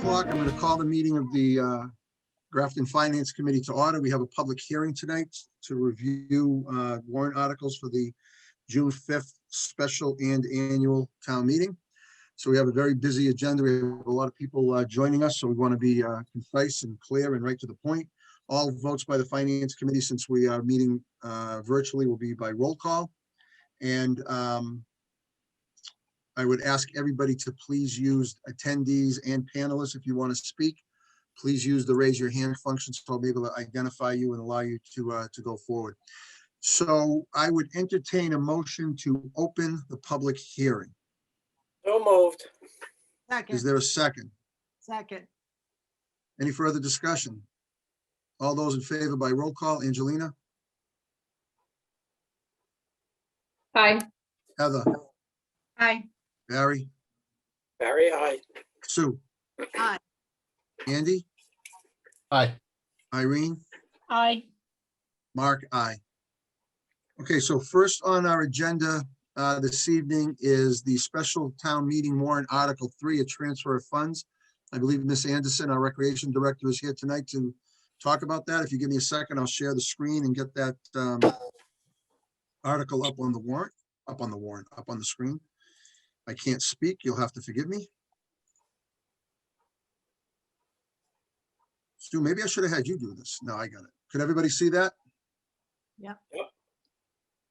o'clock. I'm going to call the meeting of the Grafton Finance Committee to order. We have a public hearing tonight to review warrant articles for the June 5th special and annual town meeting. So we have a very busy agenda. We have a lot of people joining us, so we want to be concise and clear and right to the point. All votes by the Finance Committee, since we are meeting virtually, will be by roll call. And I would ask everybody to please use attendees and panelists. If you want to speak, please use the raise your hand function so I'll be able to identify you and allow you to go forward. So I would entertain a motion to open the public hearing. So moved. Is there a second? Second. Any further discussion? All those in favor by roll call. Angelina? Aye. Heather? Aye. Barry? Barry, aye. Sue? Aye. Andy? Aye. Irene? Aye. Mark? Aye. Okay, so first on our agenda this evening is the special town meeting warrant Article 3, a transfer of funds. I believe Ms. Anderson, our Recreation Director, is here tonight to talk about that. If you give me a second, I'll share the screen and get that article up on the warrant, up on the screen. I can't speak. You'll have to forgive me. Stu, maybe I should have had you do this. No, I got it. Could everybody see that? Yep.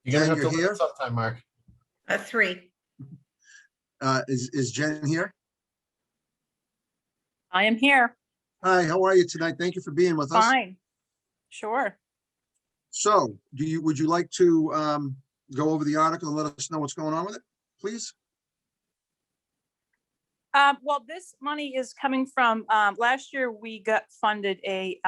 You're gonna Jen, have you're to here? leave sometime, Mark. 3. Is Jen here? I am here. Hi, how are you tonight? Thank you for being with us. Fine. Sure. So would you like to go over the article and let us know what's going on with it, please? Well, this money is coming from, last year we got funded a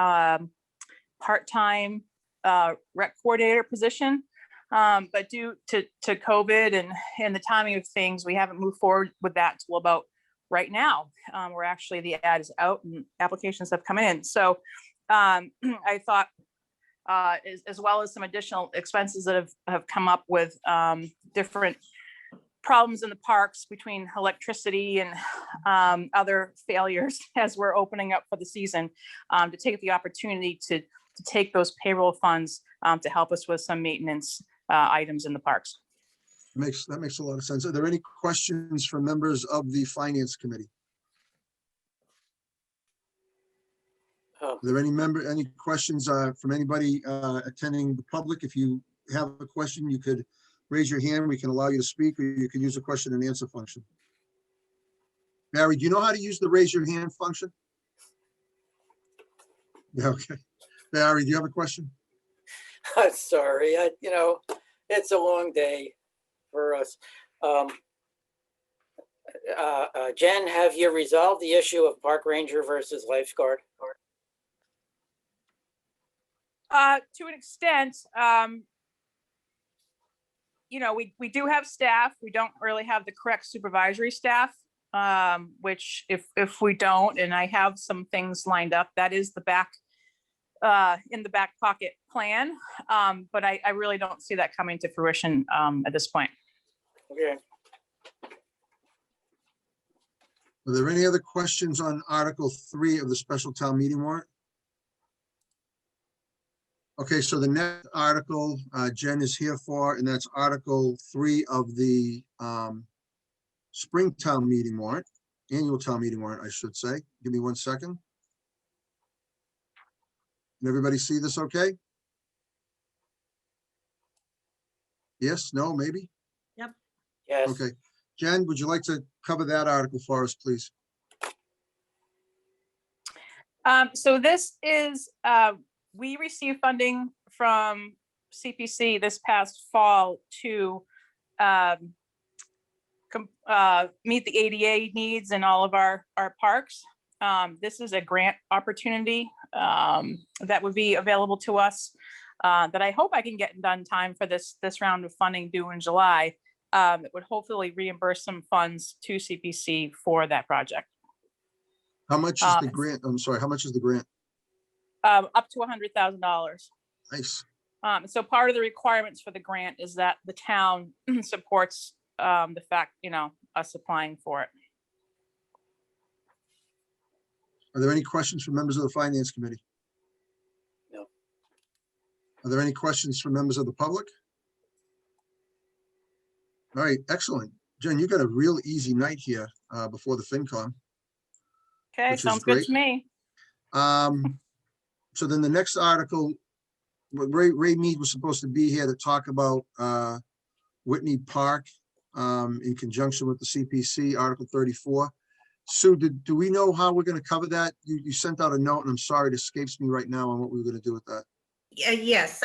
part-time rec coordinator position. But due to COVID and the timing of things, we haven't moved forward with that till about right now. Where actually the ad is out and applications have come in. So I thought, as well as some additional expenses that have come up with different problems in the parks between electricity and other failures as we're opening up for the season, to take the opportunity to take those payroll funds to help us with some maintenance items in the parks. That makes a lot of sense. Are there any questions from members of the Finance Committee? Are there any questions from anybody attending the public? If you have a question, you could raise your hand. We can allow you to speak, or you can use a question and answer function. Barry, do you know how to use the raise your hand function? Yeah, okay. Barry, do you have a question? I'm sorry. It's a long day for us. Jen, have you resolved the issue of park ranger versus lifeguard? To an extent, we do have staff. We don't really have the correct supervisory staff, which if we don't, and I have some things lined up, that is in the back pocket plan. But I really don't see that coming to fruition at this point. Okay. Are there any other questions on Article 3 of the special town meeting warrant? Okay, so the next article Jen is here for, and that's Article 3 of the spring town meeting warrant, annual town meeting warrant, I should say. Give me 1 second. Can everybody see this okay? Yes, no, maybe? Yes. Okay. Jen, would you like to cover that article for us, please? So this is, we received funding from CPC this past fall to meet the ADA needs in all of our parks. This is a grant opportunity that would be available to us that I hope I can get done in time for this round of funding due in July. That would hopefully reimburse some funds to CPC for that project. How much is the grant? I'm sorry, how much is the grant? Up to $100,000. Nice. So part of the requirements for the grant is that the town supports the fact, us applying for it. Are there any questions from members of the Finance Committee? No. Are there any questions from members of the public? All right, excellent. Jen, you got a real easy night here before the FinCom. Okay, Which is sounds good great. to me. So then the next article, Ray Mead was supposed to be here to talk about Whitney Park in conjunction with the CPC, Article 34. Sue, do we know how we're going to cover that? You sent out a note, and I'm sorry, it escapes me right now on what we were going to do with that. Yes,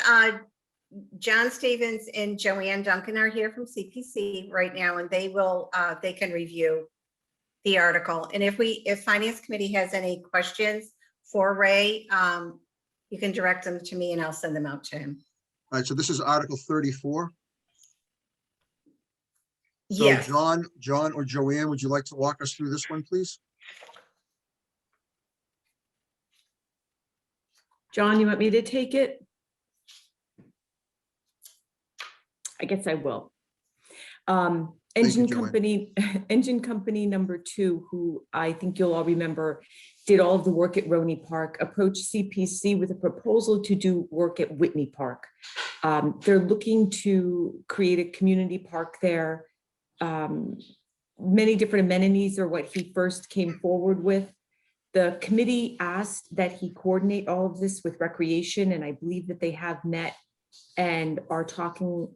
John Stevens and Joanne Duncan are here from CPC right now, and they will, they can review the article. And if Finance Committee has any questions for Ray, you can direct them to me and I'll send them out to him. All right, so this is Article 34. So Yes, John or Joanne, would you like to walk us through this one, please? John, you want me to take it? I guess I will. Engine Joanne. company, engine company number 2, who I think you'll all remember, did all of the work at Roney Park, approached CPC with a proposal to do work at Whitney Park. They're looking to create a community park there. Many different amenities are what he first came forward with. The committee asked that he coordinate all of this with recreation, and I believe that they have met and are talking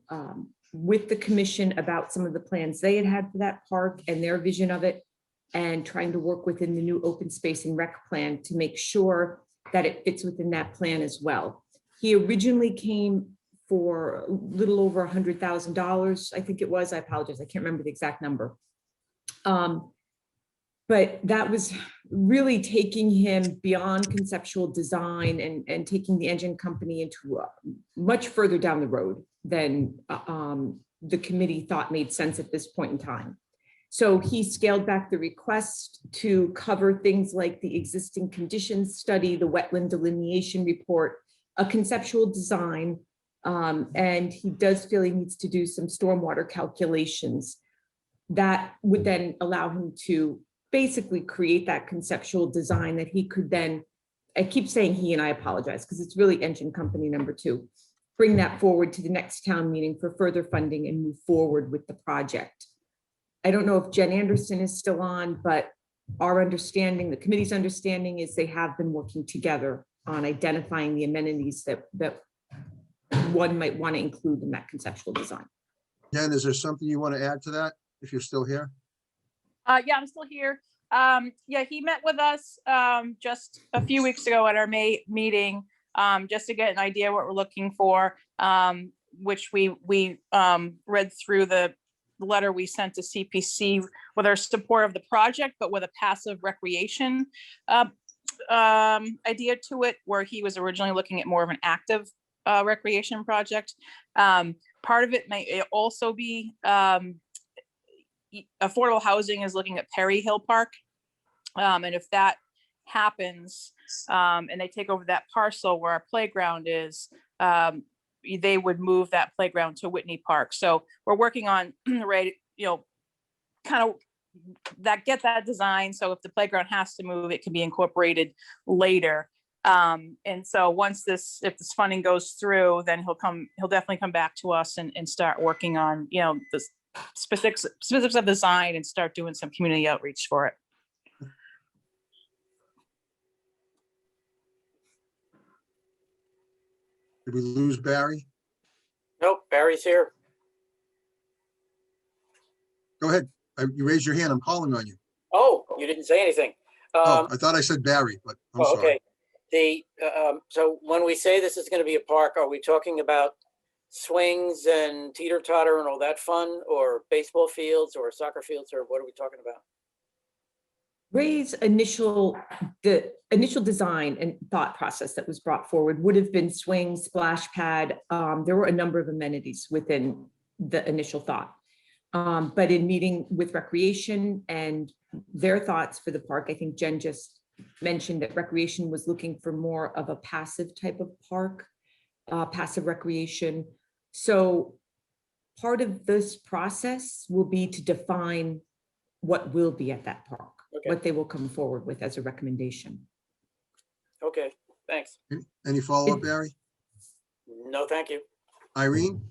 with the commission about some of the plans they had for that park and their vision of it, and trying to work within the new open space and rec plan to make sure that it fits within that plan as well. He originally came for a little over $100,000, I think it was. I apologize, I can't remember the exact number. But that was really taking him beyond conceptual design and taking the engine company into much further down the road than the committee thought made sense at this point in time. So he scaled back the request to cover things like the existing conditions study, the wetland delineation report, a conceptual design, and he does feel he needs to do some stormwater calculations that would then allow him to basically create that conceptual design that he could then, I keep saying he, and I apologize because it's really engine company number 2, bring that forward to the next town meeting for further funding and move forward with the project. I don't know if Jen Anderson is still on, but our understanding, the committee's understanding, is they have been working together on identifying the amenities that one might want to include in that conceptual design. Jen, is there something you want to add to that, if you're still here? Yeah, I'm still here. Yeah, he met with us just a few weeks ago at our May meeting, just to get an idea what we're looking for, which we read through the letter we sent to CPC with our support of the project, but with a passive recreation idea to it, where he was originally looking at more of an active recreation project. Part of it may also be affordable housing is looking at Perry Hill Park. And if that happens and they take over that parcel where our playground is, they would move that playground to Whitney Park. So we're working on, right, kind of get that design. So if the playground has to move, it can be incorporated later. And so if this funding goes through, then he'll definitely come back to us and start working on, the specifics of design and start doing some community outreach for it. Did we lose Barry? Nope, Barry's here. Go ahead. You raised your hand. I'm calling on you. Oh, you didn't say anything. Oh, I thought I said Barry, but I'm sorry. Okay. So when we say this is going to be a park, are we talking about swings and teeter totter and all that fun, or baseball fields or soccer fields, or what are we talking about? Ray's initial design and thought process that was brought forward would have been swing, splash pad. There were a number of amenities within the initial thought. But in meeting with recreation and their thoughts for the park, I think Jen just mentioned that recreation was looking for more of a passive type of park, passive recreation. So part of this process will be to define what will be at that park. Okay. what they will come forward with as a recommendation. Okay, thanks. Any follow-up, Barry? No, thank you. Irene?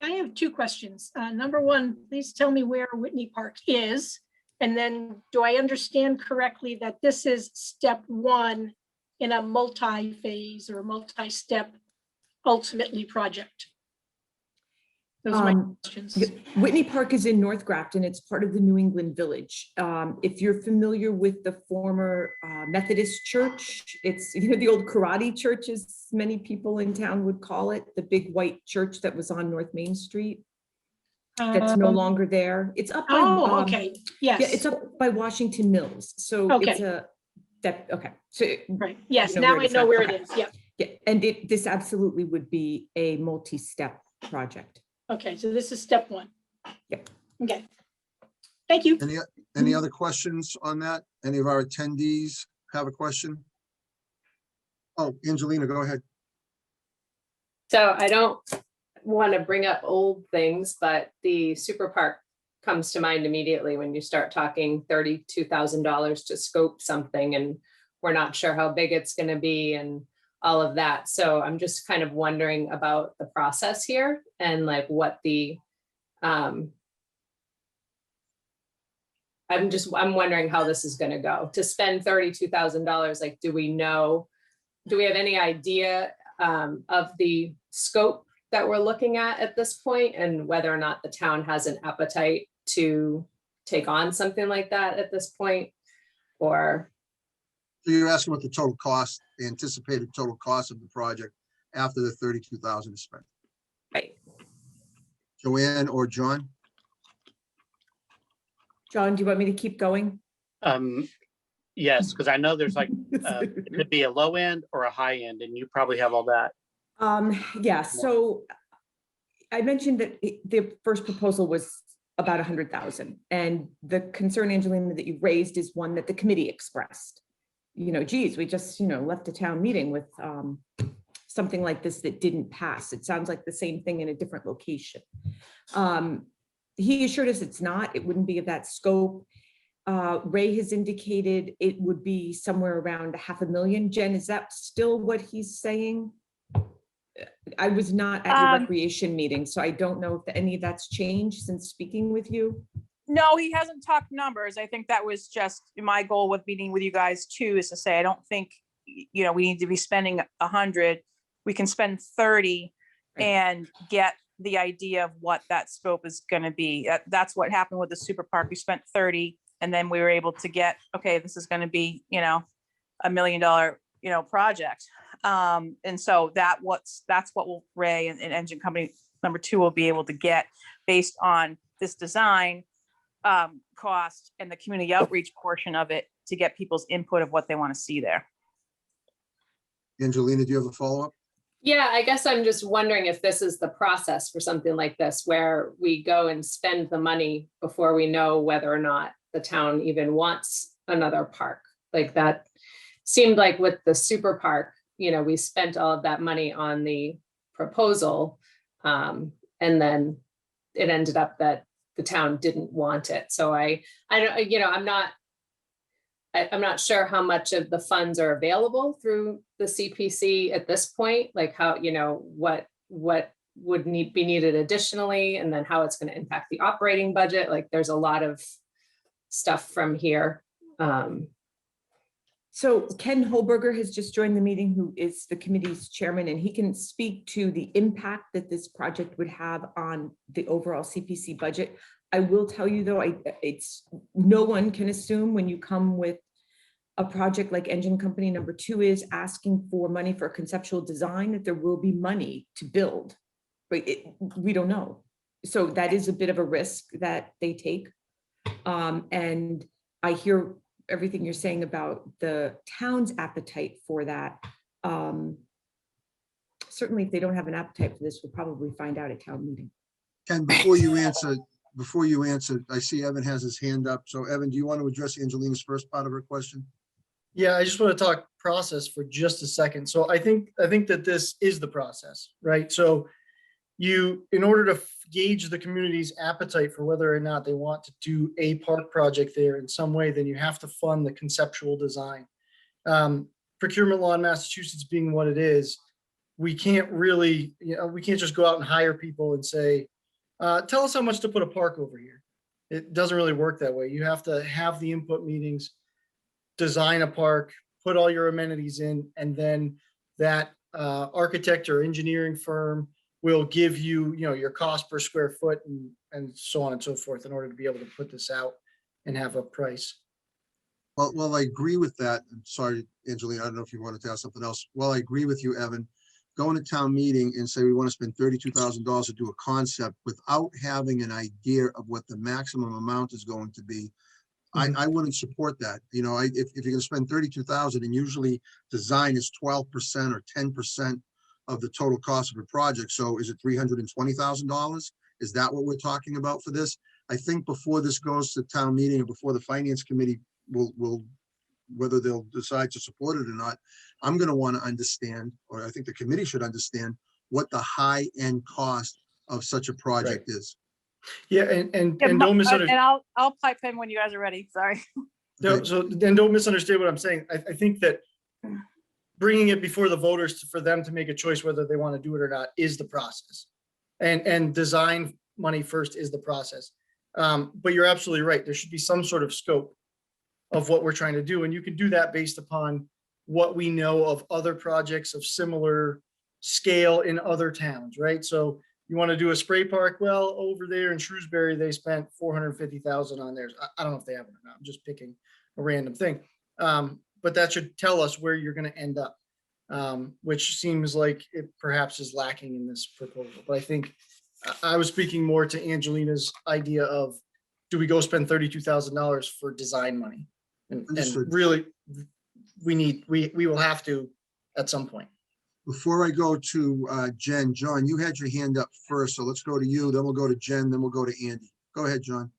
I have two questions. Number one, please tell me where Whitney Park is. And then do I understand correctly that this is step one in a multi-phase or multi-step ultimately project? Those are my questions. Whitney Park is in North Grafton. It's part of the New England Village. If you're familiar with the former Methodist church, it's, you know, the old karate church, as many people in town would call it, the big white church that was on North Main Street. That's no longer there. It's up by, Oh, okay, yeah, yes. it's up by Washington Mills. So it's Okay. okay. So Right, yes, you know now where I it is know now. where Okay. it is, yeah. yeah, and this absolutely would be a multi-step project. Okay, so this is step one. Yep. Okay. Thank you. Any other questions on that? Any of our attendees have a question? Oh, Angelina, go ahead. So I don't want to bring up old things, but the super park comes to mind immediately when you start talking $32,000 to scope something, and we're not sure how big it's going to be and all of that. So I'm just kind of wondering about the process here and like what the, I'm wondering how this is going to go. To spend $32,000, like, do we have any idea of the scope that we're looking at this point, and whether or not the town has an appetite to take on something like that at this point? Or So you're asking what the total cost, the anticipated total cost of the project after the 32,000 is spent. Right. Joanne or John? John, do you want me to keep going? Yes, because I know there's like, it could be a low end or a high end, and you probably have all that. Yeah, so I mentioned that the first proposal was about 100,000. And the concern, Angelina, that you raised is one that the committee expressed. You know, geez, we just, you know, left a town meeting with something like this that didn't pass. It sounds like the same thing in a different location. He assured us it's not, it wouldn't be of that scope. Ray has indicated it would be somewhere around 500,000. Jen, is that still what he's saying? I was not at your recreation meeting, so I don't know if any of that's changed since speaking with you. No, he hasn't talked numbers. I think that was just my goal with meeting with you guys too, is to say, I don't think, you know, we need to be spending 100. We can spend 30 and get the idea of what that scope is going to be. That's what happened with the super park. We spent 30 and then we were able to get, okay, this is going to be, you know, $1 million, you know, project. And so that's what will Ray and Engine Company number 2 will be able to get based on this design cost and the community outreach portion of it, to get people's input of what they want to see there. Angelina, do you have a follow-up? yeah, I guess I'm just wondering if this is the process for something like this, where we go and spend the money before we know whether or not the town even wants another park. Like that seemed like with the super park, you know, we spent all of that money on the proposal. And then it ended up that the town didn't want it. So I don't, you know, I'm not sure how much of the funds are available through the CPC at this point, like how, you know, what would be needed additionally, and then how it's going to impact the operating budget. Like there's a lot of stuff from here. So Ken Holberger has just joined the meeting, who is the committee's chairman, and he can speak to the impact that this project would have on the overall CPC budget. I will tell you though, it's no one can assume when you come with a project like Engine Company number 2 is asking for money for conceptual design, that there will be money to build. But we don't know. So that is a bit of a risk that they take. And I hear everything you're saying about the town's appetite for that. Certainly, if they don't have an appetite for this, we'll probably find out at town meeting. Ken, before you answer, I see Evan has his hand up. So Evan, do you want to address Angelina's first part of her question? Yeah, I just want to talk process for just a second. So I think that this is the process, right? So in order to gauge the community's appetite for whether or not they want to do a park project there in some way, then you have to fund the conceptual design. Procurement law in Massachusetts being what it is, we can't really, we can't just go out and hire people and say, tell us how much to put a park over here. It doesn't really work that way. You have to have the input meetings, design a park, put all your amenities in, and then that architect or engineering firm will give you, your cost per square foot and so on and so forth in order to be able to put this out and have a price. Well, I agree with that. I'm sorry, Angelina, I don't know if you wanted to ask something else. Well, I agree with you, Evan. Going to town meeting and say we want to spend $32,000 to do a concept without having an idea of what the maximum amount is going to be, I wouldn't support that. If you're going to spend 32,000 and usually design is 12% or 10% of the total cost of a project. So is it $320,000? Is that what we're talking about for this? I think before this goes to town meeting or before the finance committee will whether they'll decide to support it or not, I'm going to want to understand, or I think the committee should understand, what the high end cost of such a project is. Yeah, and Yeah, don't misunderstand. And I'll pipe in when you guys are ready. Sorry. No, so then don't misunderstand what I'm saying. I think that bringing it before the voters for them to make a choice whether they want to do it or not is the process. And design money first is the process. But you're absolutely right. There should be some sort of scope of what we're trying to do. And you can do that based upon what we know of other projects of similar scale in other towns, right? So you want to do a spray park? Well, over there in Shrewsbury, they spent $450,000 on theirs. I don't know if they have it or not. I'm just picking a random thing. But that should tell us where you're going to end up, which seems like it perhaps is lacking in this proposal. But I think I was speaking more to Angelina's idea of, do we go spend $32,000 for design money? And really, we will have to at some point. Before I go to Jen, John, you had your hand up first, so let's go to you, then we'll go to Jen, then we'll go to Andy. Go ahead, John.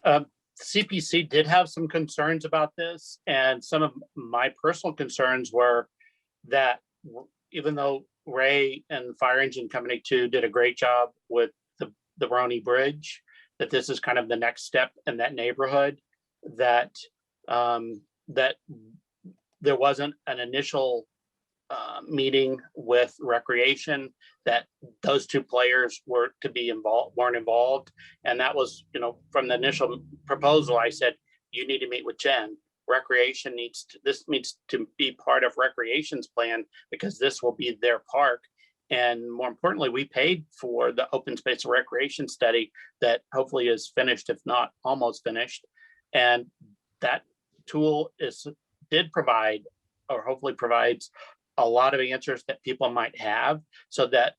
CPC did have some concerns about this, and some of my personal concerns were that even though Ray and Fire Engine Company 2 did a great job with the Roni Bridge, that this is kind of the next step in that neighborhood, that that there wasn't an initial meeting with recreation, that those two players were to be weren't involved. And that was, from the initial proposal, I said, you need to meet with Jen. Recreation needs to be part of recreation's plan, because this will be their park. And more importantly, we paid for the open space and recreation study that hopefully is finished, if not almost finished. And that tool did provide, or hopefully provides, a lot of answers that people might have, so that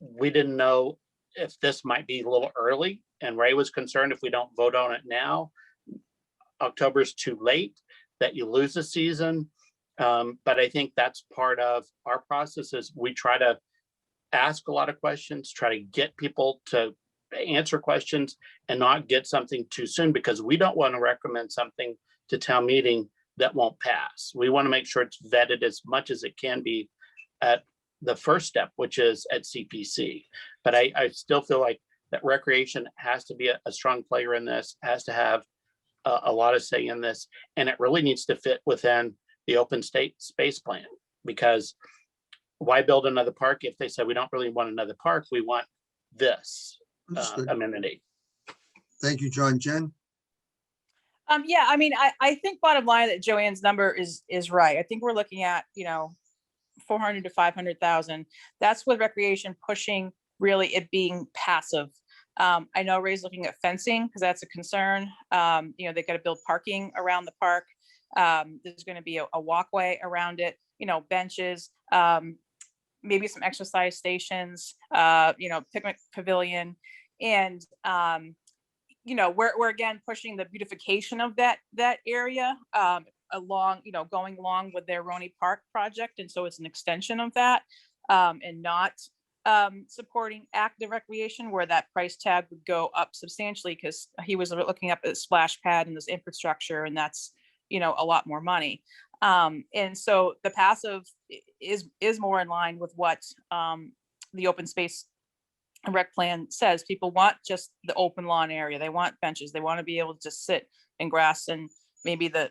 we didn't know if this might be a little early. And Ray was concerned if we don't vote on it now, October's too late, that you lose the season. But I think that's part of our process, is we try to ask a lot of questions, try to get people to answer questions and not get something too soon, because we don't want to recommend something to town meeting that won't pass. We want to make sure it's vetted as much as it can be at the first step, which is at CPC. But I still feel like that recreation has to be a strong player in this, has to have a lot of say in this, and it really needs to fit within the open space plan, because why build another park if they said we don't really want another park, we want this amenity. Thank you, John. Jen? Yeah, I mean, I think bottom line that Joanne's number is right. I think we're looking at, 400 to 500,000. That's with recreation pushing really it being passive. I know Ray's looking at fencing because that's a concern. They got to build parking around the park. There's going to be a walkway around it, benches, maybe some exercise stations, picnic pavilion. And, we're again pushing the beautification of that area along, going along with their Roni Park project. And so it's an extension of that, and not supporting active recreation, where that price tag would go up substantially, because he was looking up at the splash pad and this infrastructure, and that's, a lot more money. And so the passive is more in line with what the open space and rec plan says. People want just the open lawn area. They want benches. They want to be able to just sit in grass and maybe the,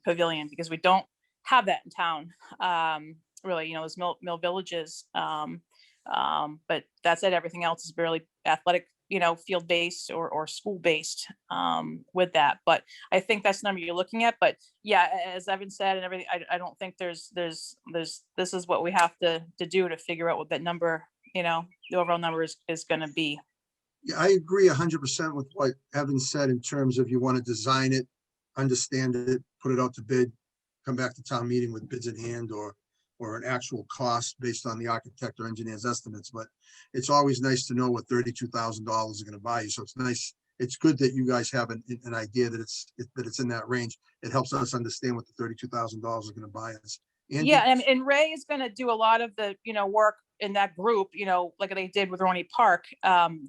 pavilion, because we don't have that in town. Really, there's mill villages. But that's it. Everything else is barely athletic, field based or school based with that. But I think that's the number you're looking at. But yeah, as Evan said and everything, I don't think there's this is what we have to do to figure out what that number, the overall number is going to be. Yeah, I agree 100% with what Evan said in terms of you want to design it, understand it, put it out to bid, come back to town meeting with bids in hand or an actual cost based on the architect or engineer's estimates. But it's always nice to know what $32,000 are going to buy you. So it's nice. It's good that you guys have an idea that it's in that range. It helps us understand what the $32,000 is going to buy us. Andy? Yeah, and Ray is going to do a lot of the, work in that group, like they did with Roney Park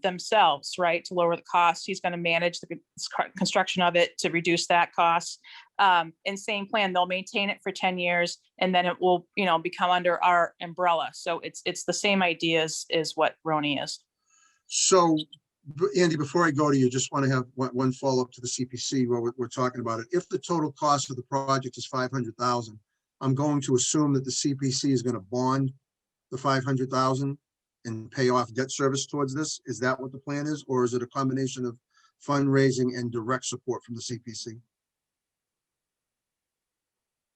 themselves, right? To lower the cost. He's going to manage the construction of it to reduce that cost. And same plan, they'll maintain it for 10 years and then it will, become under our umbrella. So it's the same ideas as what Roney is. So, Andy, before I go to you, just want to have one follow-up to the CPC while we're talking about it. If the total cost of the project is $500,000, I'm going to assume that the CPC is going to bond the $500,000 and pay off debt service towards this. Is that what the plan is? Or is it a combination of fundraising and direct support from the CPC?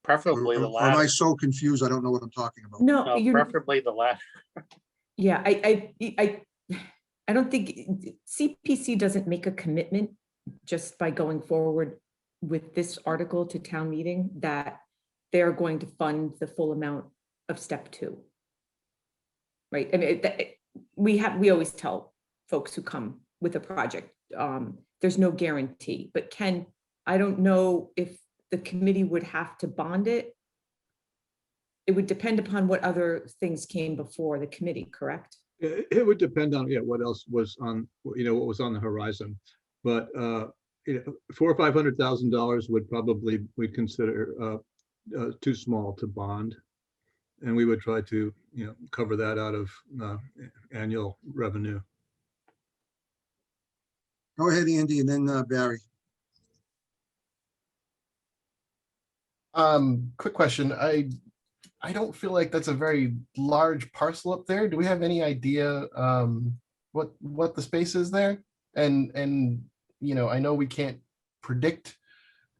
Preferably the Or am I latter. so confused? I don't know what I'm talking about. No, No, you're, preferably the latter. yeah, I don't think CPC doesn't make a commitment just by going forward with this article to town meeting that they're going to fund the full amount of step 2. Right. I mean, we always tell folks who come with a project, there's no guarantee, but I don't know if the committee would have to bond it. It would depend upon what other things came before the committee, correct? It would depend on, what else was on, what was on the horizon. But, $400,000 or $500,000 would probably, we consider too small to bond. And we would try to, cover that out of annual revenue. Go ahead, Andy, and then Barry. Quick question. I don't feel like that's a very large parcel up there. Do we have any idea what the space is there? And I know we can't predict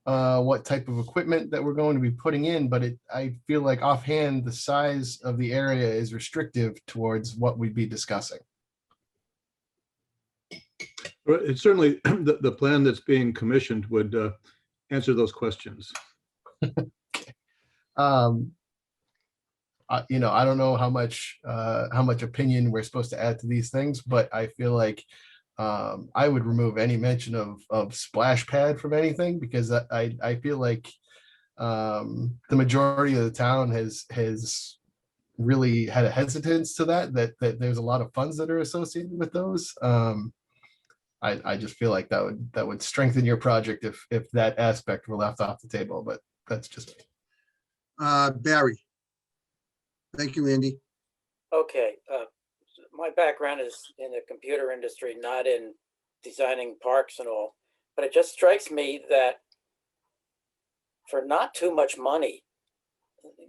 what type of equipment that we're going to be putting in, but I feel like offhand the size of the area is restrictive towards what we'd be discussing. But it's certainly the plan that's being commissioned would answer those questions. I don't know how much opinion we're supposed to add to these things, but I feel like I would remove any mention of splash pad from anything, because I feel like the majority of the town has really had a hesitance to that there's a lot of funds that are associated with those. I just feel like that would strengthen your project if that aspect were left off the table, but that's just me. Barry. Thank you, Andy. Okay, my background is in the computer industry, not in designing parks and all, but it just strikes me that for not too much money,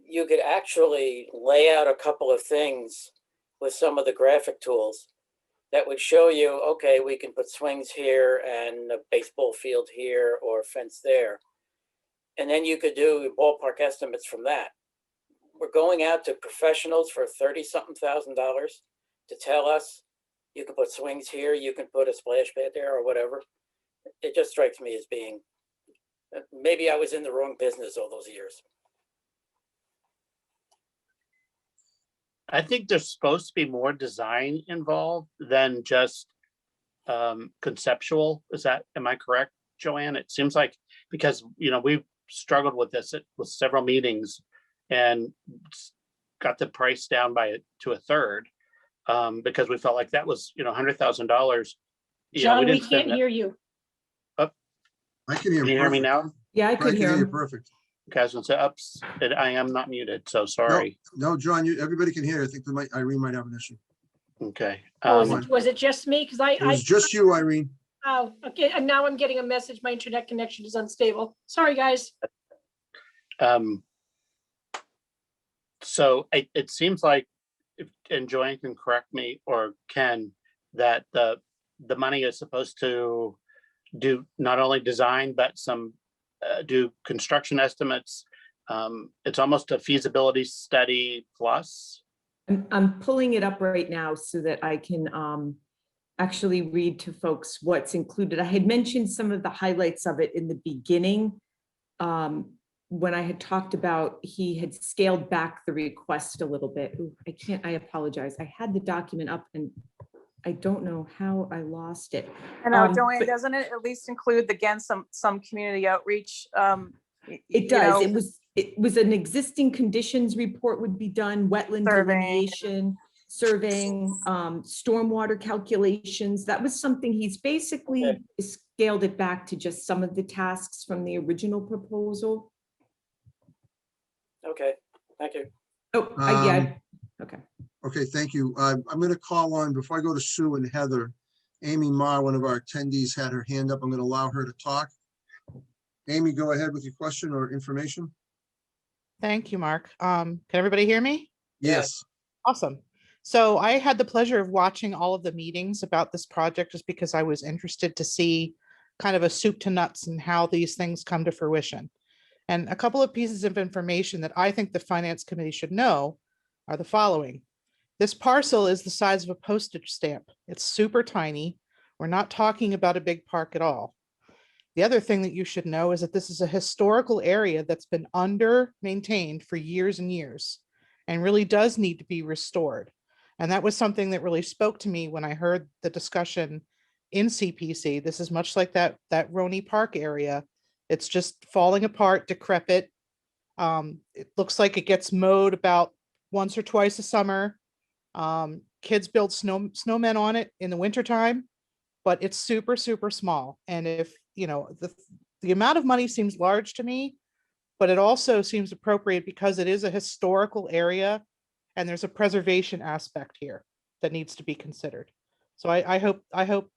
you could actually lay out a couple of things with some of the graphic tools that would show you, okay, we can put swings here and a baseball field here or fence there. And then you could do ballpark estimates from that. We're going out to professionals for $30-something thousand to tell us you can put swings here, you can put a splash pad there or whatever. It just strikes me as being, maybe I was in the wrong business all those years. I think there's supposed to be more design involved than just conceptual. Am I correct, Joanne? It seems like, because, we've struggled with this with several meetings and got the price down to a third because we felt like that was, $100,000. John, we can't hear you. I can hear. Can you hear me now? Yeah, I I could can hear hear you him. perfect. Okay, I was gonna say ups, and I am not muted, so sorry. No, John, everybody can hear. I think Irene might have an issue. Okay. Oh, One. was it just me? Because It was just you, Irene. oh, okay, and now I'm getting a message, my internet connection is unstable. Sorry, guys. So it seems like, and Joanne can correct me, or Ken, that the money is supposed to do not only design, but some do construction estimates. It's almost a feasibility study plus. I'm pulling it up right now so that I can actually read to folks what's included. I had mentioned some of the highlights of it in the beginning. When I had talked about, he had scaled back the request a little bit. Ooh, I apologize. I had the document up and I don't know how I lost it. I know, Joanne, but doesn't it at least include, again, some community outreach? It does. It was an existing conditions report would be done, wetland Surveying. delineation, surveying, stormwater calculations. That was something he's basically scaled it back to just some of the tasks from the original proposal. Okay, thank you. Oh, yeah, okay. Okay, thank you. I'm going to call on, before I go to Sue and Heather, Amy Ma, one of our attendees, had her hand up. I'm going to allow her to talk. Amy, go ahead with your question or information. Thank you, Mark. Can everybody hear me? Yes. Awesome. So I had the pleasure of watching all of the meetings about this project just because I was interested to see kind of a soup to nuts and how these things come to fruition. And a couple of pieces of information that I think the Finance Committee should know are the following. This parcel is the size of a postage stamp. It's super tiny. We're not talking about a big park at all. The other thing that you should know is that this is a historical area that's been under-maintained for years and years and really does need to be restored. And that was something that really spoke to me when I heard the discussion in CPC. This is much like that Roney Park area. It's just falling apart, decrepit. It looks like it gets mowed about once or twice a summer. Kids build snowmen on it in the wintertime, but it's super, super small. And if, you know, the amount of money seems large to me, but it also seems appropriate because it is a historical area and there's a preservation aspect here that needs to be considered. So I hope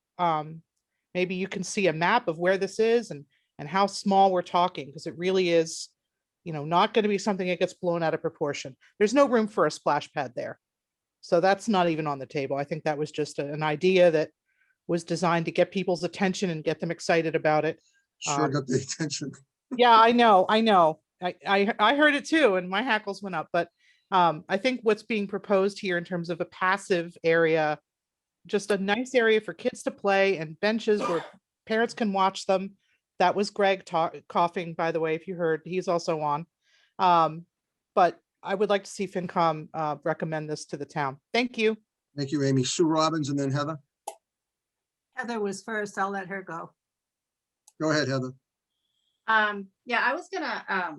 maybe you can see a map of where this is and how small we're talking, because it really is, you know, not going to be something that gets blown out of proportion. There's no room for a splash pad there. So that's not even on the table. I think that was just an idea that was designed to get people's attention and get them excited about it. Sure got the attention. Yeah, I know. I heard it too, and my hackles went up. But I think what's being proposed here in terms of a passive area, just a nice area for kids to play and benches where parents can watch them. That was Greg coughing, by the way, if you heard, he's also on. But I would like to see FinCom recommend this to the town. Thank you. Thank you, Amy. Sue Robbins and then Heather. Heather was first. I'll let her go. Go ahead, Heather. Yeah, I was gonna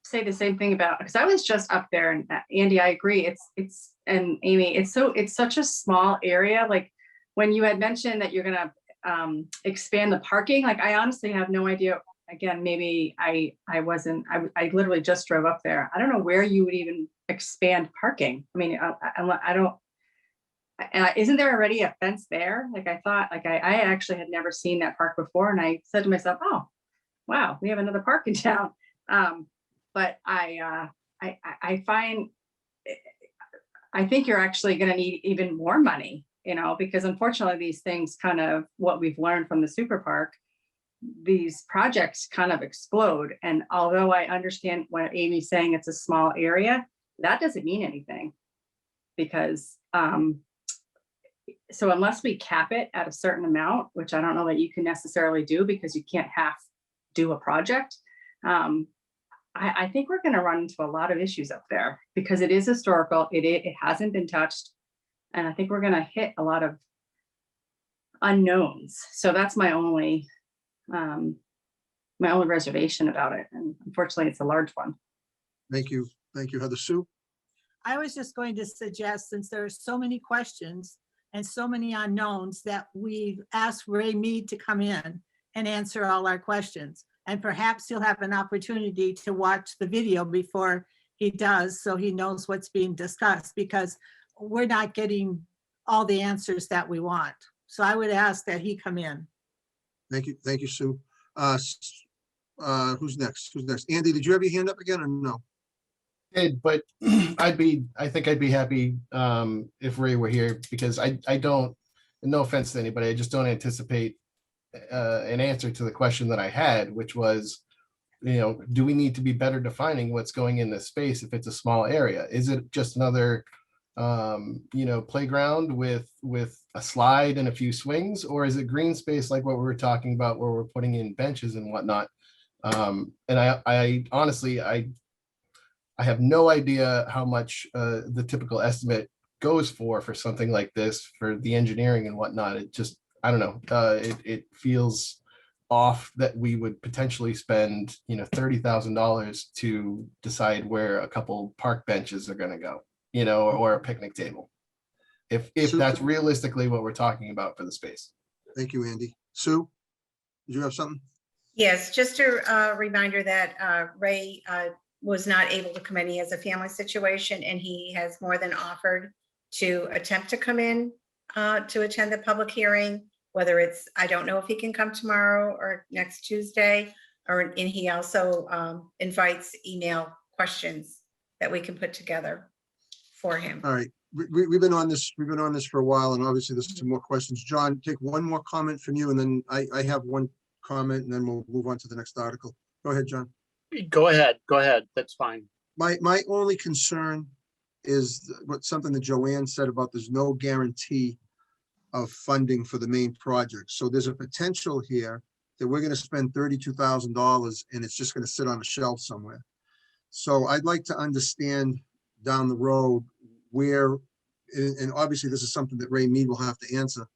say the same thing about, because I was just up there, and Andy, I agree. It's and Amy, it's such a small area. Like when you had mentioned that you're gonna expand the parking, like I honestly have no idea. Again, maybe I literally just drove up there. I don't know where you would even expand parking. I mean, I don't. Isn't there already a fence there? Like I thought, like I actually had never seen that park before, and I said to myself, "Oh, wow, we have another park in town." But I think you're actually going to need even more money, you know, because unfortunately these things kind of, what we've learned from the super park, these projects kind of explode. And although I understand what Amy's saying, it's a small area, that doesn't mean anything, because so unless we cap it at a certain amount, which I don't know that you can necessarily do, because you can't half do a project, I think we're going to run into a lot of issues up there, because it is historical. It hasn't been touched. And I think we're going to hit a lot of unknowns. So that's my only reservation about it. And unfortunately, it's a large one. Thank you. Thank you, Heather. Sue. I was just going to suggest, since there are so many questions and so many unknowns, that we've asked Ray Mead to come in and answer all our questions. And perhaps he'll have an opportunity to watch the video before he does, so he knows what's being discussed, because we're not getting all the answers that we want. So I would ask that he come in. Thank you, Sue. Who's next? Who's next? Andy, did you have your hand up again or no? But I think I'd be happy if Ray were here, because I don't, no offense to anybody, I just don't anticipate an answer to the question that I had, which was, do we need to be better defining what's going in this space if it's a small area? Is it just another playground with a slide and a few swings, or is it green space like what we were talking about, where we're putting in benches and whatnot? And I honestly, I have no idea how much the typical estimate goes for something like this, for the engineering and whatnot. It just, I don't know, it feels off that we would potentially spend $30,000 to decide where a couple park benches are going to go, or a picnic table, if that's realistically what we're talking about for the space. Thank you, Andy. Sue, did you have something? Yes, just a reminder that Ray was not able to come in. He has a family situation, and he has more than offered to attempt to come in to attend the public hearing, whether it's, I don't know if he can come tomorrow or next Tuesday, and he also invites email questions that we can put together for him. All right, we've been on this for a while, and obviously there's some more questions. John, take one more comment from you, and then I have one comment, and then we'll move on to the next article. Go ahead, John. Go ahead. That's fine. My only concern is something that Joanne said about there's no guarantee of funding for the main project. So there's a potential here that we're going to spend $32,000 and it's just going to sit on a shelf somewhere. So I'd like to understand down the road where, and obviously this is something that Ray Mead will have to answer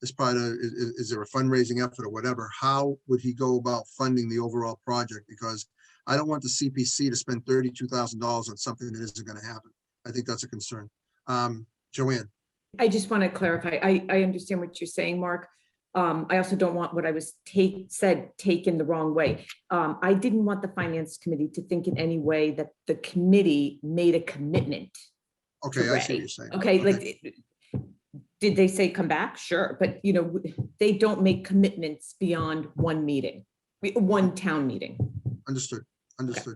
as part of, is there a fundraising effort or whatever? How would he go about funding the overall project? Because I don't want the CPC to spend $32,000 on something that isn't going to happen. I think that's a concern. Joanne. I just want to clarify. I understand what you're saying, Mark. I also don't want what I was said taken the wrong way. I didn't want the finance committee to think in any way that the committee made a commitment. Okay, I see what you're saying. Okay, like, did they say come back? Sure, but they don't make commitments beyond one meeting, one town meeting. Understood. Okay.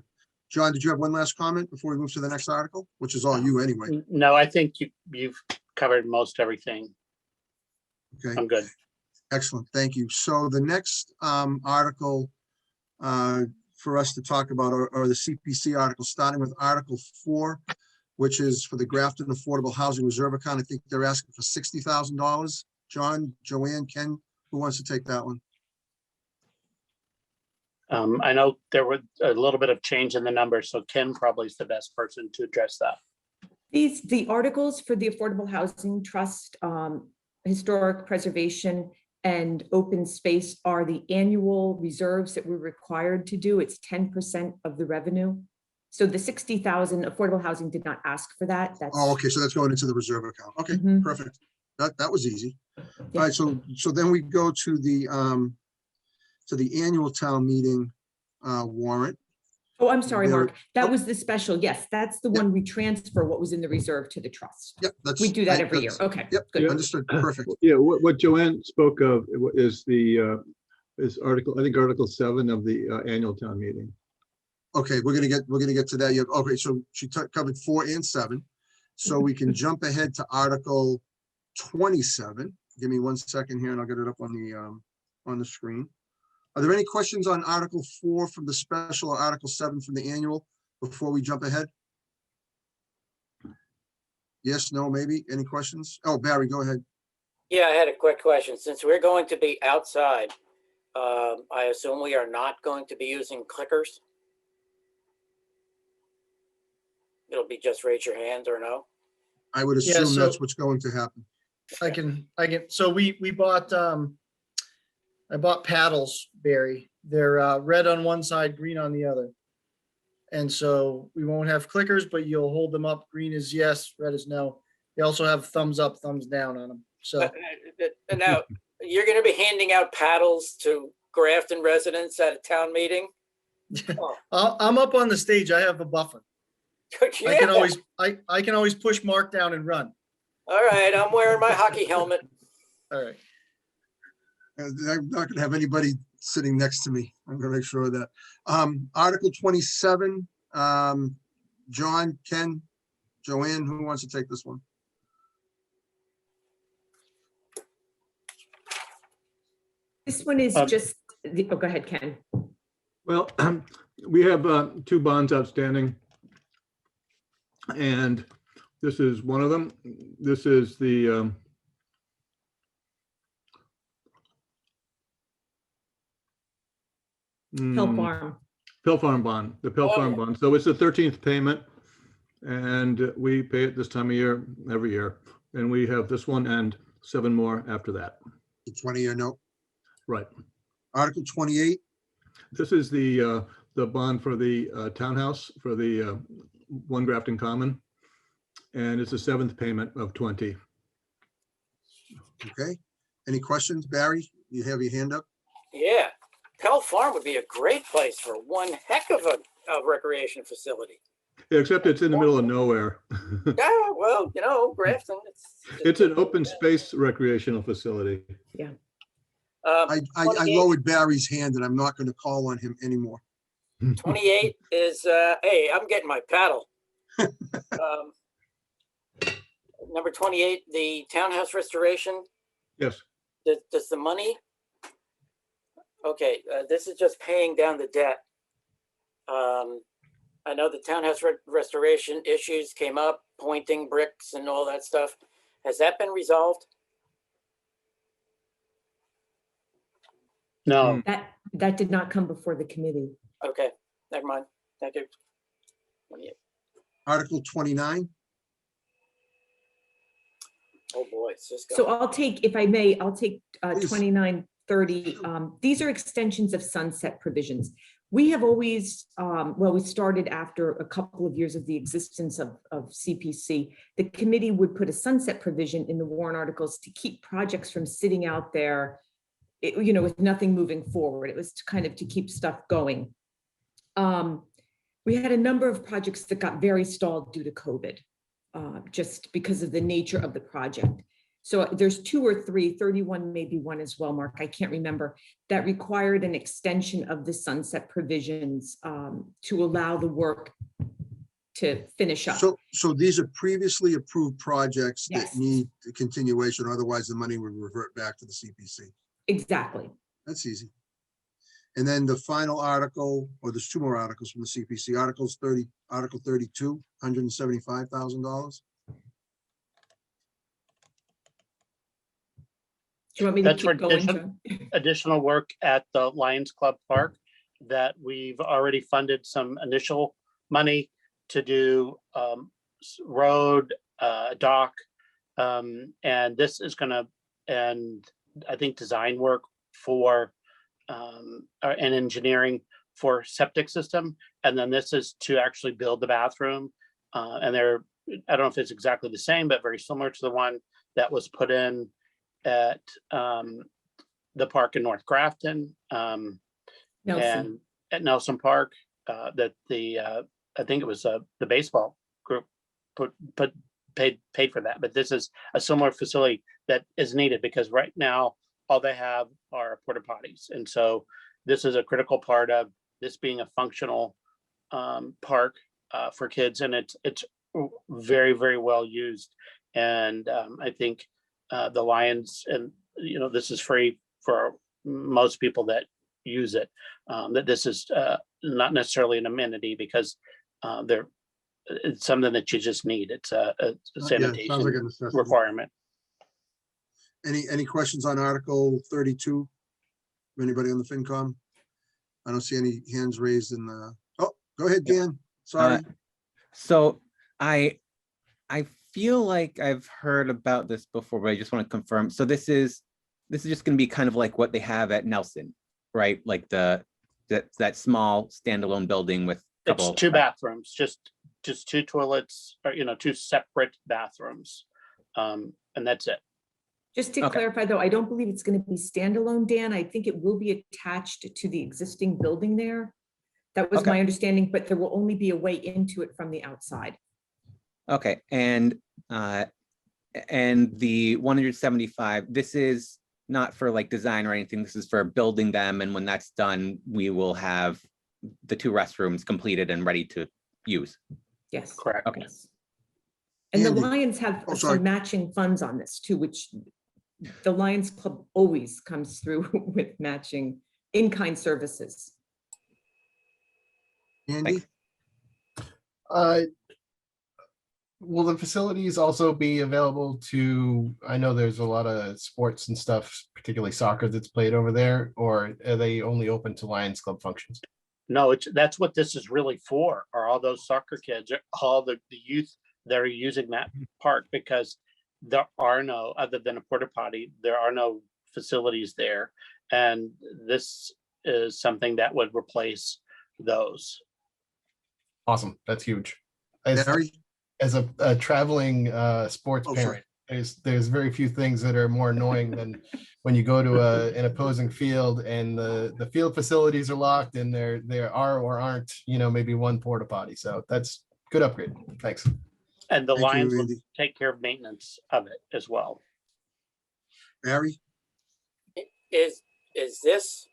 John, did you have one last comment before we move to the next article, which is all you anyway? No, I think you've covered most everything. Okay, I'm good. Excellent, thank you. So the next article for us to talk about are the CPC articles, starting with Article 4, which is for the Grafton Affordable Housing Reserve Account. I think they're asking for $60,000. John, Joanne, Ken, who wants to take that one? I know there was a little bit of change in the numbers, so Ken probably is the best person to address that. The articles for the Affordable Housing Trust, Historic Preservation, and Open Space are the annual reserves that we're required to do. It's 10% of the revenue. So the 60,000, Affordable Housing did not ask for that. Oh, okay, so that's going into the reserve account. Okay, perfect. That was easy. Yeah. All right, so then we go to the annual town meeting warrant. Oh, I'm sorry, Mark. That was the special. Yes, that's the one we transfer what was in the reserve to the trust. Yep, we do that every year. Okay. Yep, good. Understood. Perfect. Yeah, what Joanne spoke of is is article, I think Article 7 of the annual town meeting. Okay, we're gonna get to that. Okay, so she covered 4 and 7, so we can jump ahead to Article 27. Give me 1 second here, and I'll get it up on the screen. Are there any questions on Article 4 from the special or Article 7 from the annual before we jump ahead? Yes, no, maybe. Any questions? Oh, Barry, go ahead. Yeah, I had a quick question. Since we're going to be outside, I assume we are not going to be using clickers? It'll be just raise your hand or no? I would assume that's what's going to happen. I can, so we bought, I bought paddles, Barry. They're red on one side, green on the other. And so we won't have clickers, but you'll hold them up. Green is yes, red is no. They also have thumbs up, thumbs down on them. So now you're going to be handing out paddles to Grafton residents at a town meeting? I'm up on the stage. I have a buffer. Yeah. I can always push Mark down and run. All right, I'm wearing my hockey helmet. All right. I'm not gonna have anybody sitting next to me. I'm gonna make sure of that. Article 27, John, Ken, Joanne, who wants to take this one? This one is just, oh, go ahead, Ken. Well, we have two bonds outstanding. And this is one of them. This is the Hill Farm. Pill Farm bond, the Pill Farm bond. So it's the 13th payment. And we pay it this time of year, every year. And we have this one and 7 more after that. The 20-year note. Right. Article 28, This is the bond for the townhouse for the One Grafton Common. And it's the 7th payment of 20. okay. Any questions, Barry? You have your hand up? Yeah, Pell Farm would be a great place for one heck of a recreation facility. Yeah, except it's in the middle of nowhere. Yeah, well, you know, Grafton. It's an open space recreational facility. Yeah. I 28 lowered Barry's hand and I'm not going to call on him anymore. 28 is, hey, I'm getting my paddle. Number 28, the townhouse restoration. Yes. Does the money? Okay, this is just paying down the debt. I know the townhouse restoration issues came up, pointing bricks and all that stuff. Has that been resolved? No, That did not come before the committee. Okay, never mind. Thank you. 28. Article 29, Oh boy, it's just So going. I'll take, if I may, I'll take Please. 2930. These are extensions of sunset provisions. We have always, well, we started after a couple of years of the existence of CPC. The committee would put a sunset provision in the warrant articles to keep projects from sitting out there, you know, with nothing moving forward. It was kind of to keep stuff going. We had a number of projects that got very stalled due to COVID, just because of the nature of the project. So there's 2 or 3, 31, maybe one as well, Mark, I can't remember, that required an extension of the sunset provisions to allow the work to finish up. so these are previously approved projects that Yes. need a continuation, otherwise the money would revert back to the CPC. Exactly. That's easy. And then the final article, or there's 2 more articles from the CPC, Article 32, $175,000. Do you want me to That's for keep going, John? additional work at the Lions Club Park that we've already funded some initial money to do road, dock. And this is gonna, and I think design work for and engineering for septic system. And then this is to actually build the bathroom. And they're, I don't know if it's exactly the same, but very similar to the one that was put in at the park in North Grafton Nelson. and at Nelson Park, that the I think it was the baseball group paid for that. But this is a similar facility that is needed because right now all they have are porta potties, and so this is a critical part of this being a functional park for kids, and it's very, very well used. And I think the Lions, and you know, this is free for most people that use it, that this is not necessarily an amenity because it's something that you just need. It's a Yeah, sanitation sounds like a necessity. requirement. Any questions on Article 32? Anybody on the FinCom? I don't see any hands raised in the, oh, go ahead, Dan. Sorry. So I feel like I've heard about this before, but I just want to confirm. So this is just going to be kind of like what they have at Nelson, right? Like that small standalone building with a It's couple. 2 bathrooms, just 2 toilets, or 2 separate bathrooms, and that's it. Just to Okay. clarify, though, I don't believe it's going to be standalone, Dan. I think it will be attached to the existing building there. That was Okay. my understanding, but there will only be a way into it from the outside. Okay, and And the 175, this is not for like design or anything. This is for building them. And when that's done, we will have the 2 restrooms completed and ready to use. Yes. Correct. Okay. And the Andy. Lions have Oh, sorry. some matching funds on this too, which the Lions Club always comes through with matching in-kind services. Andy? Will the facilities also be available to, I know there's a lot of sports and stuff, particularly soccer that's played over there, or are they only open to Lions Club functions? No, that's what this is really for, are all those soccer kids, all the youth that are using that park, because there are no, other than a porta potty, there are no facilities there. And this is something that would replace those. Awesome, that's huge. As Barry? a traveling sports Oh, sorry. parent, there's very few things that are more annoying than when you go to an opposing field and the field facilities are locked and there are or aren't, maybe one porta potty. So that's good upgrade. Thanks. And the Thank you, Lions will Andy. take care of maintenance of it as well. Barry? Is this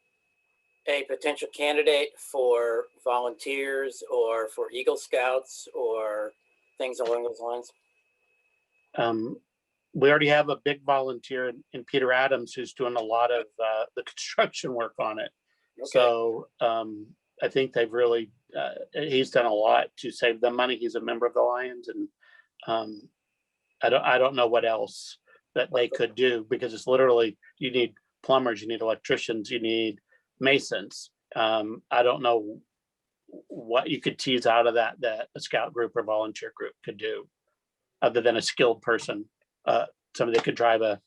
a potential candidate for volunteers or for Eagle Scouts or things along those lines? We already have a big volunteer in Peter Adams who's doing a lot of the construction work on it. Okay. So I think they've really, he's done a lot to save them money. He's a member of the Lions, and I don't know what else that they could do, because it's literally, you need plumbers, you need electricians, you need masons. I don't know what you could tease out of that a scout group or volunteer group could do, other than a skilled person, somebody that could drive a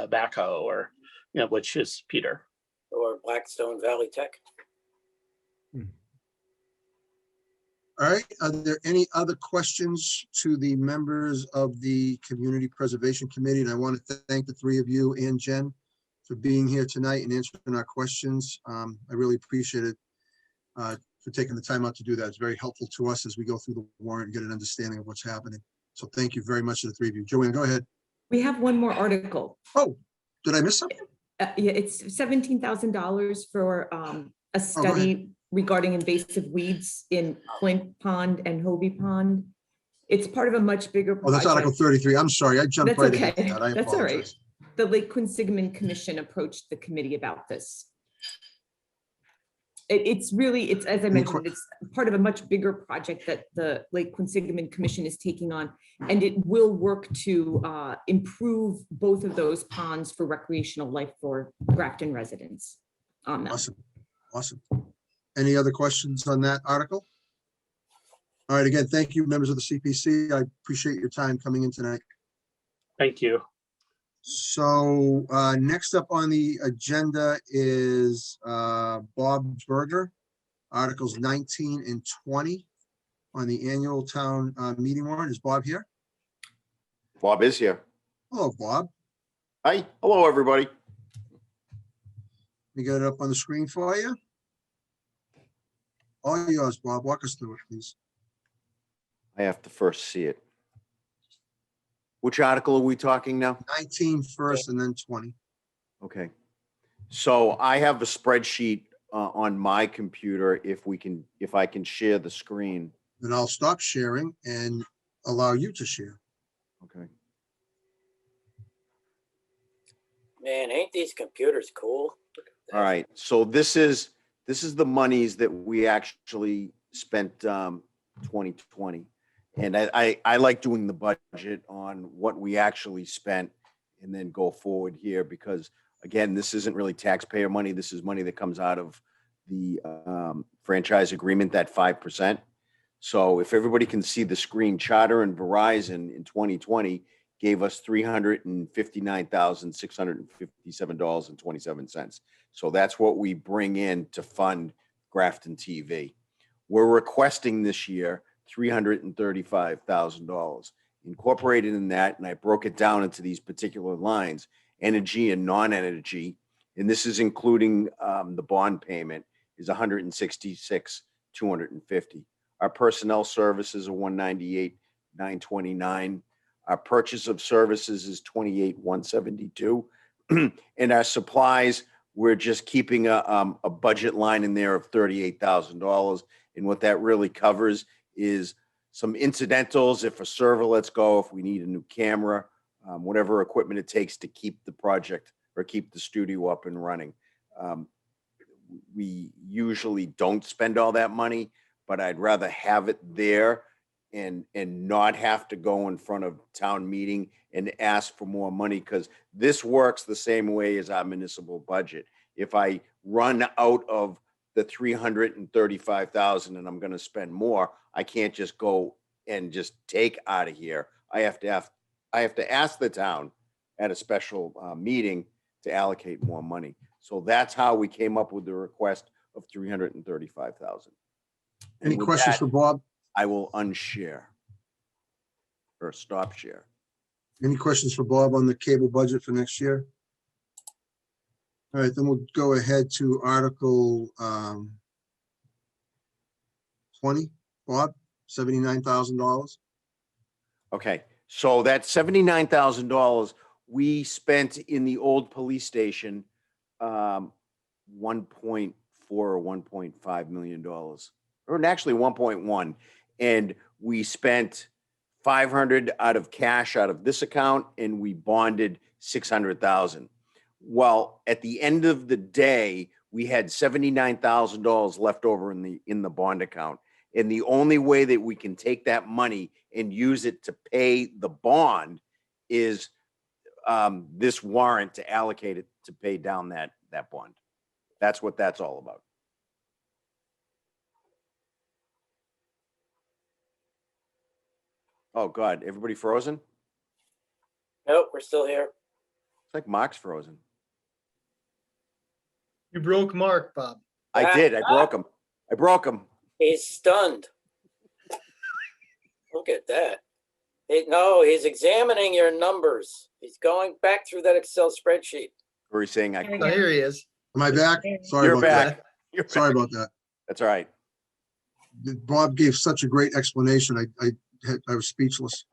backhoe, or which is Peter. Or Blackstone Valley Tech? All right, are there any other questions to the members of the Community Preservation Committee? And I want to thank the 3 of you and Jen for being here tonight and answering our questions. I really appreciate it for taking the time out to do that. It's very helpful to us as we go through the warrant and get an understanding of what's happening. So thank you very much to the 3 of you. Joanne, go ahead. We have one more article. Oh, did I miss something? Yeah, it's $17,000 for a study regarding invasive weeds in Flint Pond and Hobie Pond. It's part of a much bigger Oh, that's Article project. 33. I'm sorry, I jumped That's right okay. ahead. I That's all right. apologize. The Lake Quinsigamond Commission approached the committee about this. It's as I mentioned, it's part of a much bigger project that the Lake Quinsigamond Commission is taking on, and it will work to improve both of those ponds for recreational life for Grafton residents on them. Awesome, awesome. Any other questions on that article? All right, again, thank you, members of the CPC. I appreciate your time coming in tonight. Thank you. So next up on the agenda is Bob Berger, Articles 19 and 20 on the annual town meeting warrant. Is Bob here? Bob is here. Hello, Bob. Hi, hello, everybody. We got it up on the screen for you. All yours, Bob. Walk us through it, please. I have to first see it. Which article are we talking now? 19 first and then 20. Okay. So I have a spreadsheet on my computer. If I can share the screen. Then I'll stop sharing and allow you to share. Okay. Man, ain't these computers cool? All right. So this is the monies that we actually spent 2020. And I like doing the budget on what we actually spent and then go forward here, because again, this isn't really taxpayer money. This is money that comes out of the franchise agreement, that 5%. So if everybody can see the screen, Charter and Verizon in 2020 gave us $359,657.27. So that's what we bring in to fund Grafton TV. We're requesting this year $335,000. Incorporated in that, and I broke it down into these particular lines, energy and non-energy, and this is including the bond payment, is $166,250. Our personnel services are $198,929. Our purchase of services is 28,172. And our supplies, we're just keeping a budget line in there of $38,000. And what that really covers is some incidentals. If a server lets go, if we need a new camera, whatever equipment it takes to keep the project or keep the studio up and running. We usually don't spend all that money, but I'd rather have it there and not have to go in front of town meeting and ask for more money, because this works the same way as our municipal budget. If I run out of the 335,000 and I'm going to spend more, I can't just go and just take out of here. I have to ask the town at a special meeting to allocate more money. So that's how we came up with the request of 335,000. Any questions for Bob? I will unshare or stop share. Any questions for Bob on the cable budget for next year? All right, then we'll go ahead to Article 20. Bob, $79,000. Okay, so that $79,000 we spent in the old police station 1.4 or $1.5 million, or actually 1.1. And we spent 500 out of cash out of this account, and we bonded 600,000. Well, at the end of the day, we had $79,000 left over in the bond account. And the only way that we can take that money and use it to pay the bond is this warrant to allocate it to pay down that bond. That's what that's all about. Oh God, everybody frozen? Nope, we're still here. It's like Mark's frozen. You broke Mark, Bob. I did. I broke him. I broke him. He's stunned. Look at that. No, he's examining your numbers. He's going back through that Excel spreadsheet. Or he's saying I Oh, quit. here he is. Am I back? Sorry You're about that. back. You're Sorry back. about that. That's all right. Bob gave such a great explanation. I was speechless.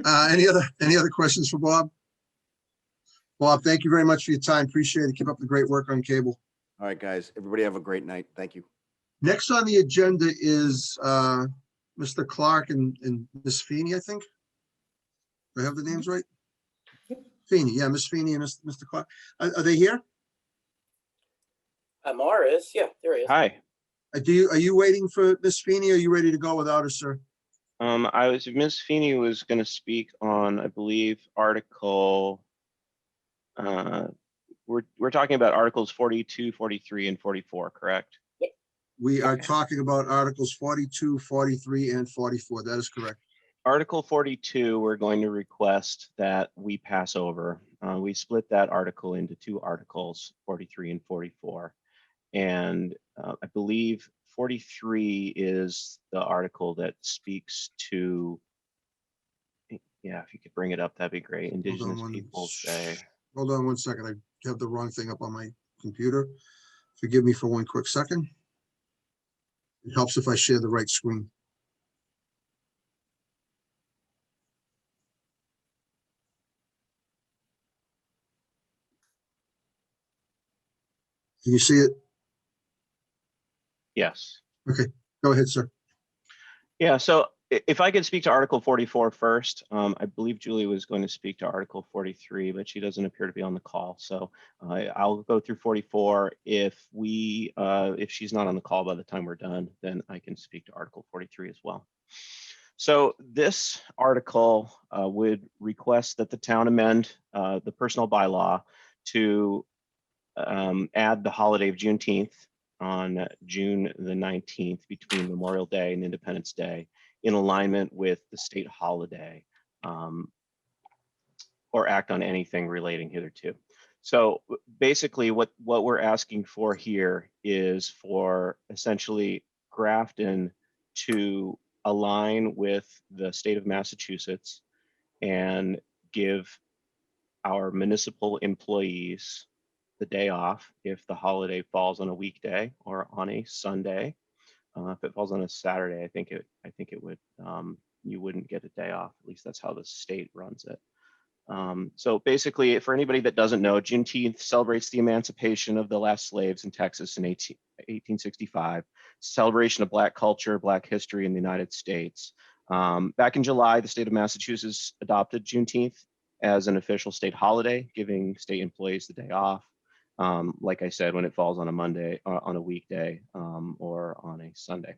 Any other questions for Bob? Bob, thank you very much for your time. Appreciate it. Keep up the great work on cable. All right, guys. Everybody have a great night. Thank you. Next on the agenda is Mr. Clark and Miss Feeney, I think. Do I have the names right? Feeney, yeah, Miss Feeney and Mr. Clark. Are they here? Amar is, yeah, there he is. Hi. Are you waiting for Miss Feeney? Or are you ready to go without her, sir? Miss Feeney was going to speak on, I believe, Article. We're talking about Articles 42, 43, and 44, correct? We are talking about Articles 42, 43, and 44. That is correct. Article 42, we're going to request that we pass over. We split that article into two articles, 43 and 44. And I believe 43 is the article that speaks to, yeah, if you could bring it up, that'd be great. Indigenous Peoples Day. Hold on one second. I have the wrong thing up on my computer. Forgive me for one quick second. It helps if I share the right screen. Can you see it? Yes. Okay, go ahead, sir. Yeah, so if I could speak to Article 44 first, I believe Julie was going to speak to Article 43, but she doesn't appear to be on the call. So I'll go through 44. If she's not on the call by the time we're done, then I can speak to Article 43 as well. So this article would request that the town amend the personal bylaw to add the holiday of Juneteenth on June the 19th between Memorial Day and Independence Day in alignment with the state holiday, or act on anything relating hitherto. So basically what we're asking for here is for essentially Grafton to align with the state of Massachusetts and give our municipal employees the day off if the holiday falls on a weekday or on a Sunday. If it falls on a Saturday, I think it would you wouldn't get a day off. At least that's how the state runs it. So basically, for anybody that doesn't know, Juneteenth celebrates the emancipation of the last slaves in Texas in 1865, celebration of Black culture, Black history in the United States. Back in July, the state of Massachusetts adopted Juneteenth as an official state holiday, giving state employees the day off. Like I said, when it falls on a Monday, on a weekday, or on a Sunday.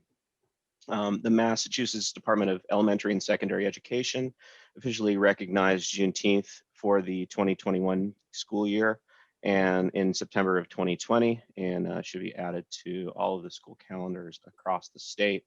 The Massachusetts Department of Elementary and Secondary Education officially recognized Juneteenth for the 2021 school year and in September of 2020, and should be added to all of the school calendars across the state.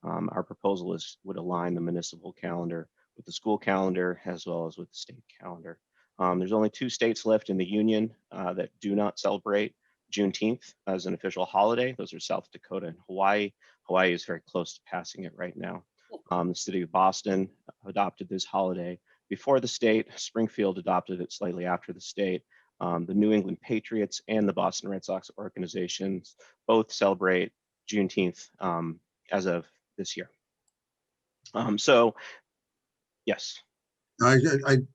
Our proposal would align the municipal calendar with the school calendar as well as with the state calendar. There's only 2 states left in the union that do not celebrate Juneteenth as an official holiday. Those are South Dakota and Hawaii. Hawaii is very close to passing it right now. The city of Boston adopted this holiday before the state. Springfield adopted it slightly after the state. The New England Patriots and the Boston Red Sox organizations both celebrate Juneteenth as of this year. So, yes. I'm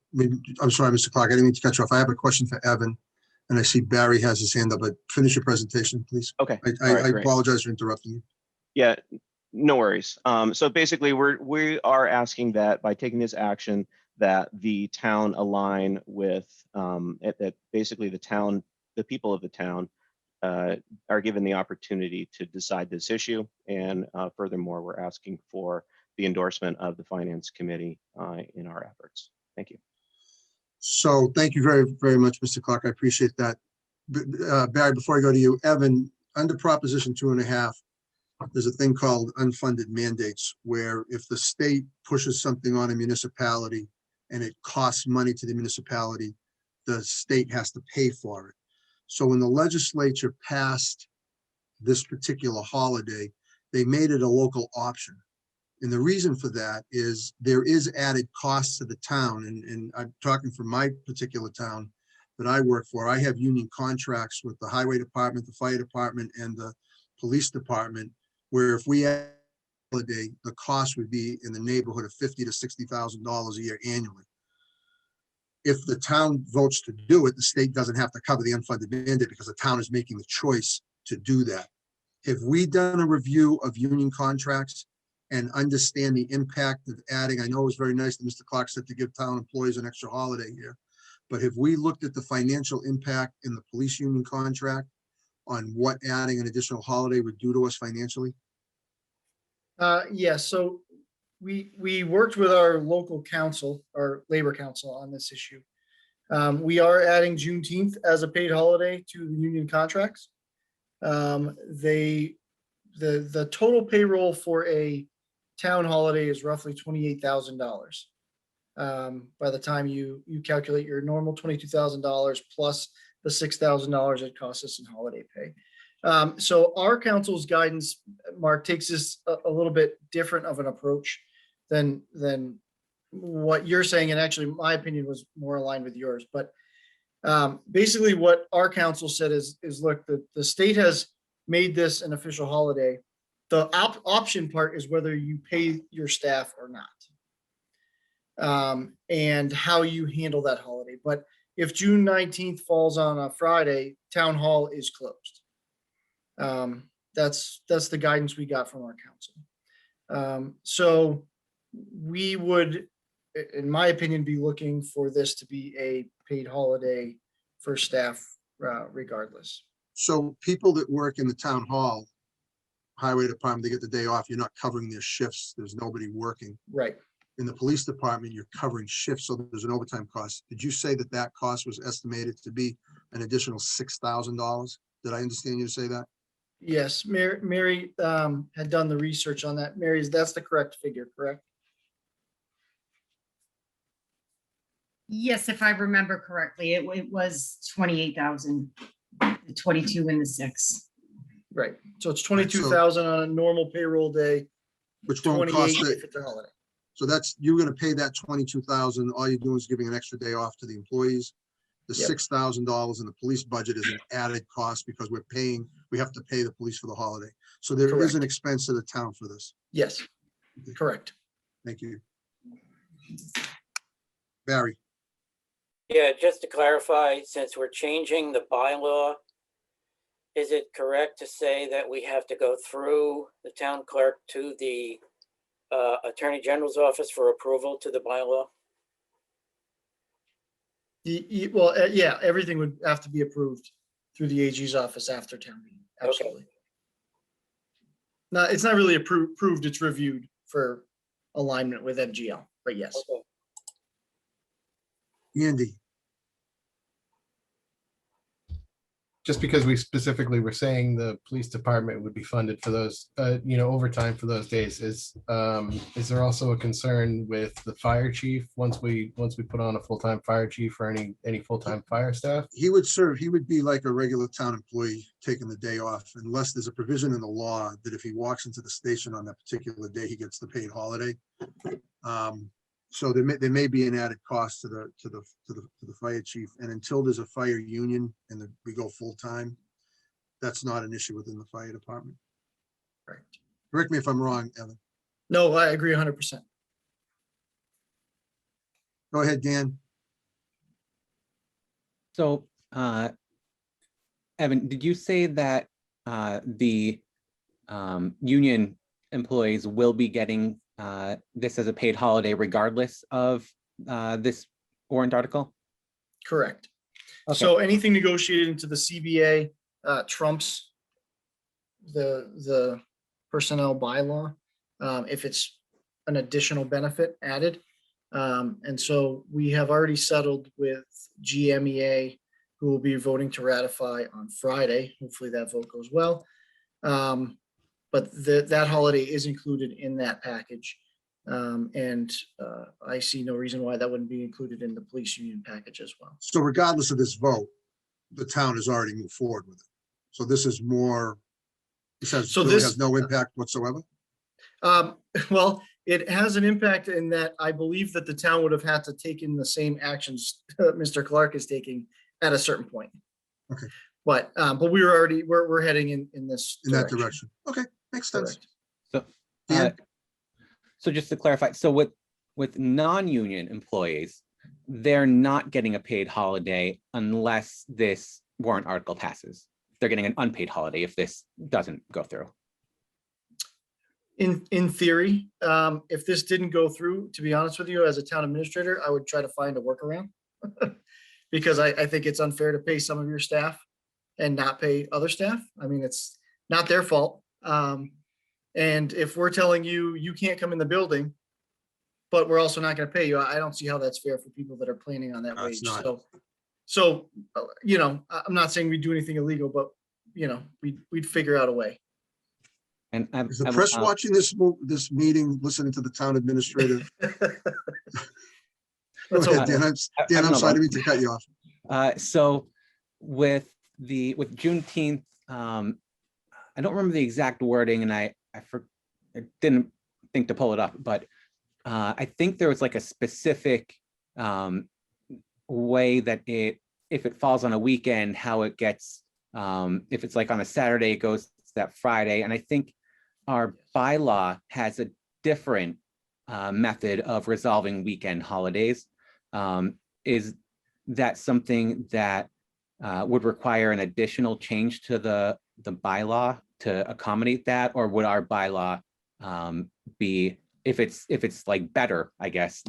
sorry, Mr. Clark, I didn't mean to cut you off. I have a question for Evan, and I see Barry has his hand up, but finish your presentation, please. Okay. I apologize for interrupting you. Yeah, no worries. So basically, we are asking that by taking this action, that the town align with that basically the people of the town are given the opportunity to decide this issue. And furthermore, we're asking for the endorsement of the Finance Committee in our efforts. Thank you. So thank you very, very much, Mr. Clark. I appreciate that. Barry, before I go to you, Evan, under Proposition 2.5, there's a thing called unfunded mandates, where if the state pushes something on a municipality and it costs money to the municipality, the state has to pay for it. So when the legislature passed this particular holiday, they made it a local option. And the reason for that is there is added costs to the town. And I'm talking from my particular town that I work for. I have union contracts with the highway department, the fire department, and the police department, where if we had a holiday, the cost would be in the neighborhood of $50,000 to $60,000 a year annually. If the town votes to do it, the state doesn't have to cover the unfunded mandate because the town is making the choice to do that. Have we done a review of union contracts and understand the impact of adding? I know it was very nice that Mr. Clark said to give town employees an extra holiday here, but have we looked at the financial impact in the police union contract on what adding an additional holiday would do to us financially? Yes, so we worked with our local council, our labor council, on this issue. We are adding Juneteenth as a paid holiday to the union contracts. The total payroll for a town holiday is roughly $28,000. By the time you calculate your normal $22,000 plus the $6,000 it costs us in holiday pay. So our council's guidance, Mark, takes this a little bit different of an approach than what you're saying. And actually, my opinion was more aligned with yours. But basically what our council said is look, the state has made this an official holiday. The option part is whether you pay your staff or not, and how you handle that holiday. But if June 19th falls on a Friday, town hall is closed. That's the guidance we got from our council. So we would, in my opinion, be looking for this to be a paid holiday for staff regardless. So people that work in the town hall, highway department, they get the day off. You're not covering their shifts. There's nobody working. Right. In the police department, you're covering shifts, so there's an overtime cost. Did you say that cost was estimated to be an additional $6,000? Did I understand you to say that? Yes, Mary had done the research on that. Mary, that's the correct figure, correct? Yes, if I remember correctly, it was 28,000, the 22 and the 6. Right. So it's 22,000 on a normal payroll day, which won't cost 28 it. if it's a holiday. So that's, you're going to pay that 22,000. All you're doing is giving an extra day off to the employees. The Yep. $6,000 in the police budget is an added cost because we have to pay the police for the holiday. So there is an expense to the town for this. Yes, correct. Thank you. Barry, Yeah, just to clarify, since we're changing the bylaw, is it correct to say that we have to go through the town clerk to the Attorney General's office for approval to the bylaw? Well, yeah, everything would have to be approved through the AG's office after town meeting. Absolutely. No, it's not really approved, it's reviewed for alignment with MGL, but yes. Okay. Andy, Just because we specifically were saying the police department would be funded for those, overtime for those days, is there also a concern with the fire chief once we put on a full-time fire chief or any full-time fire staff? he would be like a regular town employee taking the day off unless there's a provision in the law that if he walks into the station on that particular day, he gets the paid holiday. So there may be an added cost to the fire chief, and until there's a fire union and we go full-time, that's not an issue within the fire department. Right. Correct me if I'm wrong, Evan. No, I agree 100%. Go ahead, Dan. So, Evan, did you say that the union employees will be getting this as a paid holiday regardless of this warrant article? Correct. Okay. So anything negotiated into the CBA trumps the personnel bylaw if it's an additional benefit added. And so we have already settled with GMEA, who will be voting to ratify on Friday. Hopefully that vote goes well. But that holiday is included in that package. I see no reason why that wouldn't be included in the police union package as well. So regardless of this vote, the town has already moved forward with it. So this is more, this has no impact whatsoever? Well, it has an impact in that I believe that the town would have had to take in the same actions Mr. Clark is taking at a certain point. Okay. But we're heading in that direction. Okay, makes sense. Correct. So just to clarify, so with non-union employees, they're not getting a paid holiday unless this warrant article passes. They're getting an unpaid holiday if this doesn't go through. In theory, if this didn't go through, to be honest with you, as a town administrator, I would try to find a workaround. Because I think it's unfair to pay some of your staff and not pay other staff. I mean, it's not their fault. And if we're telling you, you can't come in the building, but we're also not going to pay you, I don't see how that's fair for people that are planning on that No, it's wage. not. So, I'm not saying we do anything illegal, but we'd figure out a way. And Is the press watching this meeting, listening to the town administrator? Go ahead, Dan, I'm sorry to cut you off. So with Juneteenth, I don't remember the exact wording, and I didn't think to pull it up, but I think there was like a specific way that if it falls on a weekend, how it gets, if it's like on a Saturday, it goes that Friday. And I think our bylaw has a different method of resolving weekend holidays. Is that something that would require an additional change to the bylaw to accommodate that, or would our bylaw be, if it's like better, I guess,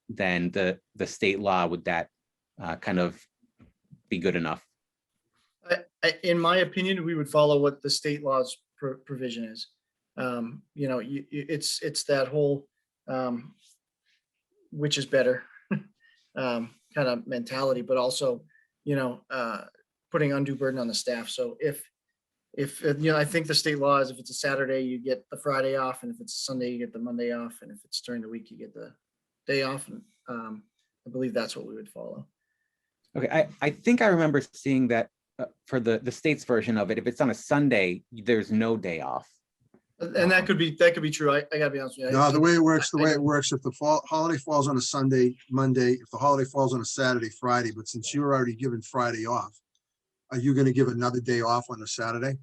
than the state law, would that kind of be good enough? In my opinion, we would follow what the state law's provision is. It's that whole which is better kind of mentality, but also, putting undue burden on the staff. So if I think the state law is if it's a Saturday, you get the Friday off, and if it's a Sunday, you get the Monday off, and if it's during the week, you get the day off. And I believe that's what we would follow. Okay, I think I remember seeing that for the state's version of it, if it's on a Sunday, there's no day off. And that could be true. I gotta be honest with you. No, the way it works, if the holiday falls on a Sunday, Monday, if the holiday falls on a Saturday, Friday, but since you're already given Friday off, are you going to give another day off on a Saturday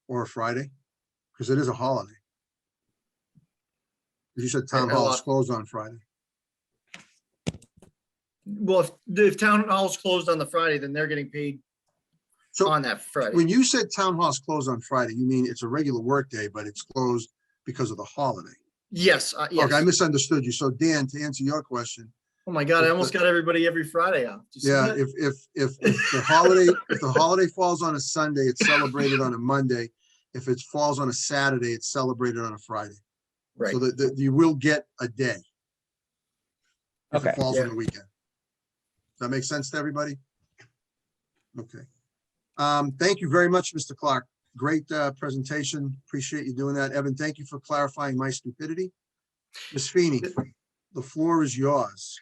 or a Friday? Because it is a holiday. You said town hall is closed on Friday. Well, if town hall's closed on the Friday, then they're getting paid So on that Friday. when you said town hall's closed on Friday, you mean it's a regular work day, but it's closed because of the holiday? Yes, yes. Okay, I misunderstood you. So Dan, to answer your question, Oh my God, I almost got everybody every Friday off. Do you see yeah, that? if the holiday falls on a Sunday, it's celebrated on a Monday. If it falls on a Saturday, it's celebrated on a Friday. Right. So that you will get a day. If Okay. it falls on Yeah. the weekend. Does that make sense to everybody? Okay. Thank you very much, Mr. Clark. Great presentation. Appreciate you doing that. Evan, thank you for clarifying my stupidity. Ms. Feeney, the floor is yours.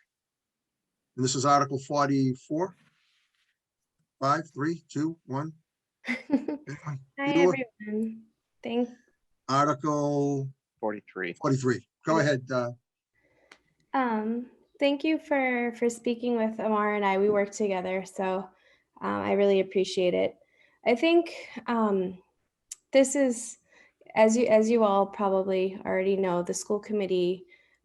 And this is Article 44. 5, 3, 2, 1. Hi, Sure. everyone. Thank, Article 43. 43. Go ahead. um, thank you for speaking with Amar and I. We work together, so I really appreciate it. I think this is, as you all probably already know, the school committee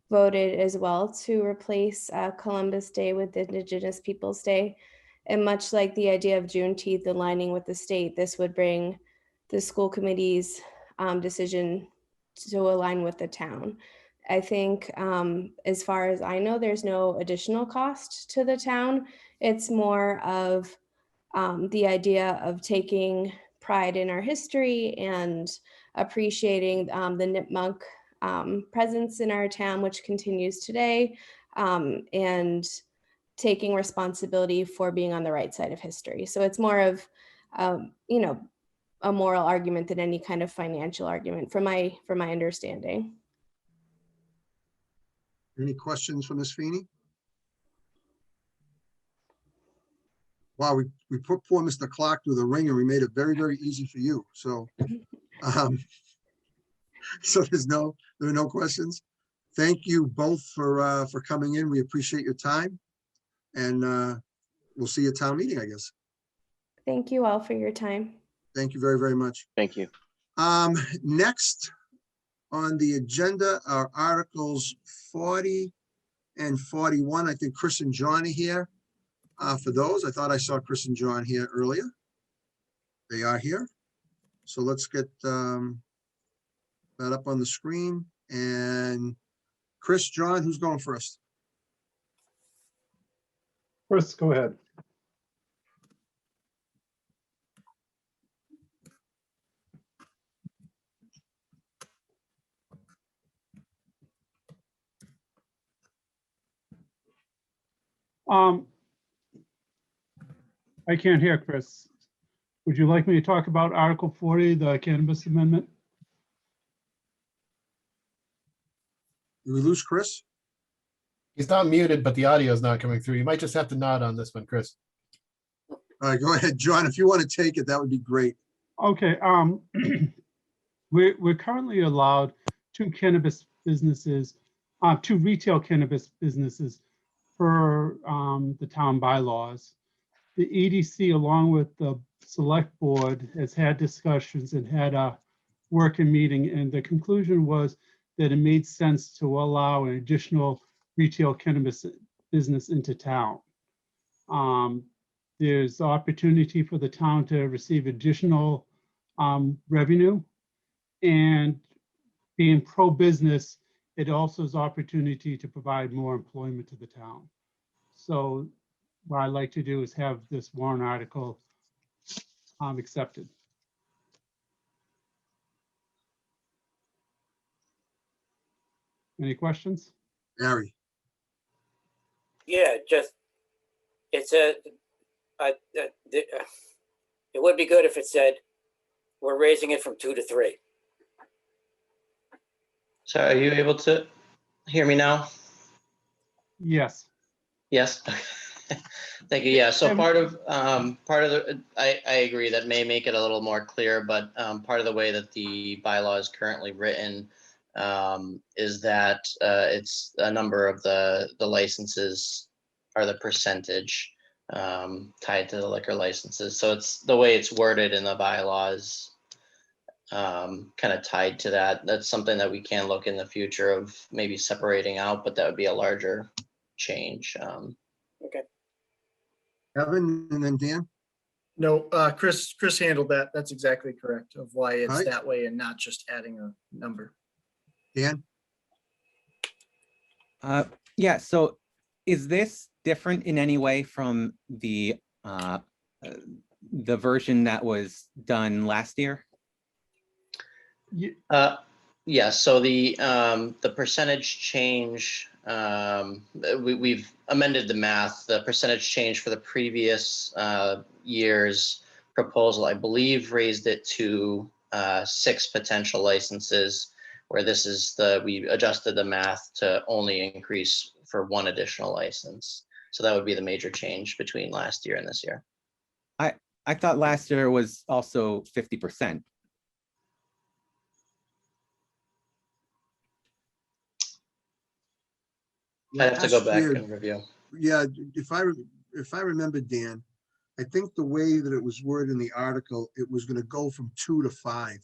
voted as well to replace Columbus Day with Indigenous Peoples Day. And much like the idea of Juneteenth aligning with the state, this would bring the school committee's decision to align with the town. I think as far as I know, there's no additional cost to the town. It's more of the idea of taking pride in our history and appreciating the Nipmuc presence in our town, which continues today, and taking responsibility for being on the right side of history. So it's more of, you know, a moral argument than any kind of financial argument from my understanding. Any questions for Ms. Feeney? Wow, we put poor Mr. Clark through the ringer. We made it very, very easy for you. So, so there are no questions. Thank you both for coming in. We appreciate your time, and we'll see you at town meeting, I guess. Thank you all for your time. Thank you very, very much. Thank you. Next on the agenda are Articles 40 and 41. I think Chris and John are here for those. I thought I saw Chris and John here earlier. They are here. So let's get that up on the screen. And Chris, John, who's going first? Chris, go ahead. I can't hear Chris. Would you like me to talk about Article 40, the cannabis amendment? Did we lose Chris? He's not muted, but the audio is not coming through. You might just have to nod on this one, Chris. All right, go ahead, John. If you want to take it, that would be great. Okay, we're currently allowed two cannabis businesses, two retail cannabis businesses per the town bylaws. The EDC, along with the select board, has had discussions and had a working meeting, and the conclusion was that it made sense to allow an additional retail cannabis business into town. There's opportunity for the town to receive additional revenue, and being pro-business, it also is opportunity to provide more employment to the town. So what I like to do is have this warrant article accepted. Any questions? Harry. Yeah, just, it would be good if it said, we're raising it from 2 to 3. So are you able to hear me now? Yes. Yes. Thank you. Yeah. So part of the, I agree that may make it a little more clear, but part of the way that the bylaw is currently written is that it's a number of the licenses are the percentage tied to the liquor licenses. So it's the way it's worded in the bylaws kind of tied to that. That's something that we can look in the future of maybe separating out, but that would be a larger change. Okay. Evan and then Dan? No, Chris handled that. That's exactly correct of why it's Alright. that way and not just adding a number. Dan? Yeah, so is this different in any way from the version that was done last year? Yeah, so the percentage change, we've amended the math. The percentage change for the previous year's proposal, I believe, raised it to 6 potential licenses, where this is we adjusted the math to only increase for 1 additional license. So that would be the major change between last year and this year. I thought last year was also 50%. I'd have to go Last back year, and review. Yeah, if I remember, Dan, I think the way that it was worded in the article, it was gonna go from 2 to 5.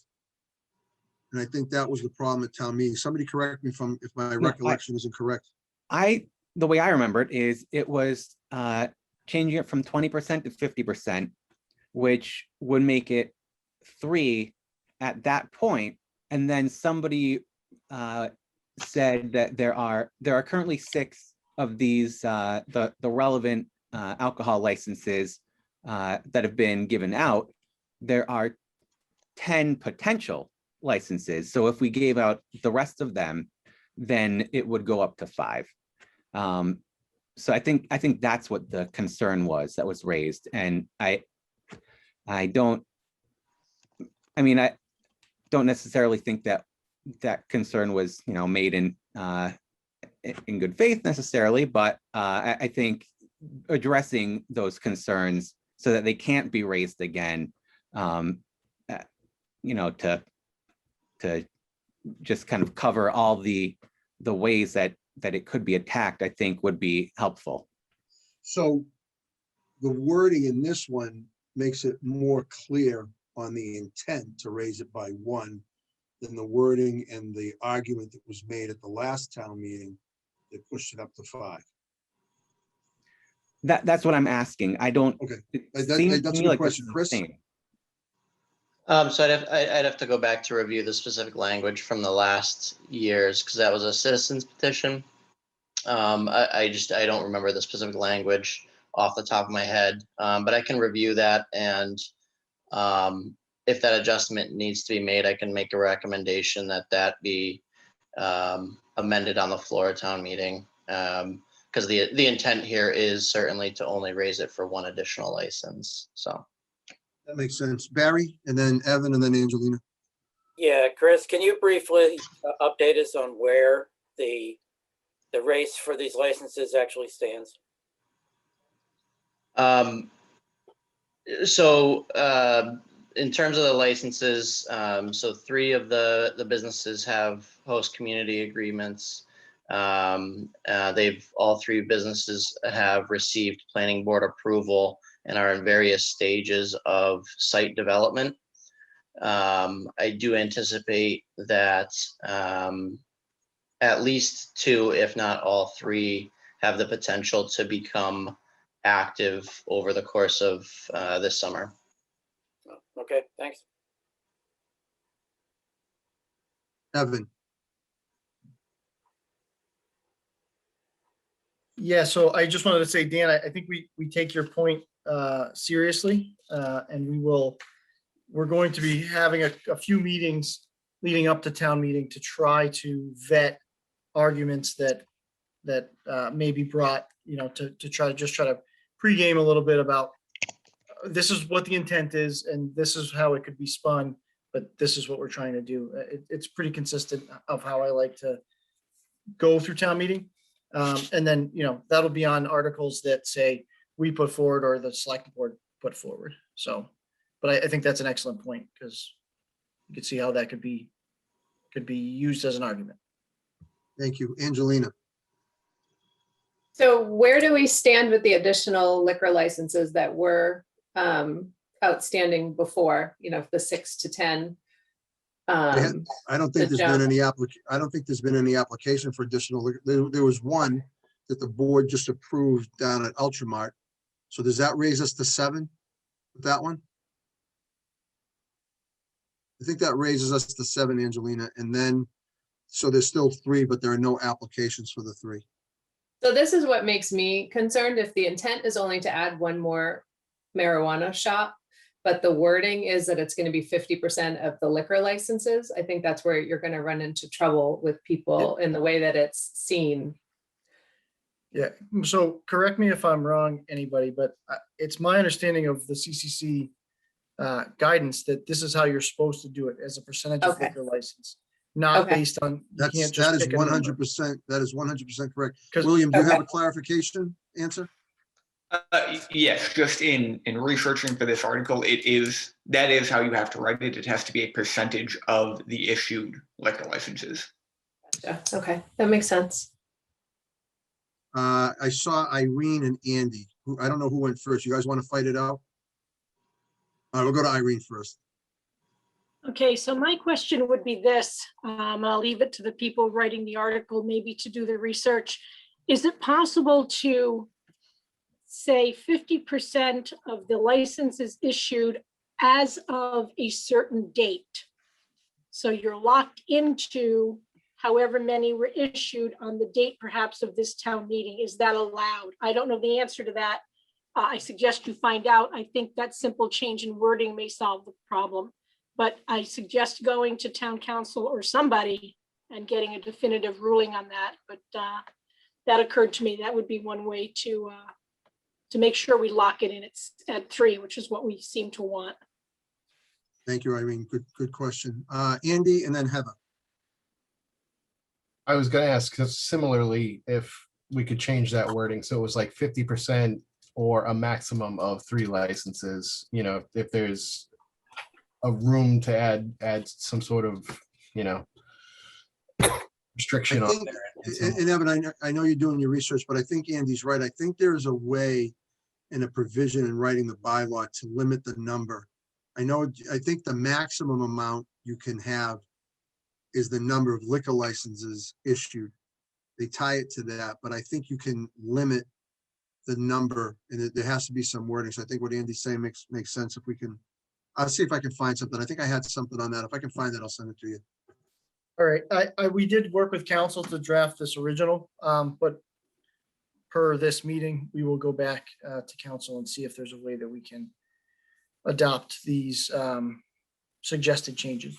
And I think that was the problem at town meeting. Somebody correct me if my recollection isn't correct. The way I remember it is it was changing it from 20% to 50%, which would make it 3 at that point. And then somebody said that there are currently 6 of these the relevant alcohol licenses that have been given out. There are 10 potential licenses. So if we gave out the rest of them, then it would go up to 5. So I think that's what the concern was that was raised. And I don't necessarily think that concern was, made in good faith necessarily, but I think addressing those concerns so that they can't be raised again, to just kind of cover all the ways that it could be attacked, I think would be helpful. So the wording in this one makes it more clear on the intent to raise it by 1 than the wording and the argument that was made at the last town meeting that pushed it up to 5. That's what I'm asking. I don't. Okay, It that's seems a to me good like question, this is the Chris. same. So I'd have to go back to review the specific language from the last year's, because that was a citizen's petition. I don't remember the specific language off the top of my head, but I can review that, and if that adjustment needs to be made, I can make a recommendation that be amended on the floor of town meeting, because the intent here is certainly to only raise it for 1 additional license. So That makes sense. Barry, and then Evan, and then Angelina. Yeah, Chris, can you briefly update us on where the race for these licenses actually stands? So in terms of the licenses, so 3 of the businesses have host community agreements. All 3 businesses have received planning board approval and are in various stages of site development. I do anticipate that at least 2, if not all 3, have the potential to become active over the course of this summer. Okay, thanks. Evan. Yeah, so I just wanted to say, Dan, I think we take your point seriously, and we're going to be having a few meetings leading up to town meeting to try to vet arguments that may be brought, to try to pregame a little bit about this is what the intent is and this is how it could be spun, but this is what we're trying to do. It's pretty consistent of how I like to go through town meeting. And then, that'll be on articles that say we put forward or the select board put forward. So, but I think that's an excellent point, because you can see how that could be used as an argument. Thank you. Angelina. So where do we stand with the additional liquor licenses that were outstanding before, the 6 to 10? I don't think there's been any application for additional. There was one that the board just approved down at Ultramart. So does that raise us to 7 with that one? I think that raises us to 7, Angelina, and then, so there's still 3, but there are no applications for the 3. So this is what makes me concerned. If the intent is only to add one more marijuana shop, but the wording is that it's going to be 50% of the liquor licenses, I think that's where you're going to run into trouble with people in the way that it's seen. Yeah, so correct me if I'm wrong, anybody, but it's my understanding of the CCC guidance that this is how you're supposed to do it as a percentage of Okay. liquor license, not Okay. based on, you That can't just is pick a number. 100%, that is 100% correct. 'Cause- William, do you have Okay. a clarification answer? Yes, just in researching for this article, that is how you have to write it. It has to be a percentage of the issued liquor licenses. Gotcha. Okay, that makes sense. I saw Irene and Andy, who, I don't know who went first. You guys want to fight it out? All right, we'll go to Irene first. Okay, so my question would be this, I'll leave it to the people writing the article, maybe to do the research. Is it possible to say 50% of the licenses issued as of a certain date? So you're locked into however many were issued on the date perhaps of this town meeting. Is that allowed? I don't know the answer to that. I suggest you find out. I think that simple change in wording may solve the problem. But I suggest going to town council or somebody and getting a definitive ruling on that. But that occurred to me. That would be one way to make sure we lock it in at 3, which is what we seem to want. Thank you, Irene. Good question. Andy and then Heather. I was gonna ask, 'cause similarly, if we could change that wording, so it was like 50% or a maximum of 3 licenses, you know, if there's a room to add some sort of, you know, restriction I on think, there. and Evan, I know you're doing your research, but I think Andy's right. I think there's a way in a provision in writing the bylaw to limit the number. I think the maximum amount you can have is the number of liquor licenses issued. They tie it to that, but I think you can limit the number, and there has to be some wording. So I think what Andy's saying makes sense. If we can, I'll see if I can find something. I think I had something on that. If I can find that, I'll send it to you. All right, we did work with council to draft this original, but per this meeting, we will go back to council and see if there's a way that we can adopt these suggested changes.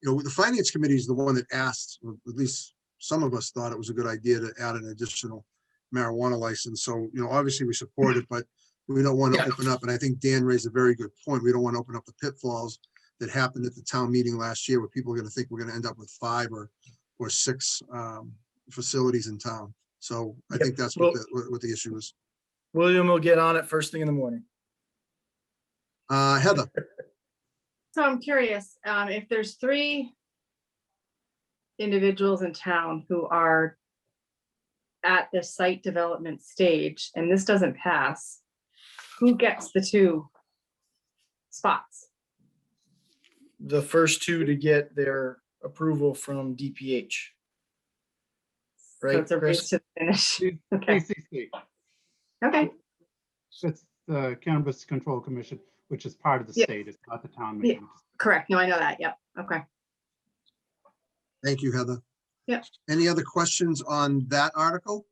You know, the finance committee is the one that asked, or at least some of us thought it was a good idea to add an additional marijuana license. So, you know, obviously we support it, but we don't want to open up. And I think Dan raised a very good point. We don't want to open up the pitfalls that happened at the town meeting last year, where people are going to think we're going to end up with 5 or 6 facilities in town. So I think that's what the issue is. William will get on it first thing in the morning. Heather. So I'm curious, if there's 3 individuals in town who are at the site development stage and this doesn't pass, who gets the 2 spots? The first 2 to get their approval from DPH. So Right, it's a race Chris? to the finish. Okay. CCC. Okay. It's the Cannabis Control Commission, which is part of the Yeah. state. It's not the town. Yeah. meeting. Correct. No, I know that. Yep. Okay. Thank you, Heather. Yep. Any other questions on that article?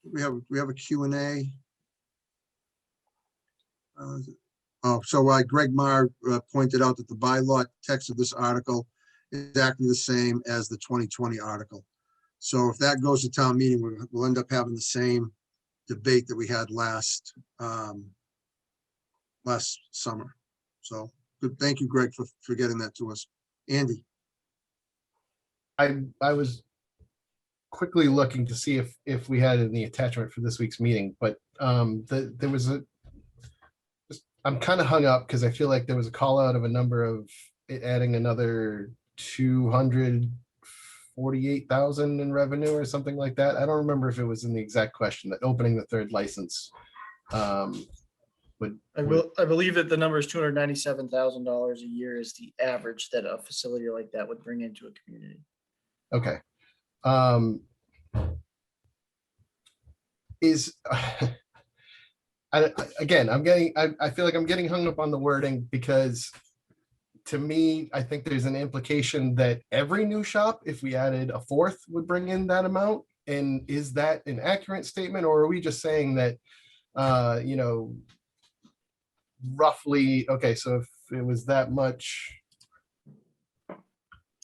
We have a Q&A. Greg Marr pointed out that the bylaw text of this article is exactly the same as the 2020 article. So if that goes to town meeting, we'll end up having the same debate that we had last summer. So good. Thank you, Greg, for getting that to us. Andy. I was quickly looking to see if we had any attachment for this week's meeting, but there was I'm kind of hung up because I feel like there was a call out of a number of adding another 248,000 in revenue or something like that. I don't remember if it was in the exact question that opening the 3rd license would. I believe that the number is $297,000 a year is the average that a facility like that would bring into a community. Okay. is, again, I feel like I'm getting hung up on the wording because to me, I think there's an implication that every new shop, if we added a fourth, would bring in that amount. And is that an accurate statement, or are we just saying that, you know, roughly, okay, so if it was that much,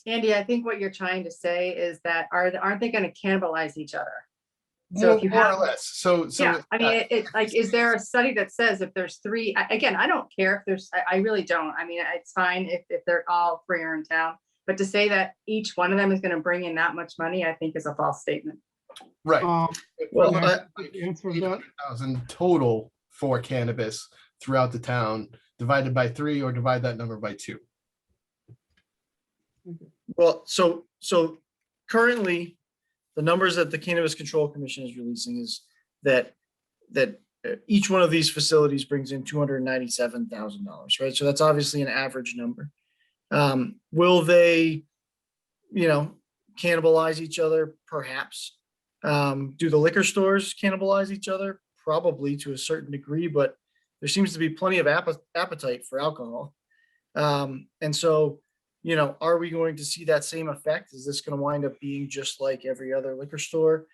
Andy, I think what you're trying to say is that aren't they going to cannibalize each other? So if you more have, or less, so yeah, I mean, it's like, is there a study that says if there's three, again, I don't care if there's, I really don't. I mean, it's fine if they're all three are in town, but to say that each one of them is going to bring in that much money, I think is a false statement. right? Well, Well, answer that. 800,000 total for cannabis throughout the town, divided by 3 or divide that number by 2. Well, so currently, the numbers that the Cannabis Control Commission is releasing is that each one of these facilities brings in $297,000, right? So that's obviously an average number. Will they, cannibalize each other? Perhaps. Do the liquor stores cannibalize each other? Probably to a certain degree, but there seems to be plenty of appetite for alcohol. And so, are we going to see that same effect? Is this going to wind up being just like every other liquor store?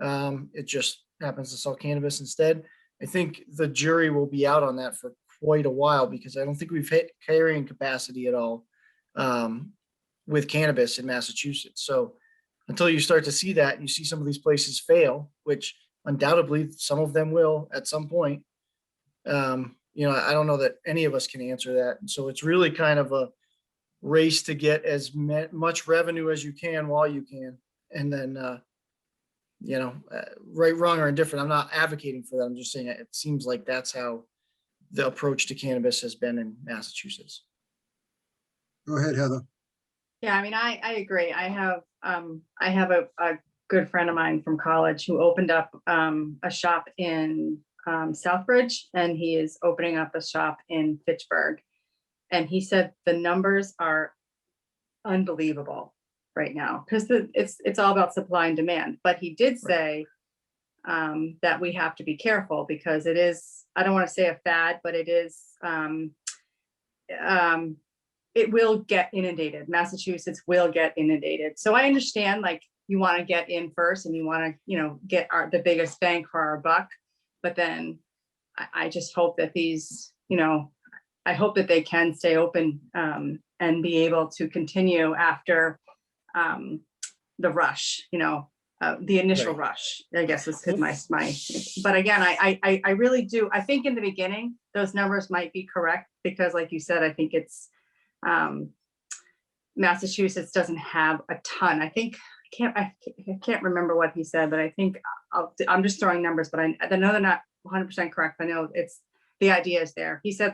It just happens to sell cannabis instead. I think the jury will be out on that for quite a while because I don't think we've hit carrying capacity at all with cannabis in Massachusetts. So until you start to see that and you see some of these places fail, which undoubtedly some of them will at some point, I don't know that any of us can answer that. And so it's really kind of a race to get as much revenue as you can while you can. And then, right, wrong, or indifferent. I'm not advocating for that. I'm just saying it seems like that's how the approach to cannabis has been in Massachusetts. Go ahead, Heather. Yeah, I mean, I agree. I have a good friend of mine from college who opened up a shop in Southbridge, and he is opening up a shop in Fitchburg. And he said the numbers are unbelievable right now because it's all about supply and demand. But he did say that we have to be careful because it is, I don't want to say a fad, but it is, it will get inundated. Massachusetts will get inundated. So I understand, like, you want to get in first and you want to, get the biggest bang for our buck. But then I just hope that these, I hope that they can stay open and be able to continue after the rush, the initial rush, I guess is my, but again, I really do. I think in the beginning, those numbers might be correct because like you said, I think it's Massachusetts doesn't have a ton. I think, I can't remember what he said, but I think I'm just throwing numbers, but I know they're not 100% correct. I know the idea is there. He said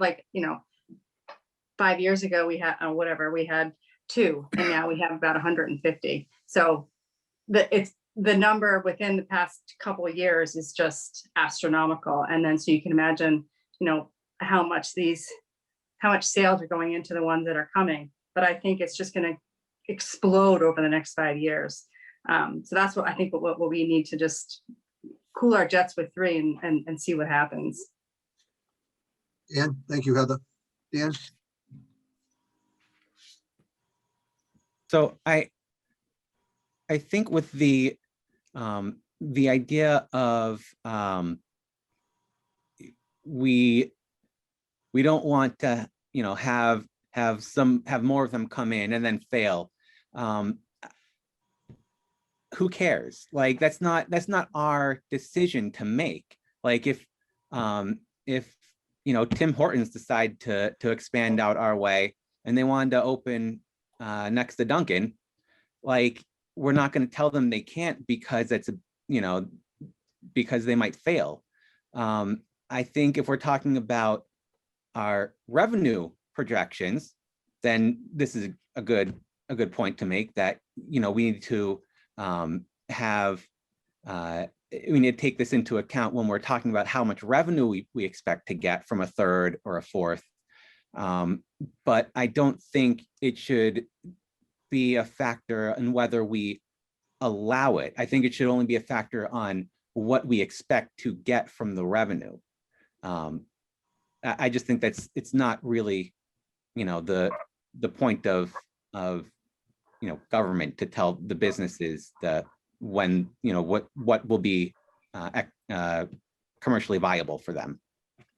5 years ago we had we had 2 and now we have about 150. So the number within the past couple of years is just astronomical. And then so you can imagine, how much sales are going into the ones that are coming. But I think it's just going to explode over the next 5 years. So that's what I think what we need to just cool our jets with 3 and see what happens. Dan, thank you, Heather. Dan? So I think with the idea of we don't want to have more of them come in and then fail. Who cares? Like that's not our decision to make. Like if Tim Hortons decide to expand out our way and they wanted to open next to Dunkin', like we're not going to tell them they can't because because they might fail. I think if we're talking about our revenue projections, then this is a good point to make that we need to we need to take this into account when we're talking about how much revenue we expect to get from a third or a fourth. But I don't think it should be a factor in whether we allow it. I think it should only be a factor on what we expect to get from the revenue. I just think it's not really, the point of government to tell the businesses that when, what will be commercially viable for them.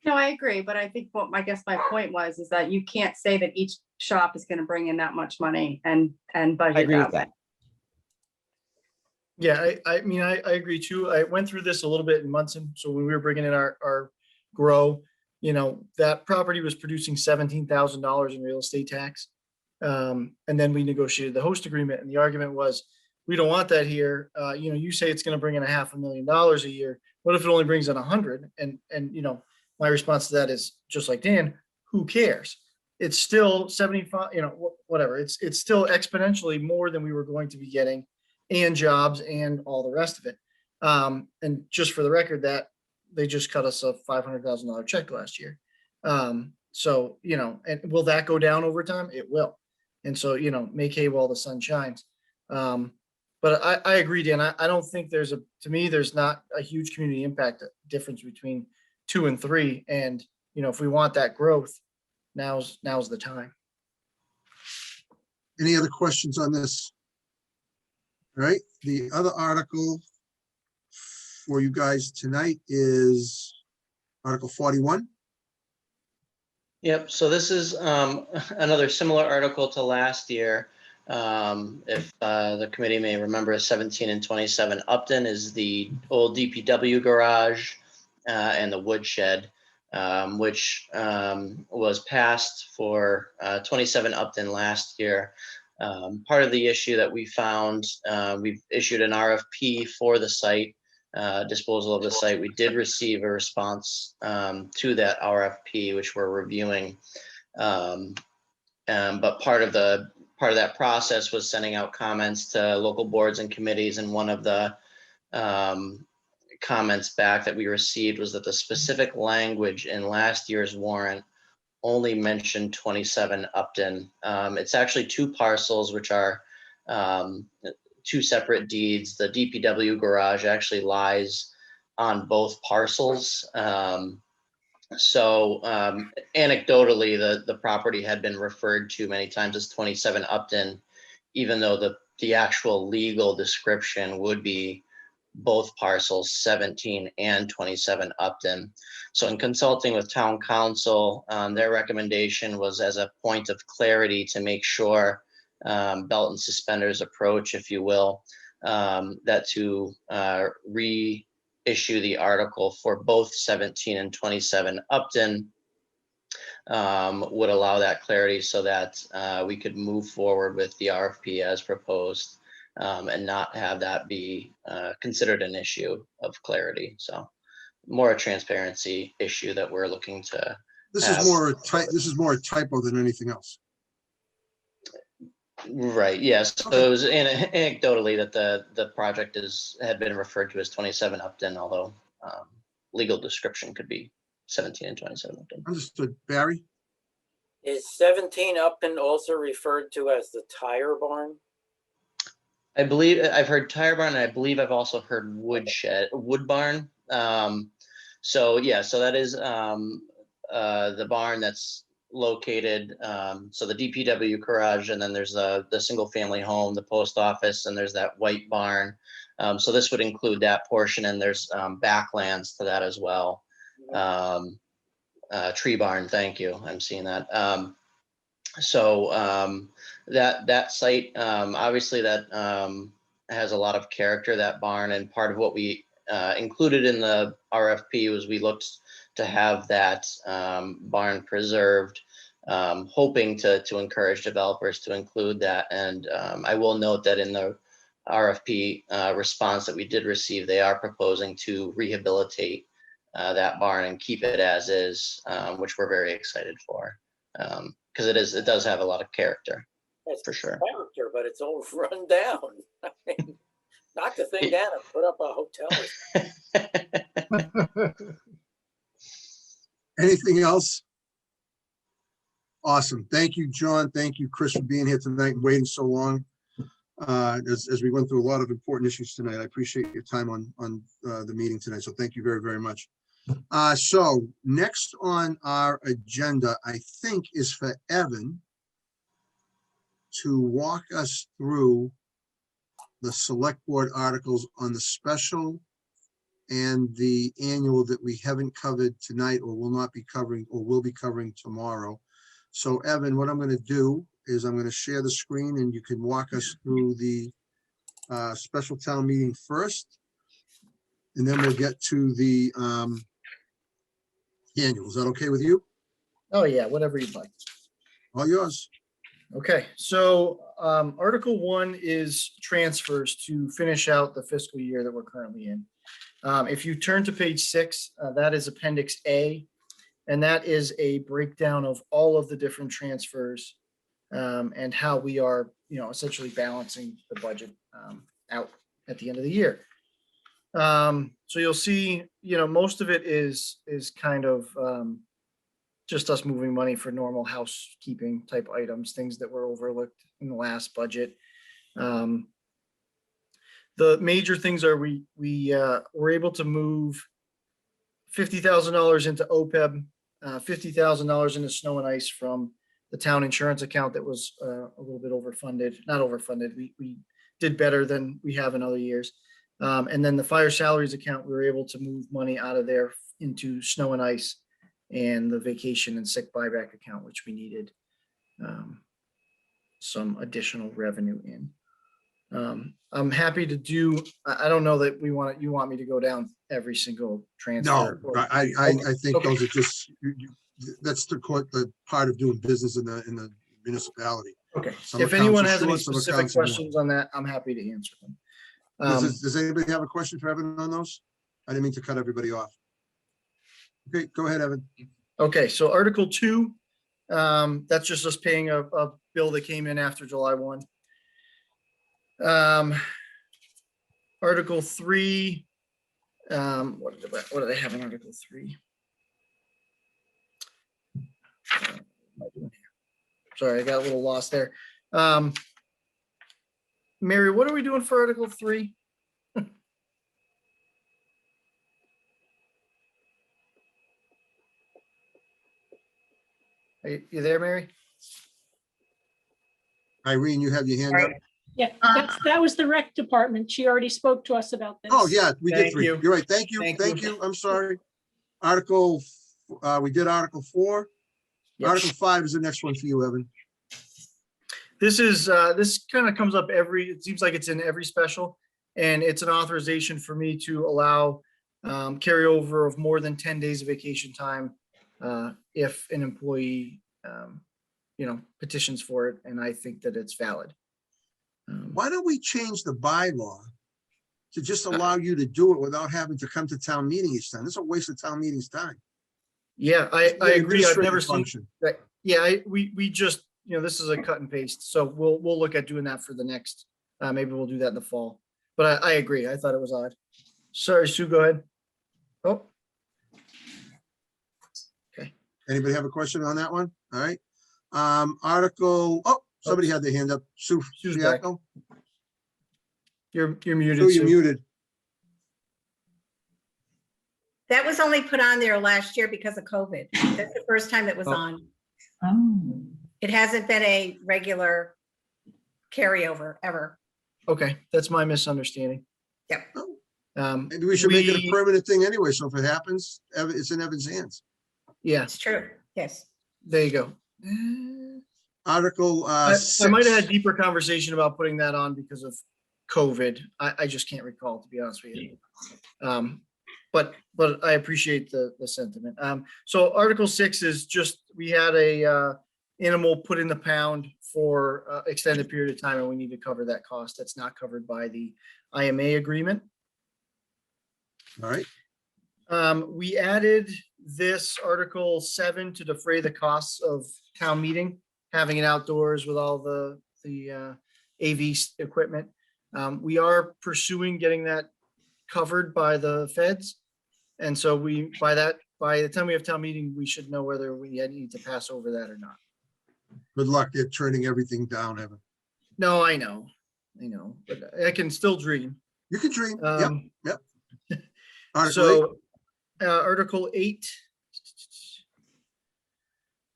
No, I agree, but I think I guess my point is that you can't say that each shop is gonna bring in that much money and budget I agree that with way. that. Yeah, I mean, I agree too. I went through this a little bit in Munson. So when we were bringing in our grow, that property was producing $17,000 in real estate tax. And then we negotiated the host agreement, and the argument was, we don't want that here. You say it's going to bring in $500,000 a year. What if it only brings in 100? And my response to that is just like Dan, who cares? It's still 75, whatever. It's still exponentially more than we were going to be getting, and jobs and all the rest of it. And just for the record, that they just cut us a $500,000 check last year. So, and will that go down over time? It will. And so, make hay while the sun shines. But I agree, Dan. I don't think there's not a huge community impact difference between 2 and 3. And, if we want that growth, now's the time. Any other questions on this? All right, the other article for you guys tonight is Article 41. Yep, so this is another similar article to last year. If the committee may remember, 17 and 27 Upton is the old DPW garage and the woodshed, which was passed for 27 Upton last year. Part of the issue that we found, we've issued an RFP for the site, disposal of the site. We did receive a response to that RFP, which we're reviewing. But part of that process was sending out comments to local boards and committees, and one of the comments back that we received was that the specific language in last year's warrant only mentioned 27 Upton. It's actually 2 parcels, which are 2 separate deeds. The DPW garage actually lies on both parcels. So anecdotally, the property had been referred to many times as 27 Upton, even though the actual legal description would be both parcels, 17 and 27 Upton. So in consulting with town council, their recommendation was, as a point of clarity, to make sure belt and suspenders approach, if you will, that to reissue the article for both 17 and 27 Upton would allow that clarity so that we could move forward with the RFP as proposed. And not have that be considered an issue of clarity. So more a transparency issue that we're looking to. This is more a typo than anything else. Right, yes. So it was anecdotally that the project had been referred to as 27 Upton, although legal description could be 17 and 27 Upton. Understood. Barry? Is 17 Upton also referred to as the tire barn? I believe I've heard tire barn, and I believe I've also heard wood barn. So yeah, so that is the barn that's located. So the DPW garage, and then there's the single family home, the post office, and there's that white barn. So this would include that portion, and there's backlands to that as well. Tree barn, thank you. I'm seeing that. So that site, obviously that has a lot of character, that barn, and part of what we included in the RFP was we looked to have that barn preserved, hoping to encourage developers to include that. And I will note that in the RFP response that we did receive, they are proposing to rehabilitate that barn and keep it as is, which we're very excited for. Because it does have a lot of character, for sure. Character, but it's all run down. I mean, knock the thing down and put up a hotel. Anything else? Awesome. Thank you, John. Thank you, Chris, for being here tonight and waiting so long. as we went through a lot of important issues tonight. I appreciate your time on the meeting tonight. So thank you very, very much. So next on our agenda, I think, is for Evan to walk us through the select board articles on the special and the annual that we haven't covered tonight or will not be covering or will be covering tomorrow. So Evan, what I'm going to do is I'm going to share the screen and you can walk us through the special town meeting first. And then we'll get to the annual. Is that okay with you? Oh, yeah, whatever you'd like. All yours. Okay, so Article 1 is transfers to finish out the fiscal year that we're currently in. If you turn to page 6, that is Appendix A, and that is a breakdown of all of the different transfers and how we are, essentially balancing the budget out at the end of the year. So you'll see, most of it is kind of just us moving money for normal housekeeping type items, things that were overlooked in the last budget. The major things are we were able to move $50,000 into OPEB, $50,000 into snow and ice from the town insurance account that was a little bit overfunded, not overfunded. We did better than we have in other years. And then the fire salaries account, we were able to move money out of there into snow and ice and the vacation and sick buyback account, which we needed some additional revenue in. I'm happy to do, I don't know that you want me to go down every single transfer. No, I think those are just, that's the part of doing business in the municipality. Okay, Some if anyone accounts has are any short, some specific accounts are long. questions on that, I'm happy to answer them. Does anybody have a question for Evan on those? I didn't mean to cut everybody off. Okay, go ahead, Evan. Okay, so Article 2, that's just us paying a bill that came in after July 1. Article 3, what do they have in Article 3? Sorry, I got a little lost there. Mary, what are we doing for Article 3? Are you there, Mary? Irene, you have your hand up? Yeah, that was the rec department. She already spoke to us about this. Oh, yeah, we did Thank 3. you. You're right. Thank you. Thank Thank you. you. I'm sorry. We did Article 4. Yep. Article 5 is the next one for you, Evan. This is, this kind of comes up it seems like it's in every special, and it's an authorization for me to allow carryover of more than 10 days of vacation time if an employee, petitions for it, and I think that it's valid. Why don't we change the bylaw to just allow you to do it without having to come to town meeting each time? This is a waste of town meeting's time. Yeah, I It's an agree. I've never administrative seen function. that. Yeah, we just, this is a cut and paste. So we'll look at doing that for the next, maybe we'll do that in the fall. But I agree. I thought it was odd. Sorry, Sue, go ahead. Oh. Okay. Anybody have a question on that one? All right. Somebody had their hand up. Sue Sue's back. Fiacco? You're muted. Sue, you're Sue. muted. That was only put on there last year because of COVID. That's the first time it was Oh. on. Oh. It hasn't been a regular carryover ever. Okay, that's my misunderstanding. Yep. Maybe we should make it a permanent thing anyway. So if it happens, it's in Evan's hands. Yeah, It's true. Yes. there you go. Article I 6. might have had a deeper conversation about putting that on because of COVID. I just can't recall, to be honest with you. But I appreciate the sentiment. So Article 6 is just, we had a animal put in the pound for extended period of time, and we need to cover that cost. That's not covered by the IMA agreement. All right. We added this Article 7 to defray the costs of town meeting, having it outdoors with all the AV equipment. We are pursuing getting that covered by the feds. And so by the time we have town meeting, we should know whether we need to pass over that or not. Good luck at turning everything down, Evan. No, I know. but I can still dream. You can dream. Um, Yep. Article 8. So, Article 8.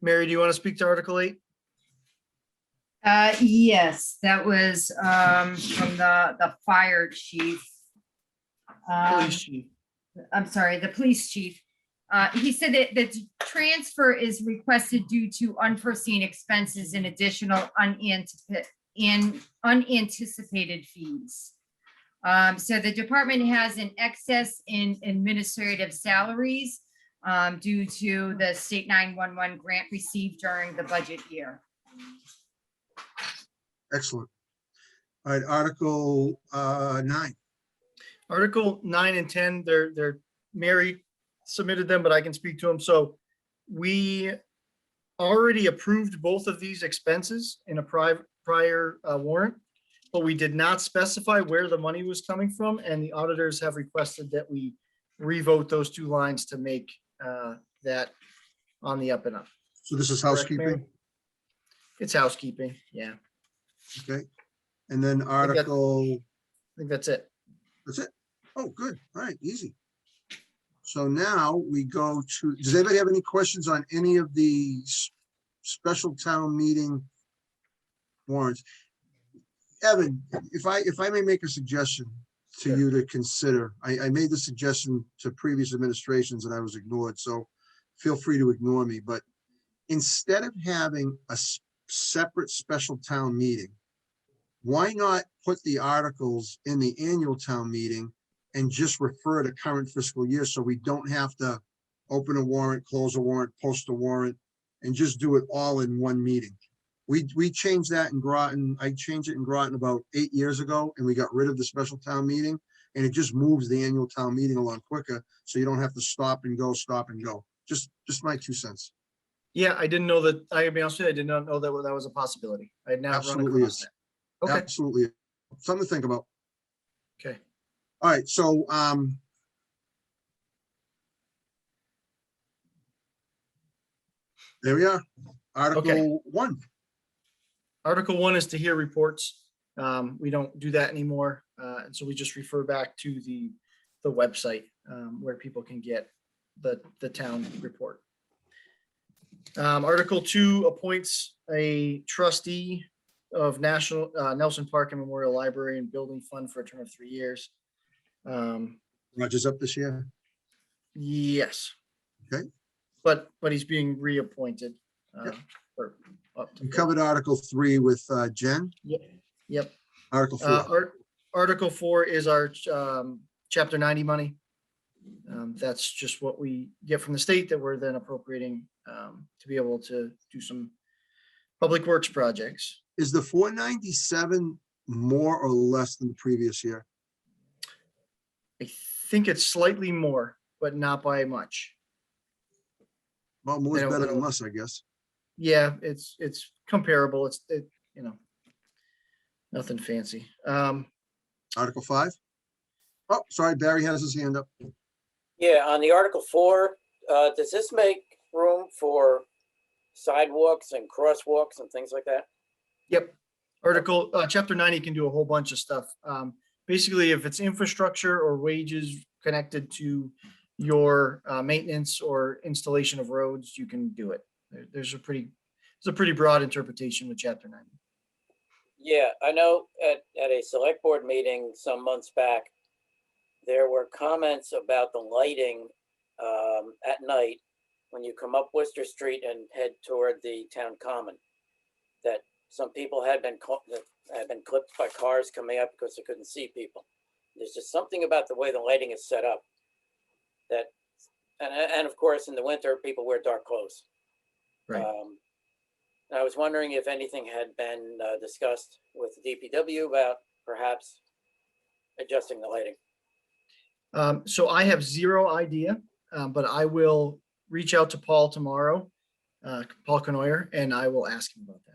Mary, do you want to speak to Article 8? Yes, that was from the fire chief. Police chief. I'm sorry, the police chief. He said that the transfer is requested due to unforeseen expenses and additional unanticipated fees. So the department has an excess in administrative salaries due to the state 911 grant received during the budget year. Excellent. All right, Article 9. Article 9 and 10, they're Mary submitted them, but I can speak to them. So we already approved both of these expenses in a prior warrant, but we did not specify where the money was coming from, and the auditors have requested that we revote those two lines to make that on the up and up. So this is Correct, Mary? housekeeping. It's housekeeping, yeah. Okay. And then Article, I think that's it. that's it. Oh, good. All right, easy. So now we go to, does anybody have any questions on any of the special town meeting warrants? Evan, if I may make a suggestion to you to consider, I made the suggestion to previous administrations and I was ignored, so feel free to ignore me, but instead of having a separate special town meeting, why not put the articles in the annual town meeting and just refer to current fiscal year, so we don't have to open a warrant, close a warrant, post a warrant, and just do it all in one meeting? We changed that in Groton. I changed it in Groton about 8 years ago, and we got rid of the special town meeting, and it just moves the annual town meeting along quicker, so you don't have to stop and go. Just my 2 cents. Yeah, I didn't know that. I gotta be honest with you, I did not know that that was a possibility. I had not run Absolutely across is. that. Okay. Absolutely. Something to think about. Okay. All right, so there we are. Article 1. Article 1 is to hear reports. We don't do that anymore. And so we just refer back to the website where people can get the town report. Article 2 appoints a trustee of Nelson Park and Memorial Library and Building Fund for a term of 3 years. Roger's up this year. Yes. Okay. But he's being reappointed. For up to We covered Article 3 with Jen. Yep. Article 4. Article 4 is our Chapter 90 money. That's just what we get from the state that we're then appropriating to be able to do some public works projects. Is the 497 more or less than the previous year? I think it's slightly more, but not by much. Well, more is I don't better than know. less, I guess. Yeah, it's comparable. It's nothing fancy. Article 5. Oh, sorry, Barry has his hand up. Yeah, on the Article 4, does this make room for sidewalks and crosswalks and things like that? Yep. Chapter 90 can do a whole bunch of stuff. Basically, if it's infrastructure or wages connected to your maintenance or installation of roads, you can do it. There's a pretty broad interpretation with Chapter 90. Yeah, I know at a select board meeting some months back, there were comments about the lighting at night when you come up Worcester Street and head toward the town common, that some people had been clipped by cars coming up because they couldn't see people. There's just something about the way the lighting is set up that, and of course, in the winter, people wear dark clothes. Right. I was wondering if anything had been discussed with the DPW about perhaps adjusting the lighting. So I have zero idea, but I will reach out to Paul tomorrow, Paul Canoyer, and I will ask him about that.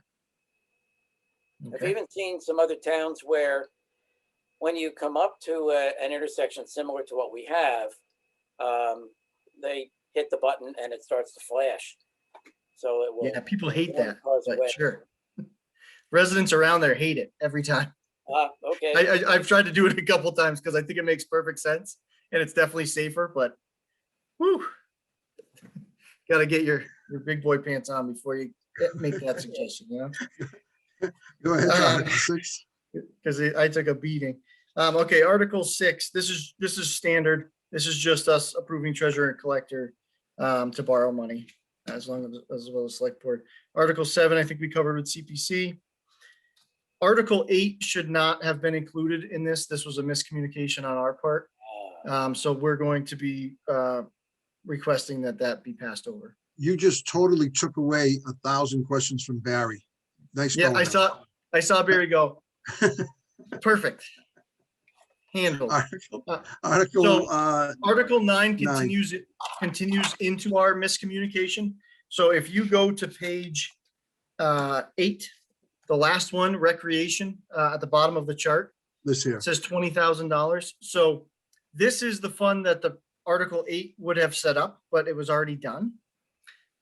I've even seen some other towns where when you come up to an intersection similar to what we have, they hit the button and it starts to flash. So it will. Yeah, people hate that, cause but away. sure. Residents around there hate it every time. Okay. I've tried to do it a couple times because I think it makes perfect sense and it's definitely safer, but whew, gotta get your big boy pants on before you make that suggestion, you know? Go ahead, Article 6. Because I took a beating. Okay, Article 6, this is standard. This is just us approving treasurer and collector to borrow money as well as select board. Article 7, I think we covered with CPC. Article 8 should not have been included in this. This was a miscommunication on our part. So we're going to be requesting that be passed over. You just totally took away 1,000 questions from Barry. Nice. Yeah, going. I saw Barry go. Perfect. Handled. Article 9 continues into our miscommunication. So if you go to page 8, the last one, recreation, at the bottom of the chart, this here it says $20,000. So this is the fund that the Article 8 would have set up, but it was already done.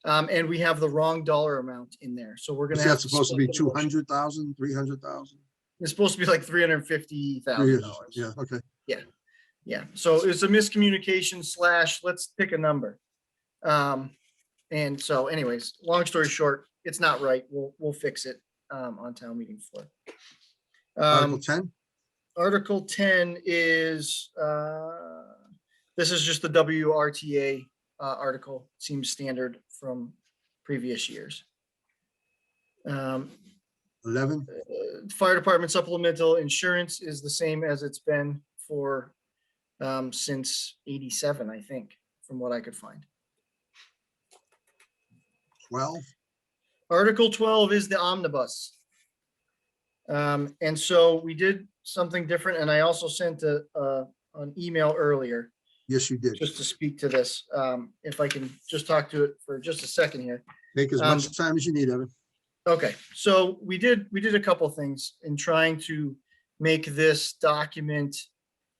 And we have the wrong dollar amount in there. So we're going to have That's supposed to be 200,000, 300,000. It's supposed to be like $350,000. Yeah. Okay. Yeah. So it's a miscommunication / let's pick a number. And so anyways, long story short, it's not right. We'll fix it on town meeting floor. Article 10. Article 10 is this is just the WRTA article. Seems standard from previous years. 11. Fire department supplemental insurance is the same as it's been for since '87, I think, from what I could find. 12. Article 12 is the omnibus. And so we did something different, and I also sent an email earlier. Yes, you did. Just to speak to this. If I can just talk to it for just a second here. Take as much time as you need, Evan. Okay, so we did a couple things in trying to make this document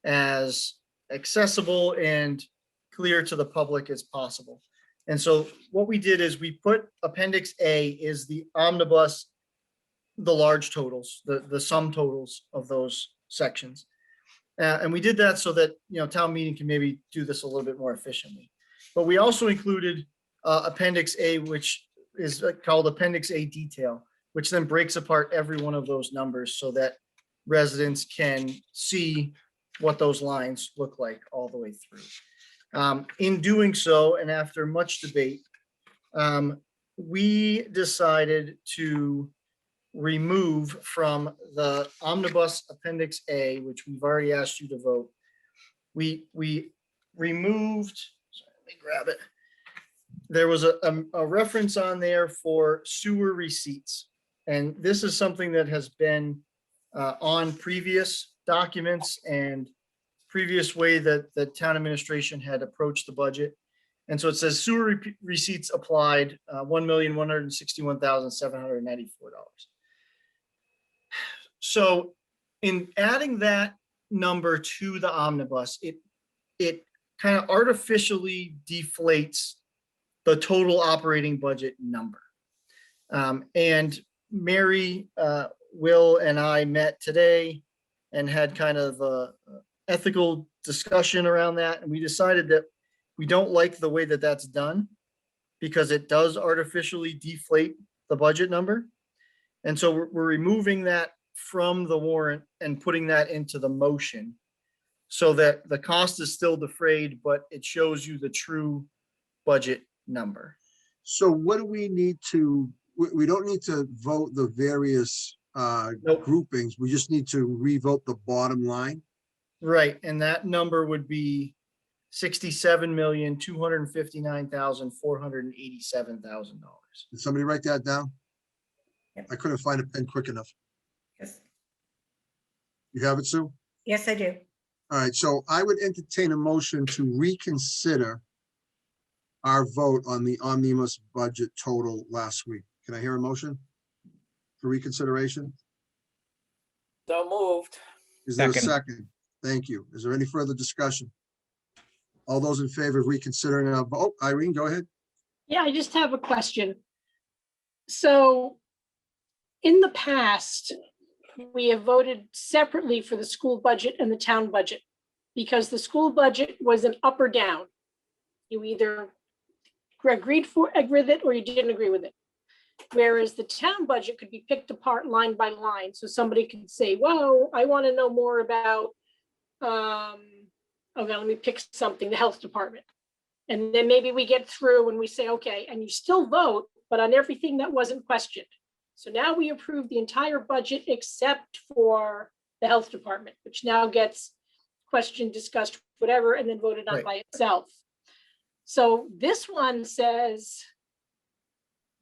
as accessible and clear to the public as possible. And so what we did is we put Appendix A is the omnibus, the large totals, the sum totals of those sections. And we did that so that, town meeting can maybe do this a little bit more efficiently. But we also included Appendix A, which is called Appendix A detail, which then breaks apart every one of those numbers so that residents can see what those lines look like all the way through. In doing so, and after much debate, we decided to remove from the omnibus Appendix A, which we've already asked you to vote. We removed, sorry, let me grab it. There was a reference on there for sewer receipts. And this is something that has been on previous documents and previous way that the town administration had approached the budget. And so it says sewer receipts applied, $1,161,794. So in adding that number to the omnibus, it kind of artificially deflates the total operating budget number. And Mary, Will, and I met today and had kind of a ethical discussion around that. And we decided that we don't like the way that that's done because it does artificially deflate the budget number. And so we're removing that from the warrant and putting that into the motion so that the cost is still defrayed, but it shows you the true budget number. So what do we need to, we don't need to vote the various groupings. We just need to revote the bottom line. Right, and that number would be $67,259,487,000. Did somebody write that down? Yep. I couldn't find a pen quick enough. Yes. You have it, Sue? Yes, I do. All right, so I would entertain a motion to reconsider our vote on the omnibus budget total last week. Can I hear a motion for reconsideration? So moved. Is there a second? Thank you. Is there any further discussion? All those in favor of reconsidering our vote? Irene, go ahead. Yeah, I just have a question. So in the past, we have voted separately for the school budget and the town budget, because the school budget was an up or down. You either agreed with it or you didn't agree with it. Whereas the town budget could be picked apart line by line. So somebody could say, whoa, I want to know more about, okay, let me pick something, the health department. And then maybe we get through and we say, okay, and you still vote, but on everything that wasn't questioned. So now we approve the entire budget except for the health department, which now gets questioned, discussed, whatever, and then voted on Right. by itself. So this one says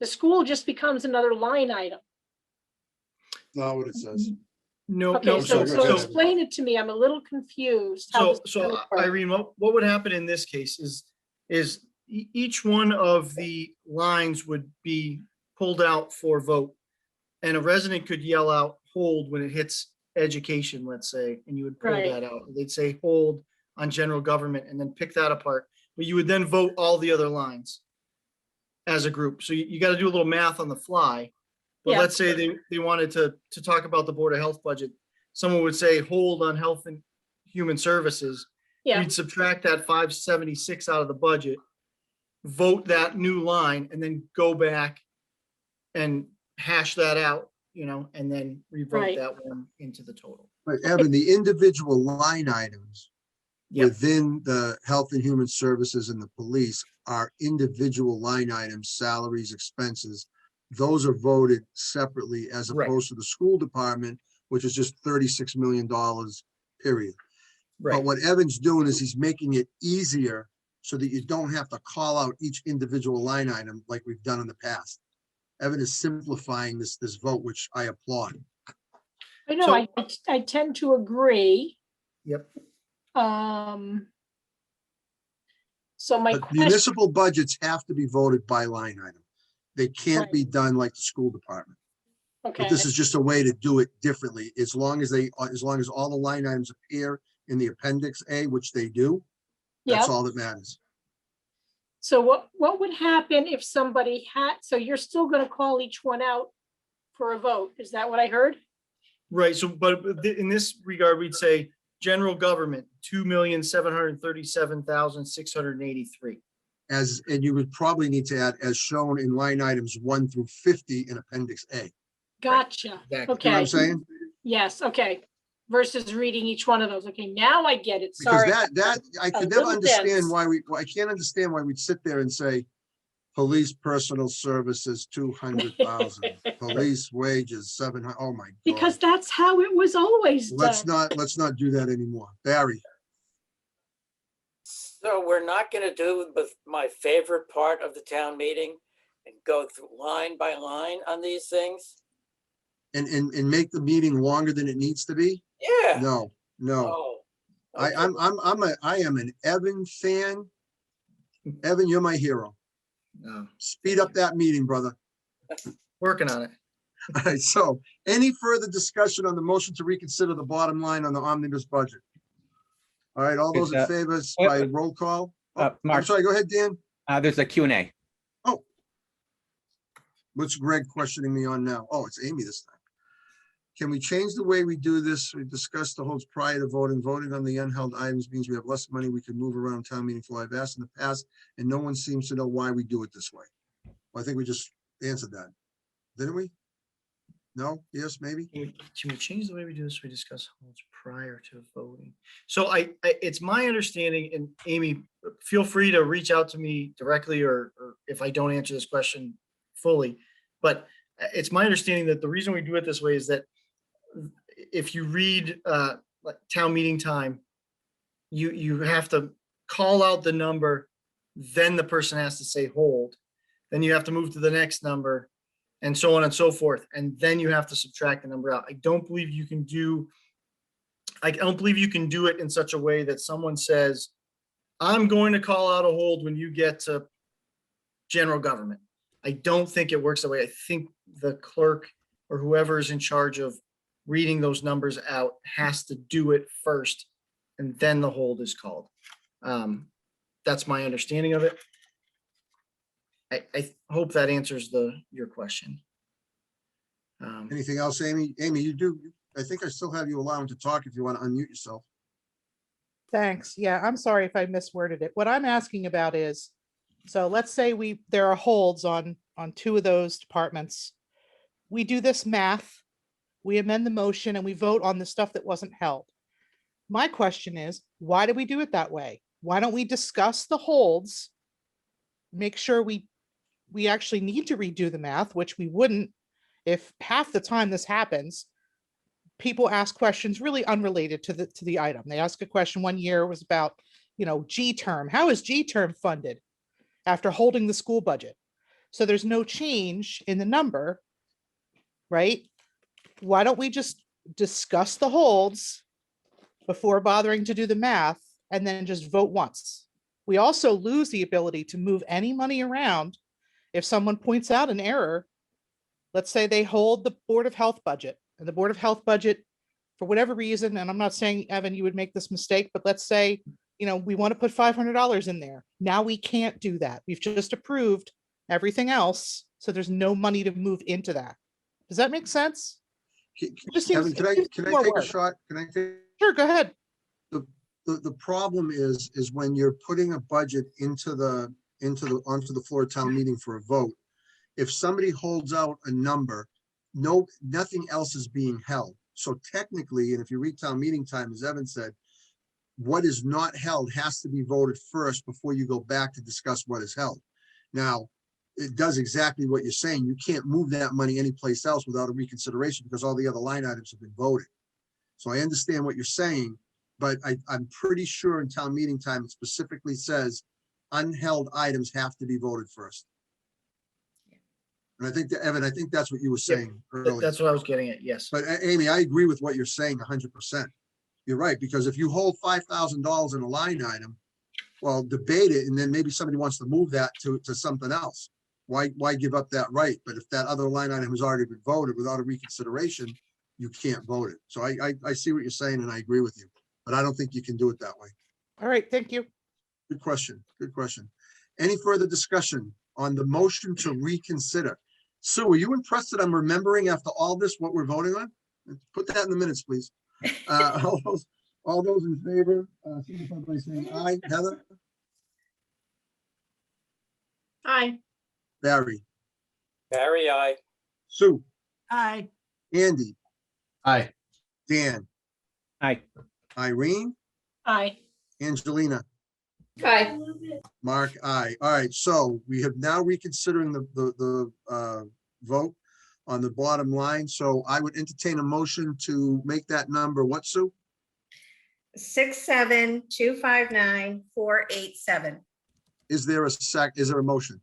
the school just becomes another line item. Not what it says. No, Okay, no, so sorry, go ahead. explain it to me. I'm a little confused. how this is So gonna work. Irene, what would happen in this case is each one of the lines would be pulled out for vote. And a resident could yell out, hold, when it hits education, let's say, and you would pull Right. that out. They'd say hold on general government and then pick that apart. But you would then vote all the other lines as a group. So you got to do a little math on the fly. But Yeah. let's say they wanted to talk about the Board of Health budget. Someone would say hold on Health and Human Services. Yeah, We'd subtract that 576 out of the budget, vote that new line, and then go back and hash that out, and then revote Right. that one into the total. But Evan, the individual line items Yep. within the Health and Human Services and the police are individual line items, salaries, expenses. Those are voted separately as Right. opposed to the school department, which is just $36 million, period. But Right. what Evan's doing is he's making it easier so that you don't have to call out each individual line item like we've done in the past. Evan is simplifying this vote, which I applaud. I know, I tend to agree. Yep. So my But question, municipal budgets have to be voted by line item. They can't Right. be done like the school department. okay, But this is just a way to do it differently, as long as all the line items appear in the appendix A, which they do. That's yeah. all that matters. So what would happen if somebody had, so you're still gonna call each one out for a vote? Is that what I heard? Right. So, but in this regard, we'd say general government, 2,737,683. And you would probably need to add as shown in line items 1 through 50 in appendix A. Gotcha. Exactly. You know what Okay, I'm saying? yes, okay. Versus reading each one of those. Okay, now I get it. Because Sorry. that, I A could never little understand dense. I can't understand why we'd sit there and say, police personal services, 200,000, police wages, 700, oh my God. Because that's how it was always done. Let's not do that anymore. Barry, So we're not gonna do my favorite part of the town meeting and go through line by line on these things? and make the meeting longer than it needs to be? Yeah. No. Oh, I am an Evan fan. Evan, you're my hero. No, Speed up that meeting, brother. working on it. All right, so any further discussion on the motion to reconsider the bottom line on the omnibus budget? All right, all those in There's, favor wait, by wait. roll call? Oh, I'm Mark, sorry, go ahead, Dan. there's a Q&A. What's Greg questioning me on now? Oh, it's Amy this time. Can we change the way we do this? We discussed the holds prior to voting. Voting on the unheld items means we have less money we can move around town meeting floor. I've asked in the past, and no one seems to know why we do it this way. Well, I think we just answered that, didn't we? No? Yes, maybe? Can we change the way we do this? We discuss holds prior to voting. So it's my understanding, and Amy, feel free to reach out to me directly or if I don't answer this question fully. But it's my understanding that the reason we do it this way is that if you read like town meeting time, you have to call out the number, then the person has to say hold. Then you have to move to the next number and so on and so forth. And then you have to subtract the number out. I don't believe you can do it in such a way that someone says, I'm going to call out a hold when you get to general government. I don't think it works that way. I think the clerk or whoever is in charge of reading those numbers out has to do it first, and then the hold is called. That's my understanding of it. I hope that answers your question. Anything else, Amy? Amy, you do, I think I still have you allowed to talk if you want to unmute yourself. Thanks. Yeah, I'm sorry if I misworded it. What I'm asking about is, so let's say there are holds on two of those departments. We do this math, we amend the motion and we vote on the stuff that wasn't held. My question is, why do we do it that way? Why don't we discuss the holds? Make sure we actually need to redo the math, which we wouldn't if half the time this happens, people ask questions really unrelated to the item. They ask a question one year was about, G term. How is G term funded after holding the school budget? So there's no change in the number, right? Why don't we just discuss the holds before bothering to do the math and then just vote once? We also lose the ability to move any money around if someone points out an error. Let's say they hold the Board of Health budget and the Board of Health budget, for whatever reason, and I'm not saying, Evan, you would make this mistake, but let's say, we want to put $500 in there. Now we can't do that. We've just approved everything else. So there's no money to move into that. Does that make sense? Kevin, can I take a shot? Can I take? Sure, go ahead. The problem is when you're putting a budget onto the floor of town meeting for a vote. If somebody holds out a number, nothing else is being held. So technically, and if you read town meeting time, as Evan said, what is not held has to be voted first before you go back to discuss what is held. Now, it does exactly what you're saying. You can't move that money anyplace else without a reconsideration because all the other line items have been voted. So I understand what you're saying, but I'm pretty sure in town meeting time, it specifically says unheld items have to be voted first. And I think that, Evan, I think that's what you were saying earlier. That's what I was getting at, yes. But Amy, I agree with what you're saying 100%. You're right, because if you hold $5,000 in a line item, well, debate it, and then maybe somebody wants to move that to something else. Why give up that right? But if that other line item has already been voted without a reconsideration, you can't vote it. So I see what you're saying, and I agree with you, but I don't think you can do it that way. All right, thank you. Good question. Good question. Any further discussion on the motion to reconsider? Sue, are you impressed that I'm remembering after all this what we're voting on? Put that in the minutes, please. All those in favor, signify by saying aye. Heather? Aye. Barry? Barry, aye. Sue? Aye. Andy? Aye. Dan? Aye. Irene? Aye. Angelina? Aye. Mark, aye. All right, so we have now reconsidering the vote on the bottom line. So I would entertain a motion to make that number what, Sue? 67259,487. Is there a motion?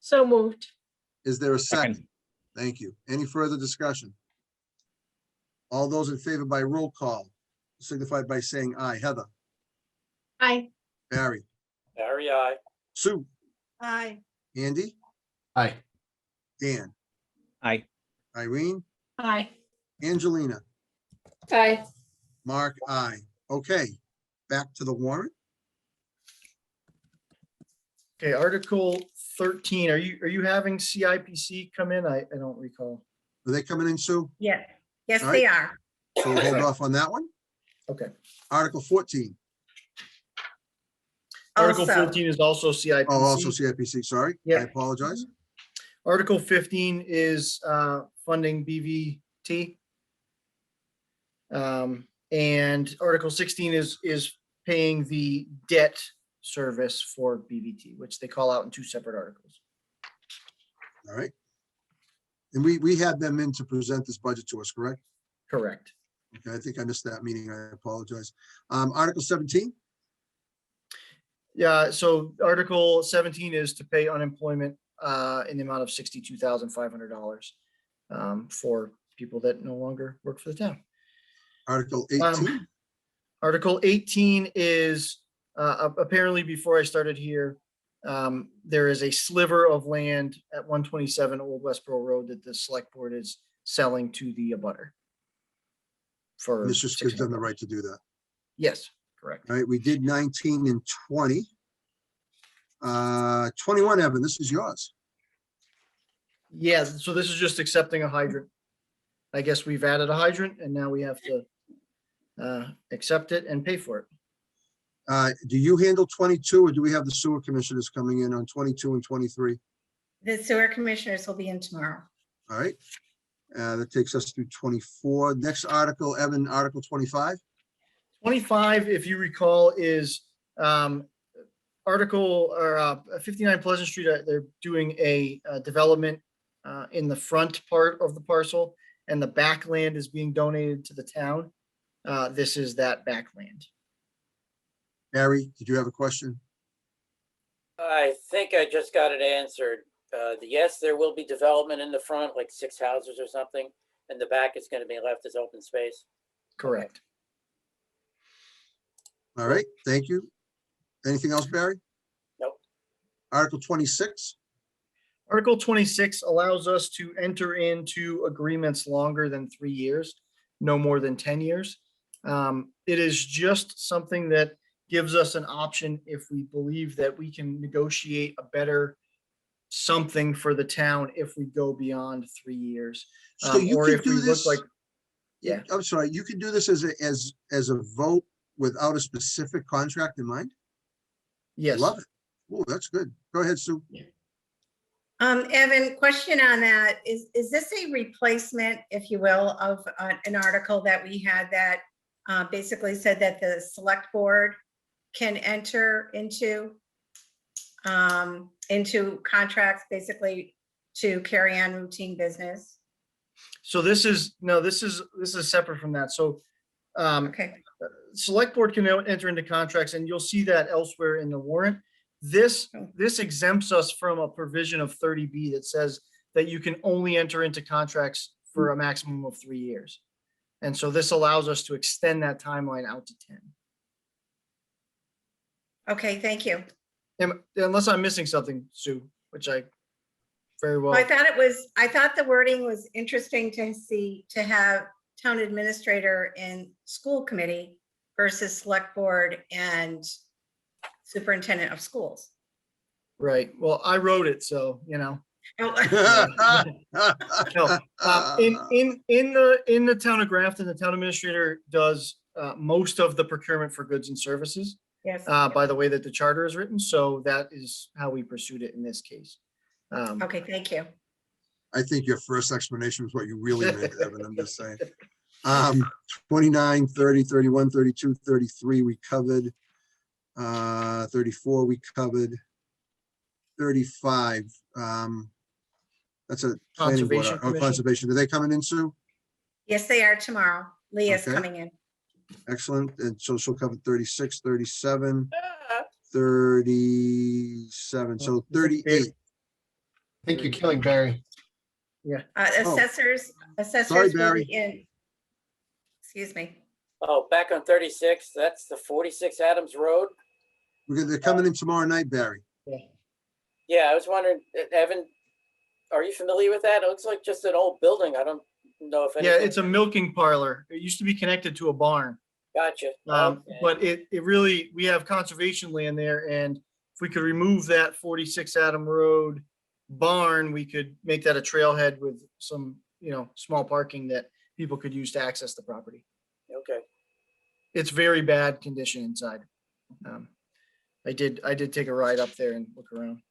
So moved. Is there a second? Thank you. Any further discussion? All those in favor by roll call signify by saying aye. Heather? Aye. Barry? Barry, aye. Sue? Aye. Andy? Aye. Dan? Aye. Irene? Aye. Angelina? Aye. Mark, aye. Okay, back to the warrant. Okay, Article 13, are you having CIPC come in? I don't recall. Are they coming in, Sue? Yeah, yes, All they right. are. So we'll hold off on that one. Okay. Article 14. Article Also. 14 is also CIPC. Oh, also CIPC, sorry. I Yeah. apologize. Article 15 is funding BVT. And Article 16 is paying the debt service for BVT, which they call out in two separate articles. All right. And we had them in to present this budget to us, correct? Correct. Okay, I think I missed that meeting. I apologize. Article 17. Yeah, so Article 17 is to pay unemployment in the amount of $62,500 for people that no longer work for the town. Article 18. Article 18 is apparently before I started here, there is a sliver of land at 127 Old Westboro Road that the select board is selling to the abutter. For This just gives them the right to do that. Yes, correct. All right, we did 19 and 20. 21, Evan, this is yours. Yeah, so this is just accepting a hydrant. I guess we've added a hydrant and now we have to accept it and pay for it. Do you handle 22 or do we have the sewer commissioners coming in on 22 and 23? The sewer commissioners will be in tomorrow. All right. That takes us through 24. Next article, Evan, Article 25. 25, if you recall, is Article or 59 Pleasant Street. They're doing a development in the front part of the parcel, and the back land is being donated to the town. This is that back land. Barry, did you have a question? I think I just got it answered. Yes, there will be development in the front, like 6 houses or something, and the back is going to be left as open space. Correct. All right, thank you. Anything else, Barry? Nope. Article 26. Article 26 allows us to enter into agreements longer than 3 years, no more than 10 years. It is just something that gives us an option if we believe that we can negotiate a better something for the town if we go beyond 3 years. So you Or can if we do look this. like, yeah, I'm sorry, you can do this as a vote without a specific contract in mind? yes. Love it. Oh, that's good. Go ahead, Sue. Evan, question on that. Is this a replacement, if you will, of an article that we had that basically said that the select board can enter into contracts basically to carry on routine business? So this is separate from that. So Okay. select board can enter into contracts, and you'll see that elsewhere in the warrant. This exempts us from a provision of 30B that says that you can only enter into contracts for a maximum of 3 years. And so this allows us to extend that timeline out to 10. Okay, thank you. Unless I'm missing something, Sue, which I very well. I thought the wording was interesting to see, to have town administrator and school committee versus select board and superintendent of schools. Right. Well, I wrote it, so, you know. Oh, No, in the town of Grafton, the town administrator does most of the procurement for goods and services yes. by the way that the charter is written. So that is how we pursued it in this case. Okay, thank you. I think your first explanation was what you really meant, Evan. I'm just saying. 29, 30, 31, 32, 33, we covered. 34, we covered. 35. That's a planning board, Conservation Commission. conservation. Are they coming in, Sue? Yes, they are tomorrow. Leah's Okay. coming in. Excellent. And so she'll cover 36, 37, 37. So 38. I think you're killing Barry. Yeah. Assessors Sorry, will Barry. be in. Excuse me. Oh, back on 36, that's the 46 Adams Road. They're coming in tomorrow night, Barry. Yeah, I was wondering, Evan, are you familiar with that? It looks like just an old building. I don't know if. Yeah, it's a milking parlor. It used to be connected to a barn. Gotcha. But Okay. it really, we have conservation land there, and if we could remove that 46 Adam Road barn, we could make that a trailhead with some, small parking that people could use to access the property. Okay. It's very bad condition inside. I did take a ride up there and look around.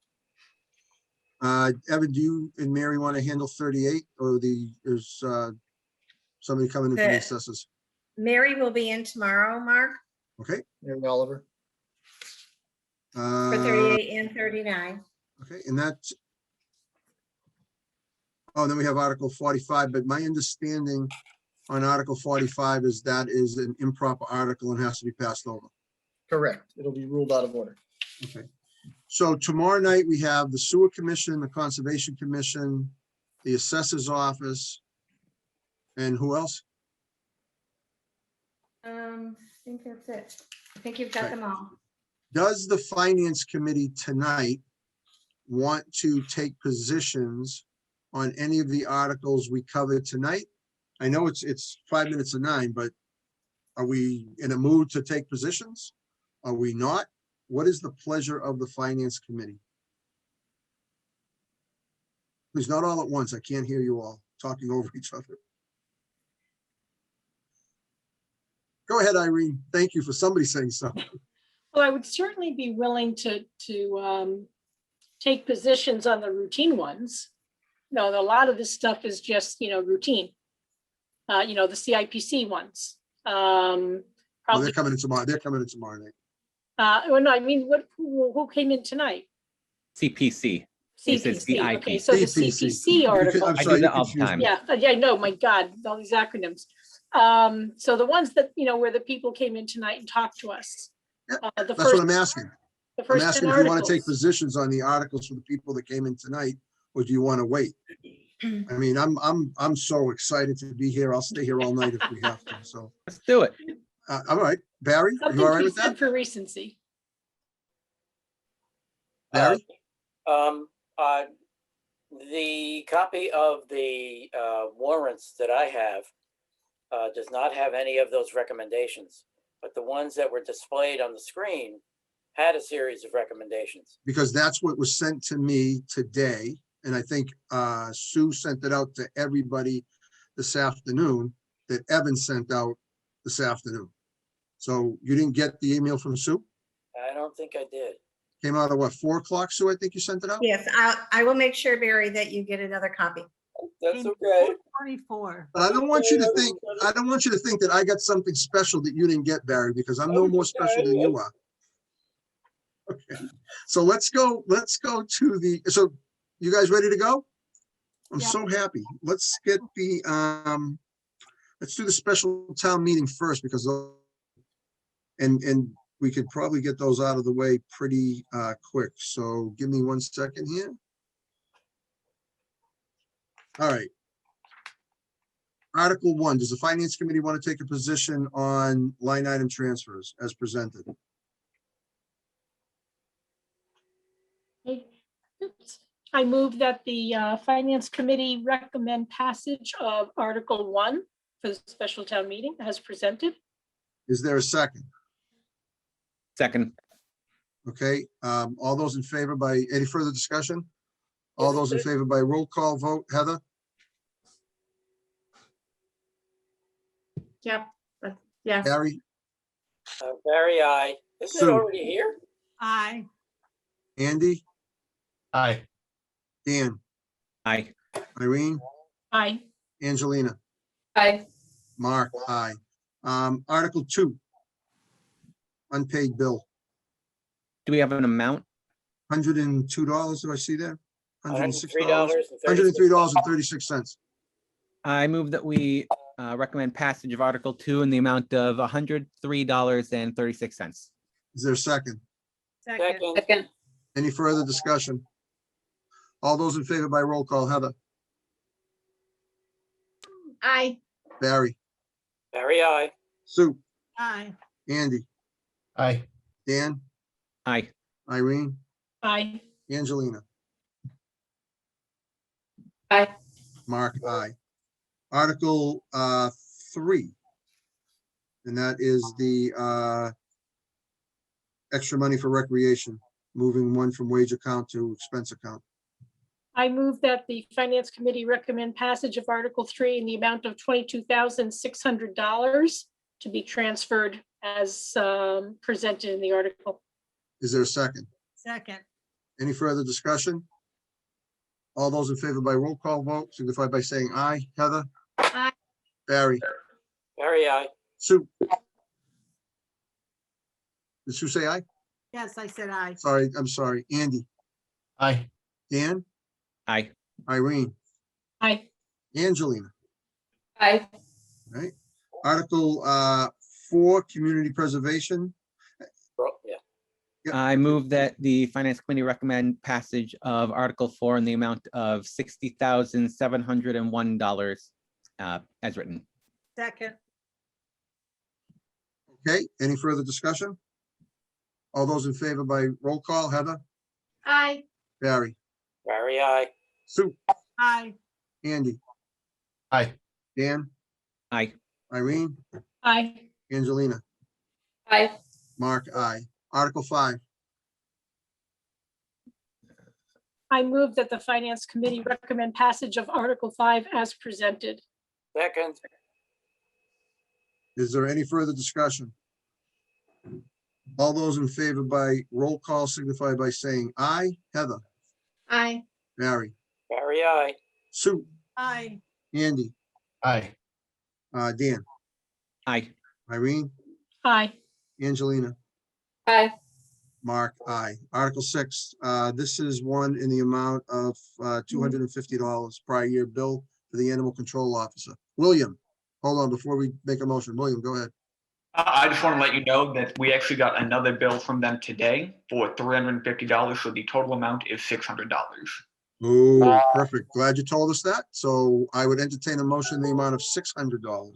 Evan, do you and Mary want to handle 38 or is somebody coming in from the assessors? Mary will be in tomorrow, Mark, Okay. Mary Oliver. for 38 and 39. Okay, and that's. Oh, then we have Article 45, but my understanding on Article 45 is that is an improper article and has to be passed over. Correct. It'll be ruled out of order. Okay. So tomorrow night, we have the Sewer Commission, the Conservation Commission, the Assessor's Office, and who else? I think that's it. I think you've got Okay. them all. Does the Finance Committee tonight want to take positions on any of the articles we covered tonight? I know it's 5 minutes to 9, but are we in a mood to take positions? Are we not? What is the pleasure of the Finance Committee? Please, not all at once. I can't hear you all talking over each other. Go ahead, Irene. Thank you for somebody saying something. Well, I would certainly be willing to take positions on the routine ones. No, a lot of this stuff is just, routine. The CIPC ones. Well, Probably, they're coming in tomorrow. They're coming in tomorrow night. well, no, I mean, who came in tonight? CPC. It says CPC, okay, CIP. so the CPC. CPC article. I'm I sorry, do you that all the confused time. me. Yeah, I know, my God, all these acronyms. So the ones that, where the people came in tonight and talked to us. The That's first, what I'm asking. the I'm first 10 asking if you want to take articles. positions on the articles for the people that came in tonight, or do you want to wait? I mean, I'm so excited to be here. I'll stay here all night if we have to, so. Let's do it. All right, Barry, are you Something all to right be with said that? for recency. Barry? The copy of the warrants that I have does not have any of those recommendations, but the ones that were displayed on the screen had a series of recommendations. Because that's what was sent to me today, and I think Sue sent it out to everybody this afternoon that Evan sent out this afternoon. So you didn't get the email from Sue? I don't think I did. Came out at what, 4 o'clock, Sue? I think you sent it out? Yes, I will make sure, Barry, that you get another copy. That's okay. 24. But I don't want you to think, that I got something special that you didn't get, Barry, because I'm no more special than you are. Okay, so let's go to the, so you guys ready to go? I'm Yeah. so happy. Let's get the, let's do the special town meeting first because and we could probably get those out of the way pretty quick. So give me 1 second here. All right. Article 1, does the Finance Committee want to take a position on line item transfers as presented? I move that the Finance Committee recommend passage of Article 1 for the special town meeting as presented. Is there a second? Second. Okay, all those in favor by, any further discussion? All those in favor by roll call vote, Heather? Yep, yes. Barry? Barry, aye. Isn't it Sue. already here? Aye. Andy? Aye. Dan? Aye. Irene? Aye. Angelina? Aye. Mark? Aye. Article 2. Unpaid bill, Do we have an amount? $102, do I see there? $106. $103.36. $103.36. I move that we recommend passage of Article 2 in the amount of $103.36. Is there a second? Second. Second. Any further discussion? All those in favor by roll call, Heather? Aye. Barry? Barry, aye. Sue? Aye. Andy? Aye. Dan? Aye. Irene? Aye. Angelina? Aye. Mark? Aye. Article 3. And that is the extra money for recreation, moving one from wage account to expense account. I move that the Finance Committee recommend passage of Article 3 in the amount of $22,600 to be transferred as presented in the article. Is there a second? Second. Any further discussion? All those in favor by roll call vote signify by saying aye. Heather? Aye. Barry? Barry, aye. Sue? Did Sue say aye? Yes, I said aye. Sorry, I'm sorry. Andy? Aye. Dan? Aye. Irene? Aye. Angelina? Aye. Right. Article 4, community preservation. Yeah. I move that the Finance Committee recommend passage of Article 4 in the amount of $60,701 as written. Second. Okay, any further discussion? All those in favor by roll call, Heather? Aye. Barry? Barry, aye. Sue? Aye. Andy? Aye. Dan? Aye. Irene? Aye. Angelina? Aye. Mark? Aye. Article 5. I move that the Finance Committee recommend passage of Article 5 as presented. Second. Is there any further discussion? All those in favor by roll call signify by saying aye. Heather, Aye. Barry, Barry, aye. Sue, Aye. Andy, Aye. Dan, Aye. Irene, Aye. Angelina, Aye. Mark, aye. Article 6, this is one in the amount of $250 prior year bill for the animal control officer. William, hold on, before we make a motion. William, go ahead. I just want to let you know that we actually got another bill from them today for $350, so the total amount is $600. Oh, perfect. Glad you told us that. So I would entertain a motion in the amount of $600.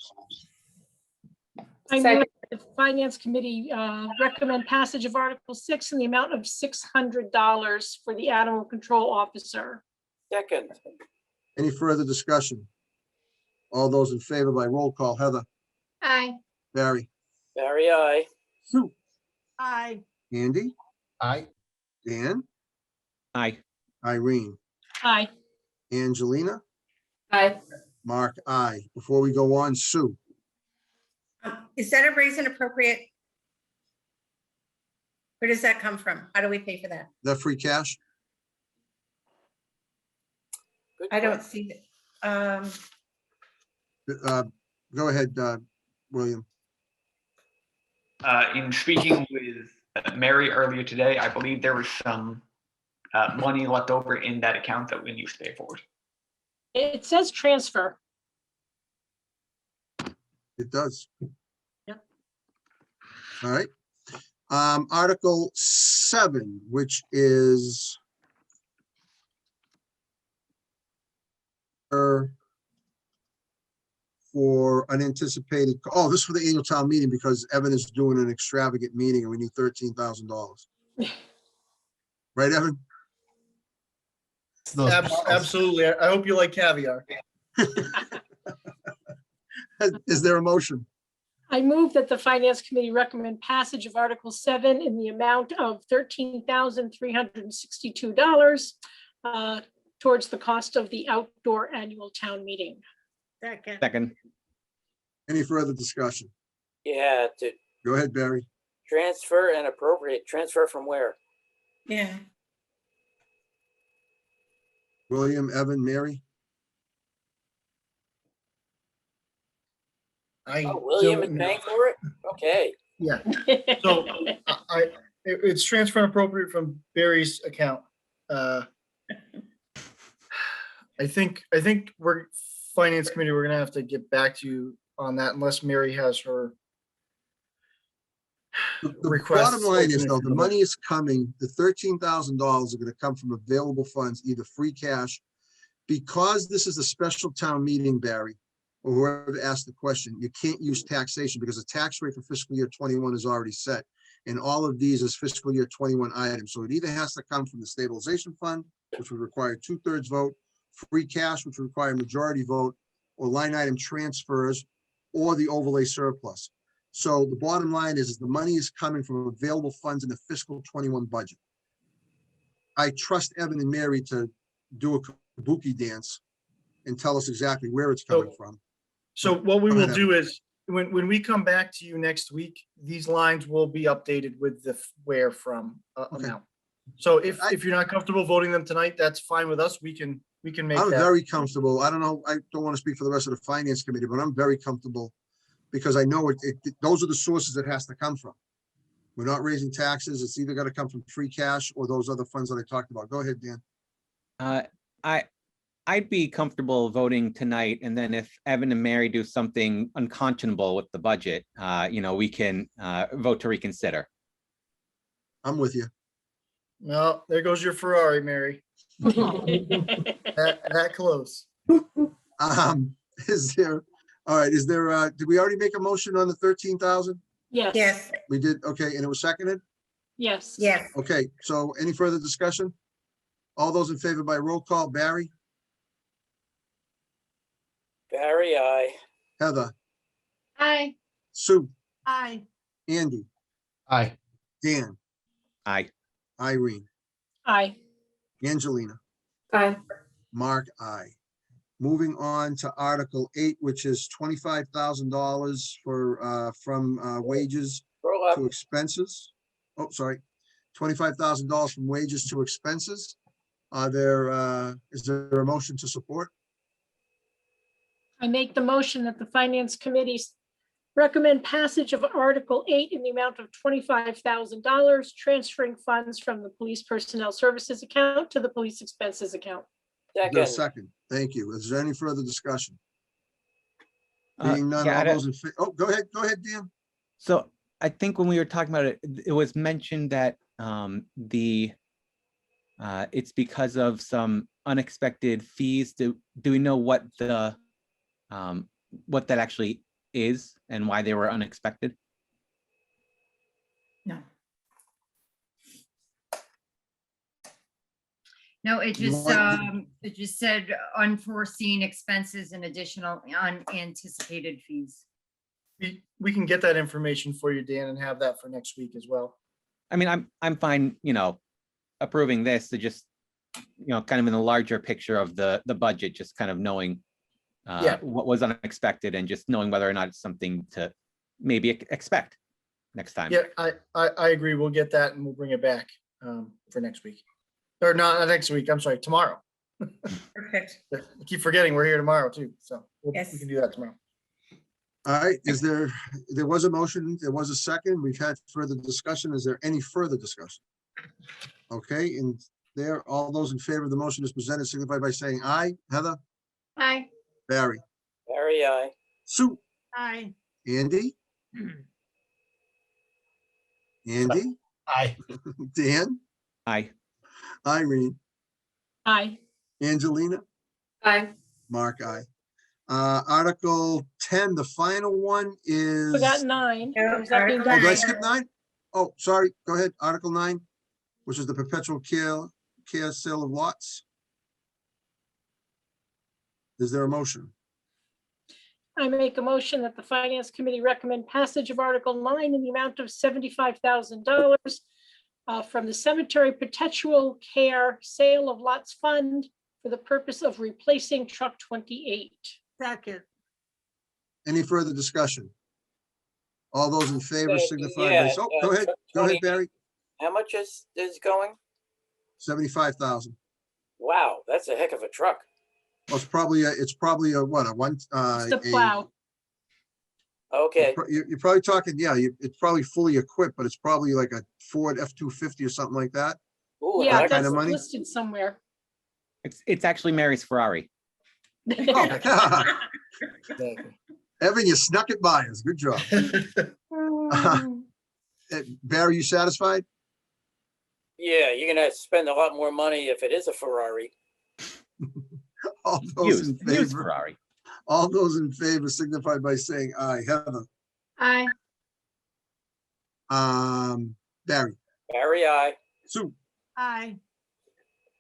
I move Second. that the Finance Committee recommend passage of Article 6 in the amount of $600 for the animal control officer. Second. Any further discussion? All those in favor by roll call. Heather, Aye. Barry, Barry, aye. Sue, Aye. Andy, Aye. Dan, Aye. Irene, Aye. Angelina, Aye. Mark, aye. Before we go on, Sue, Is that a raise and appropriate? Where does that come from? How do we pay for that? that free cash? Good I don't question. see that. Go ahead, William. In speaking with Mary earlier today, I believe there was some money left over in that account that we used to pay for it. It says transfer. It does. Yep. All right. Article 7, which is for unanticipated, oh, this is for the annual town meeting because Evan is doing an extravagant meeting and we need $13,000. Right, Evan? Absolutely. I hope you like caviar. Is there a motion? I move that the Finance Committee recommend passage of Article 7 in the amount of $13,362 towards the cost of the outdoor annual town meeting. Second. Second. Any further discussion? Yeah, to Go ahead, Barry. transfer and appropriate. Transfer from where? Yeah. William, Evan, Mary? Oh, William is paying for it? Okay. Yeah. So it's transfer appropriate from Barry's account. I think we're Finance Committee, we're gonna have to get back to you on that unless Mary has her The request. bottom line is though, the money is coming, the $13,000 are gonna come from available funds, either free cash. Because this is a special town meeting, Barry, or whoever asked the question, you can't use taxation because the tax rate for fiscal year 21 is already set. And all of these is fiscal year 21 items. So it either has to come from the stabilization fund, which would require a 2/3 vote, free cash, which would require a majority vote, or line item transfers, or the overlay surplus. So the bottom line is the money is coming from available funds in the fiscal 21 budget. I trust Evan and Mary to do a kabuki dance and tell us exactly where it's coming from. So what we Go will ahead, do is, when we come back to you next week, these lines will be updated with the where from amount. So if you're not comfortable voting them tonight, that's fine with us. We can make I'm that. very comfortable. I don't know, I don't want to speak for the rest of the finance committee, but I'm very comfortable because I know those are the sources it has to come from. We're not raising taxes. It's either got to come from free cash or those other funds that I talked about. Go ahead, Dan. I'd be comfortable voting tonight, and then if Evan and Mary do something unconscionable with the budget, we can vote to reconsider. I'm with you. No, there goes your Ferrari, Mary. That close. Is there, all right, is there, did we already make a motion on the 13,000? Yes. Yes. We did, okay, and it was seconded? Yes. Yes. Okay, so any further discussion? All those in favor by roll call, Barry, Barry, aye. Heather, Aye. Sue, Aye. Andy, Aye. Dan, Aye. Irene, Aye. Angelina, Aye. Mark, aye. Moving on to Article 8, which is $25,000 for, from wages Scroll up. to expenses. Oh, sorry, $25,000 from wages to expenses. Is there a motion to support? I make the motion that the Finance Committee recommend passage of Article 8 in the amount of $25,000, transferring funds from the Police Personnel Services account to the Police Expenses account. Is there a Second, second? Thank you. Is there any further discussion? Uh, Being none, yeah, all I don't- those in, oh, go ahead, Dan. So I think when we were talking about it, it was mentioned that it's because of some unexpected fees. Do we know what that actually is and why they were unexpected? No. No, it just said unforeseen expenses and additional unanticipated fees. We can get that information for you, Dan, and have that for next week as well. I mean, I'm fine, approving this to just, kind of in the larger picture of the budget, just kind of knowing Yeah. what was unexpected and just knowing whether or not it's something to maybe expect next time. Yeah, I agree. We'll get that and we'll bring it back for next week. Or not next week, I'm sorry, tomorrow. Perfect. I keep forgetting we're here tomorrow too, so we Yes. can do that tomorrow. All right, there was a motion, there was a second, we've had further discussion. Is there any further discussion? Okay, and there, all those in favor of the motion as presented signify by saying aye. Heather, Aye. Barry, Barry, aye. Sue, Aye. Andy? Andy, Aye. Dan, Aye. Irene, Aye. Angelina, Aye. Mark, aye. Article 10, the final one is. We got 9. Yeah, Was that being Oh, done? did I 9. skip 9? Oh, sorry, go ahead, Article 9, which is the perpetual care sale of lots. Is there a motion? I make a motion that the Finance Committee recommend passage of Article 9 in the amount of $75,000 from the Cemetery Perpetual Care Sale of Lots Fund for the purpose of replacing Truck 28. Second. Any further discussion? All those in favor Uh, signify by, yeah, oh, go ahead, go ahead, 20 Barry, How much is going? 75,000. Wow, that's a heck of a truck. Well, it's probably a, what, a one, It's the plow. Okay, You're probably talking, yeah, it's probably fully equipped, but it's probably like a Ford F-250 or something like that. ooh, an Yeah, that kind that's of money? listed somewhere. It's actually Mary's Ferrari. Oh, Evan, you snuck it by us. Good job. Barry, you satisfied? Yeah, you're gonna spend a lot more money if it is a Ferrari. All those in Used favor, Ferrari. all those in favor signify by saying aye. Heather, Aye. Barry, Barry, aye. Sue, Aye.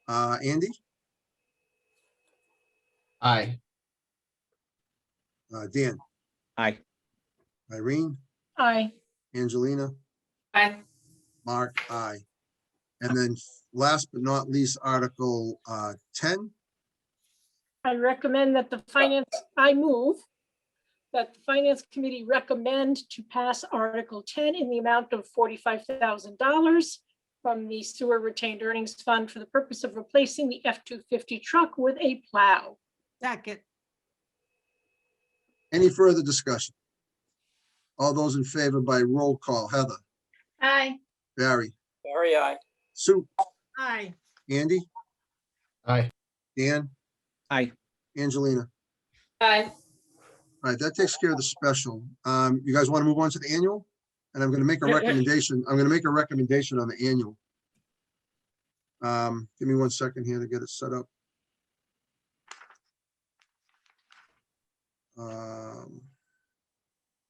Andy, Aye. Dan, Aye. Irene, Aye. Angelina, Aye. Mark, aye. And then last but not least, Article 10. I recommend that I move that the Finance Committee recommend to pass Article 10 in the amount of $45,000 from the Sewer Retained Earnings Fund for the purpose of replacing the F-250 truck with a plow. Second. Any further discussion? All those in favor by roll call. Heather, Aye. Barry, Barry, aye. Sue, Aye. Andy, Aye. Dan, Aye. Angelina. Aye. All right, that takes care of the special. You guys want to move on to the annual? And I'm going to make a Yeah, yeah. recommendation. I'm going to make a recommendation on the annual. Give me 1 second here to get it set up.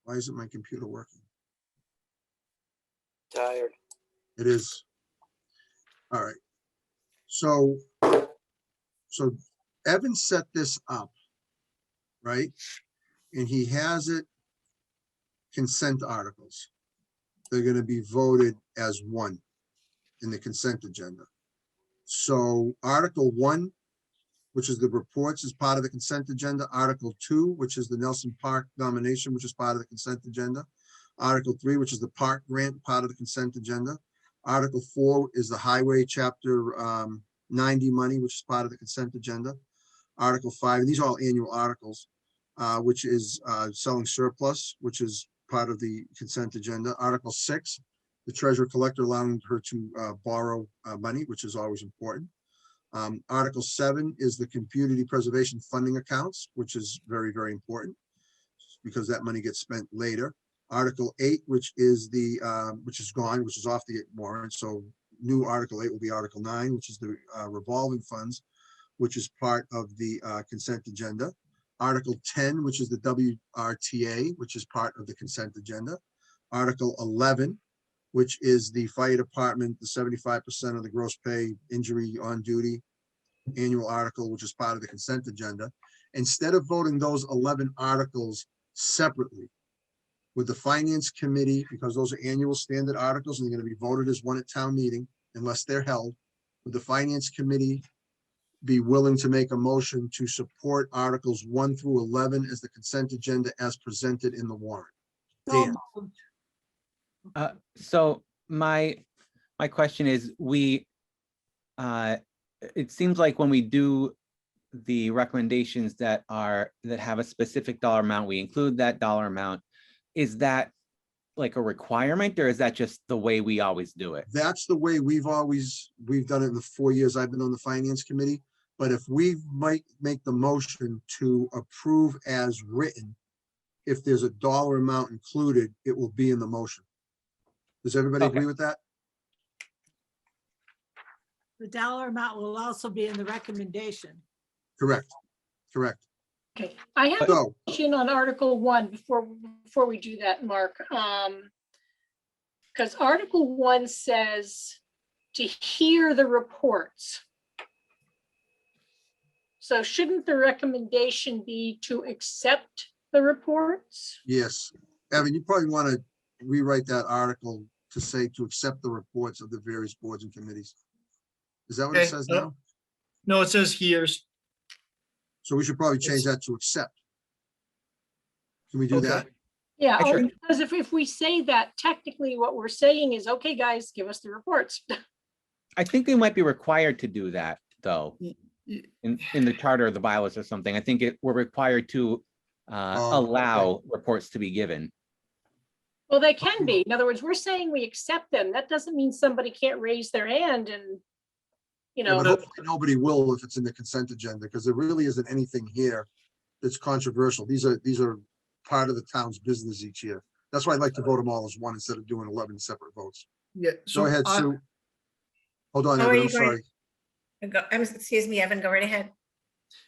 Why isn't my computer working? Tired. It is. All right. So Evan set this up, right? And he has it consent articles. They're going to be voted as one in the consent agenda. So Article 1 which is the reports, is part of the consent agenda. Article 2, which is the Nelson Park nomination, which is part of the consent agenda. Article 3, which is the park grant, part of the consent agenda. Article 4 is the highway chapter 90 money, which is part of the consent agenda. Article 5, and these are all annual articles, which is selling surplus, which is part of the consent agenda. Article 6, the treasurer collector allowing her to borrow money, which is always important. Article 7 is the community preservation funding accounts, which is very, very important because that money gets spent later. Article 8, which is which is gone, which is off the warrant. So new Article 8 will be Article 9, which is the revolving funds, which is part of the consent agenda. Article 10, which is the WRTA, which is part of the consent agenda. Article 11, which is the fire department, the 75% of the gross pay injury on duty annual article, which is part of the consent agenda. Instead of voting those 11 articles separately with the finance committee, because those are annual standard articles and they're going to be voted as one at town meeting unless they're held, would the finance committee be willing to make a motion to support articles 1 through 11 as the consent agenda as presented in the warrant? Dan. So my question is, it seems like when we do the recommendations that have a specific dollar amount, we include that dollar amount. Is that like a requirement, or is that just the way we always do it? That's the way we've done it in the 4 years I've been on the finance committee. But if we might make the motion to approve as written, if there's a dollar amount included, it will be in the motion. Does everybody agree with that? The dollar amount will also be in the recommendation. Correct. Correct. Okay, I have So- a question on Article 1 before we do that, Mark. Because Article 1 says to hear the reports. So shouldn't the recommendation be to accept the reports? Yes. Evan, you probably want to rewrite that article to say to accept the reports of the various boards and committees. Is that what it Okay, says now? No, it says here's. So we should probably change that to accept. Can we do Okay. that? Yeah, Sure. because if we say that, technically what we're saying is, okay, guys, give us the reports. I think they might be required to do that, though, in the charter or the bylaws or something. I think we're required to allow reports to be given. Well, they can be. In other words, we're saying we accept them. That doesn't mean somebody can't raise their hand and, you Yeah, know. but hopefully nobody will if it's in the consent agenda, because there really isn't anything here that's controversial. These are part of the town's business each year. That's why I'd like to vote them all as one instead of doing 11 separate votes. Yeah. So Go ahead, I- Sue. Hold on, How are Evan, I'm you going- sorry. Excuse me, Evan, go right ahead.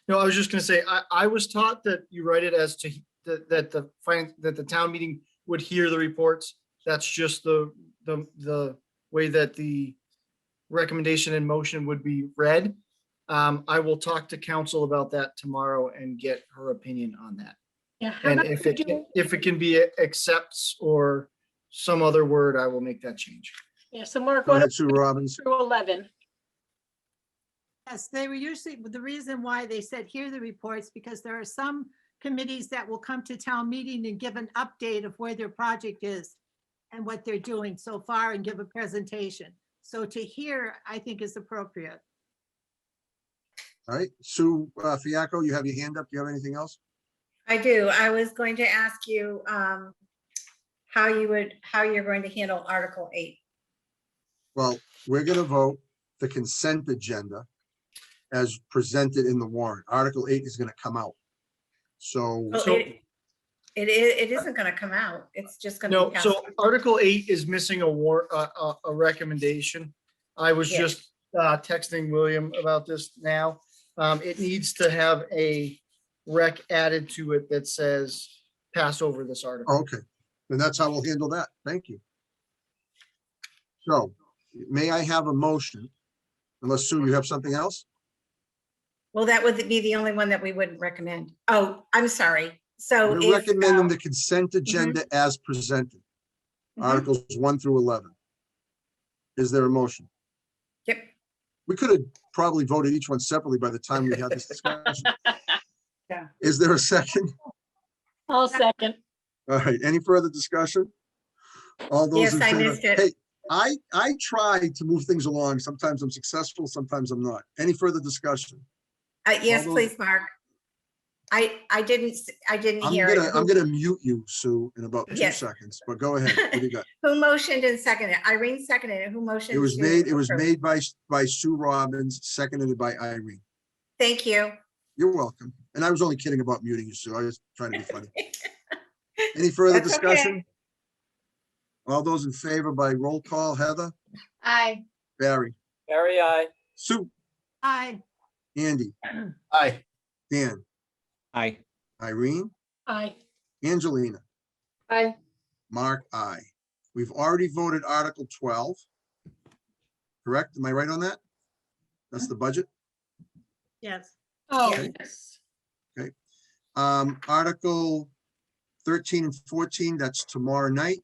No, I was just gonna say, I was taught that you write it as to, that the town meeting would hear the reports. That's just the way that the recommendation in motion would be read. I will talk to council about that tomorrow and get her opinion on that. Yeah, how And about if we it, do- if it can be accepts or some other word, I will make that change. Yeah, so Mark, Go what ahead, Sue Robbins. through 11? Yes, they were usually, the reason why they said hear the reports, because there are some committees that will come to town meeting and give an update of where their project is and what they're doing so far and give a presentation. So to hear, I think is appropriate. All right, Sue Fiacco, you have your hand up. Do you have anything else? I do. I was going to ask you how you're going to handle Article 8. Well, we're gonna vote the consent agenda as presented in the warrant. Article 8 is gonna come out. So, Well, it isn't going to come out. It's just going to No, be. so Article 8 is missing a recommendation. I was Yeah. just texting William about this now. It needs to have a rec added to it that says pass over this article. okay, then that's how we'll handle that. Thank you. So, may I have a motion? Unless Sue, you have something else? Well, that would be the only one that we wouldn't recommend. Oh, I'm sorry. So We're if, recommending the consent agenda as presented, Mhm. Articles 1 through 11. Is there a motion? Yep. We could have probably voted each one separately by the time we had this discussion. Yeah. Is there a second? I'll second. All right, any further discussion? All those Yes, in I favor? missed it. Hey, I try to move things along. Sometimes I'm successful, sometimes I'm not. Any further discussion? Yes, All those- please, Mark. I didn't I'm hear it. gonna mute you, Sue, in about 2 Yes. seconds, but go ahead. What do you got? Who motioned and seconded? Irene seconded it. Who motioned? It was to made approve? by Sue Robbins, seconded by Irene. Thank you. You're welcome. And I was only kidding about muting you, Sue. I was trying to be funny. Any further That's okay. discussion? All those in favor by roll call, Heather, Aye. Barry, Barry, aye. Sue, Aye. Andy, Aye. Dan, Aye. Irene, Aye. Angelina, Aye. Mark, I. We've already voted Article 12. Correct? Am I right on that? That's the budget? Yes. Oh, Okay. yes. Okay. Article 13 and 14, that's tomorrow night.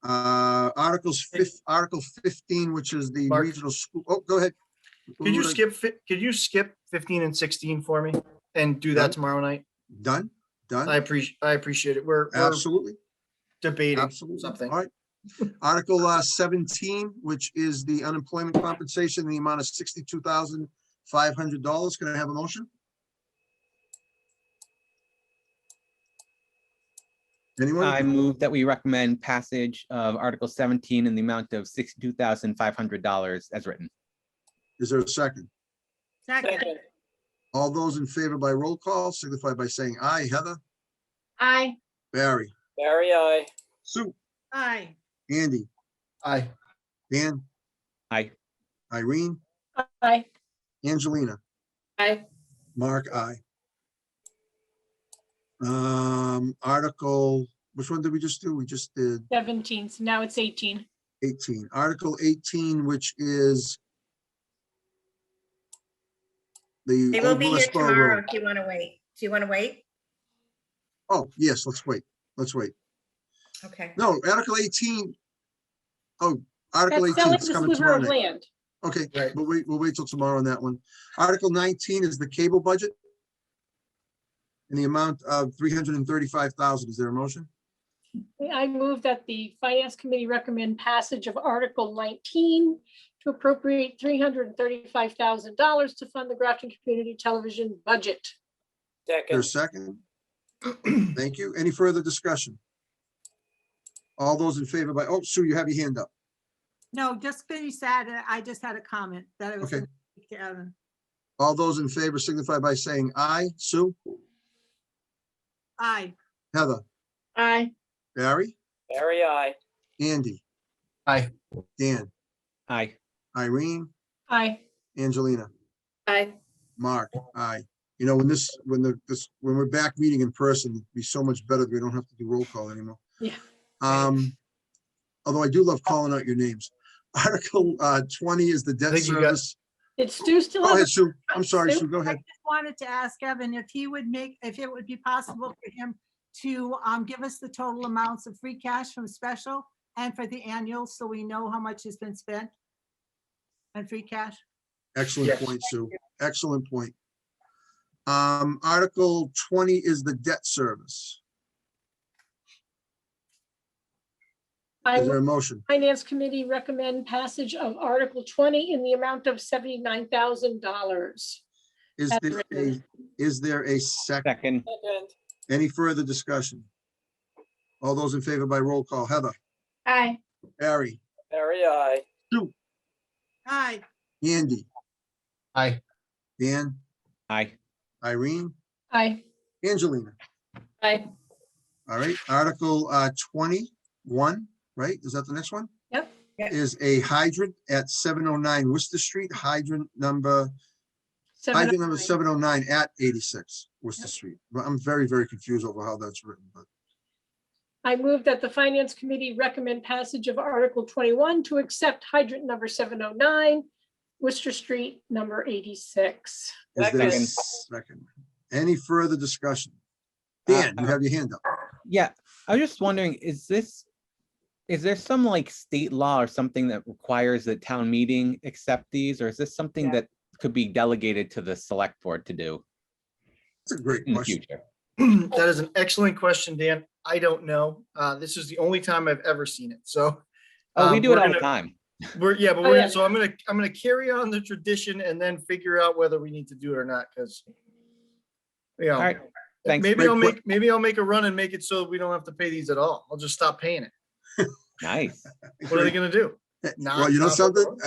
Article 15, which is the Mark. regional school. Oh, go ahead. Could you Who would I- could you skip 15 and 16 for me and do that Done. tomorrow night? Done? Done? I appreciate it. We're Absolutely. debating Absolutely. something. All right. Article 17, which is the unemployment compensation, in the amount of $62,500. Can I have a motion? Anyone? I move that we recommend passage of Article 17 in the amount of $62,500 as written. Is there a second? Second. Second. All those in favor by roll call signify by saying aye. Heather, Aye. Barry, Barry, aye. Sue, Aye. Andy, Aye. Dan, Aye. Irene, Aye. Angelina, Aye. Mark, aye. Article, which one did we just do? We just did 17, so now it's 18. 18. Article 18, which is the They will Old be here Westboro tomorrow Road. if you want to wait. Do you want to wait? Oh, yes, let's wait. Let's wait. Okay. No, Article 18. Oh, Article That's 18 selling is the coming sliver tomorrow of night. land. Okay, Right. we'll wait till tomorrow on that one. Article 19 is the cable budget in the amount of 335,000. Is there a motion? I move that the Finance Committee recommend passage of Article 19 to appropriate $335,000 to fund the Grafton Community Television budget. There's Second. a second. Thank you. Any further discussion? All those in favor by, oh, Sue, you have your hand up. No, just finish that. I just had a comment that I was. Okay. gonna speak to Evan. All those in favor signify by saying aye. Sue, Aye. Heather, Aye. Barry, Barry, aye. Andy, Aye. Dan, Aye. Irene, Aye. Angelina, Aye. Mark, aye. You know, when we're back meeting in person, it'd be so much better that we don't have to do roll call anymore. Yeah. Although I do love calling out your names. Article 20 is the debt think you got- service. Did Stu still Go have? ahead, Sue. I'm sorry, Sue? Sue, go I ahead. just wanted to ask Evan if he would if it would be possible for him to give us the total amounts of free cash from special and for the annual, so we know how much has been spent on free cash. Excellent Yes. point, Sue. Excellent point. Article 20 is the debt service. I Is there a would motion? Finance Committee recommend passage of Article 20 in the amount of $79,000. Is As there written. a second? Second. Second. Any further discussion? All those in favor by roll call. Heather, Aye. Barry, Barry, aye. Sue, Aye. Andy, Aye. Dan, Aye. Irene, Aye. Angelina. Aye. All right, Article 21, right? Is that the next one? Yep. Is a hydrant at 709 Worcester Street, hydrant number 709 at 86 Worcester Street. But I'm very, very confused over how that's written, but I move that the Finance Committee recommend passage of Article 21 to accept hydrant number 709, Worcester Street, number 86. is there a Second. second? Any further discussion? Dan, you have your hand up. Yeah, I was just wondering, is is there some like state law or something that requires the town meeting accept these, or is this something Yeah. that could be delegated to the select board to do That's a great in the question. future? That is an excellent question, Dan. I don't know. This is the only time I've ever seen it. So. Oh, we do it we're all the gonna- time. Yeah, but Oh, yeah. so I'm gonna carry on the tradition and then figure out whether we need to do it or not, because. You know, All right, thanks. maybe I'll make a run and make it so we don't have to pay these at all. I'll just stop paying it. Nice. What are they gonna do? Well, you know Not- something,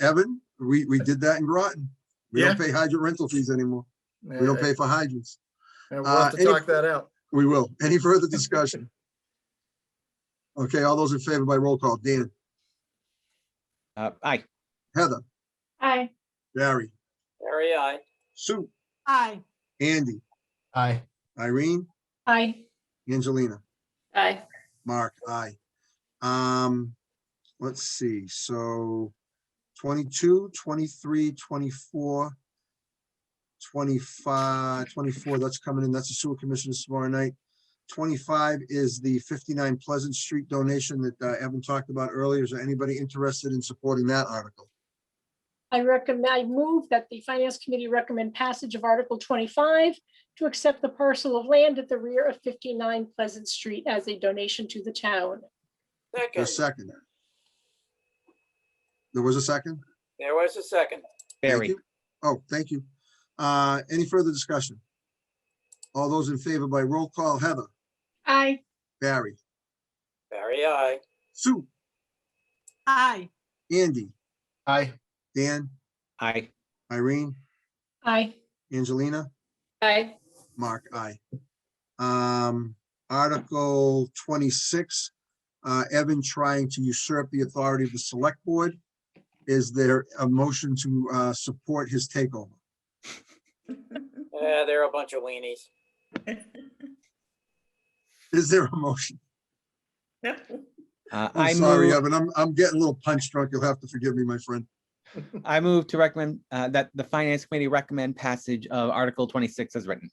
Evan, we did that in Groton. We don't pay hydrant rental fees anymore. We don't pay for hydrants. Yeah, we'll have to any- talk that out. We will. Any further discussion? Okay, all those in favor by roll call, Dan, Aye. Heather, Aye. Barry, Barry, aye. Sue, Aye. Andy, Aye. Irene, Aye. Angelina, Aye. Mark, aye. Let's see, so 22, 23, 24, 25, 24, that's coming in, that's the sewer commissioners tomorrow night. 25 is the 59 Pleasant Street donation that Evan talked about earlier. Is there anybody interested in supporting that article? I move that the Finance Committee recommend passage of Article 25 to accept the parcel of land at the rear of 59 Pleasant Street as a donation to the town. A second. There was a second? There was a second. Thank Barry. you. Oh, thank you. Any further discussion? All those in favor by roll call, Heather, Aye. Barry, Barry, aye. Sue, Aye. Andy, Aye. Dan, Aye. Irene, Aye. Angelina, Aye. Mark, aye. Article 26, Evan trying to usurp the authority of the select board. Is there a motion to support his takeover? Yeah, they're a bunch of weenies. Is there a motion? I I'm sorry, move, Evan, I'm getting a little punch drunk. You'll have to forgive me, my friend. I move to recommend that the Finance Committee recommend passage of Article 26 as written.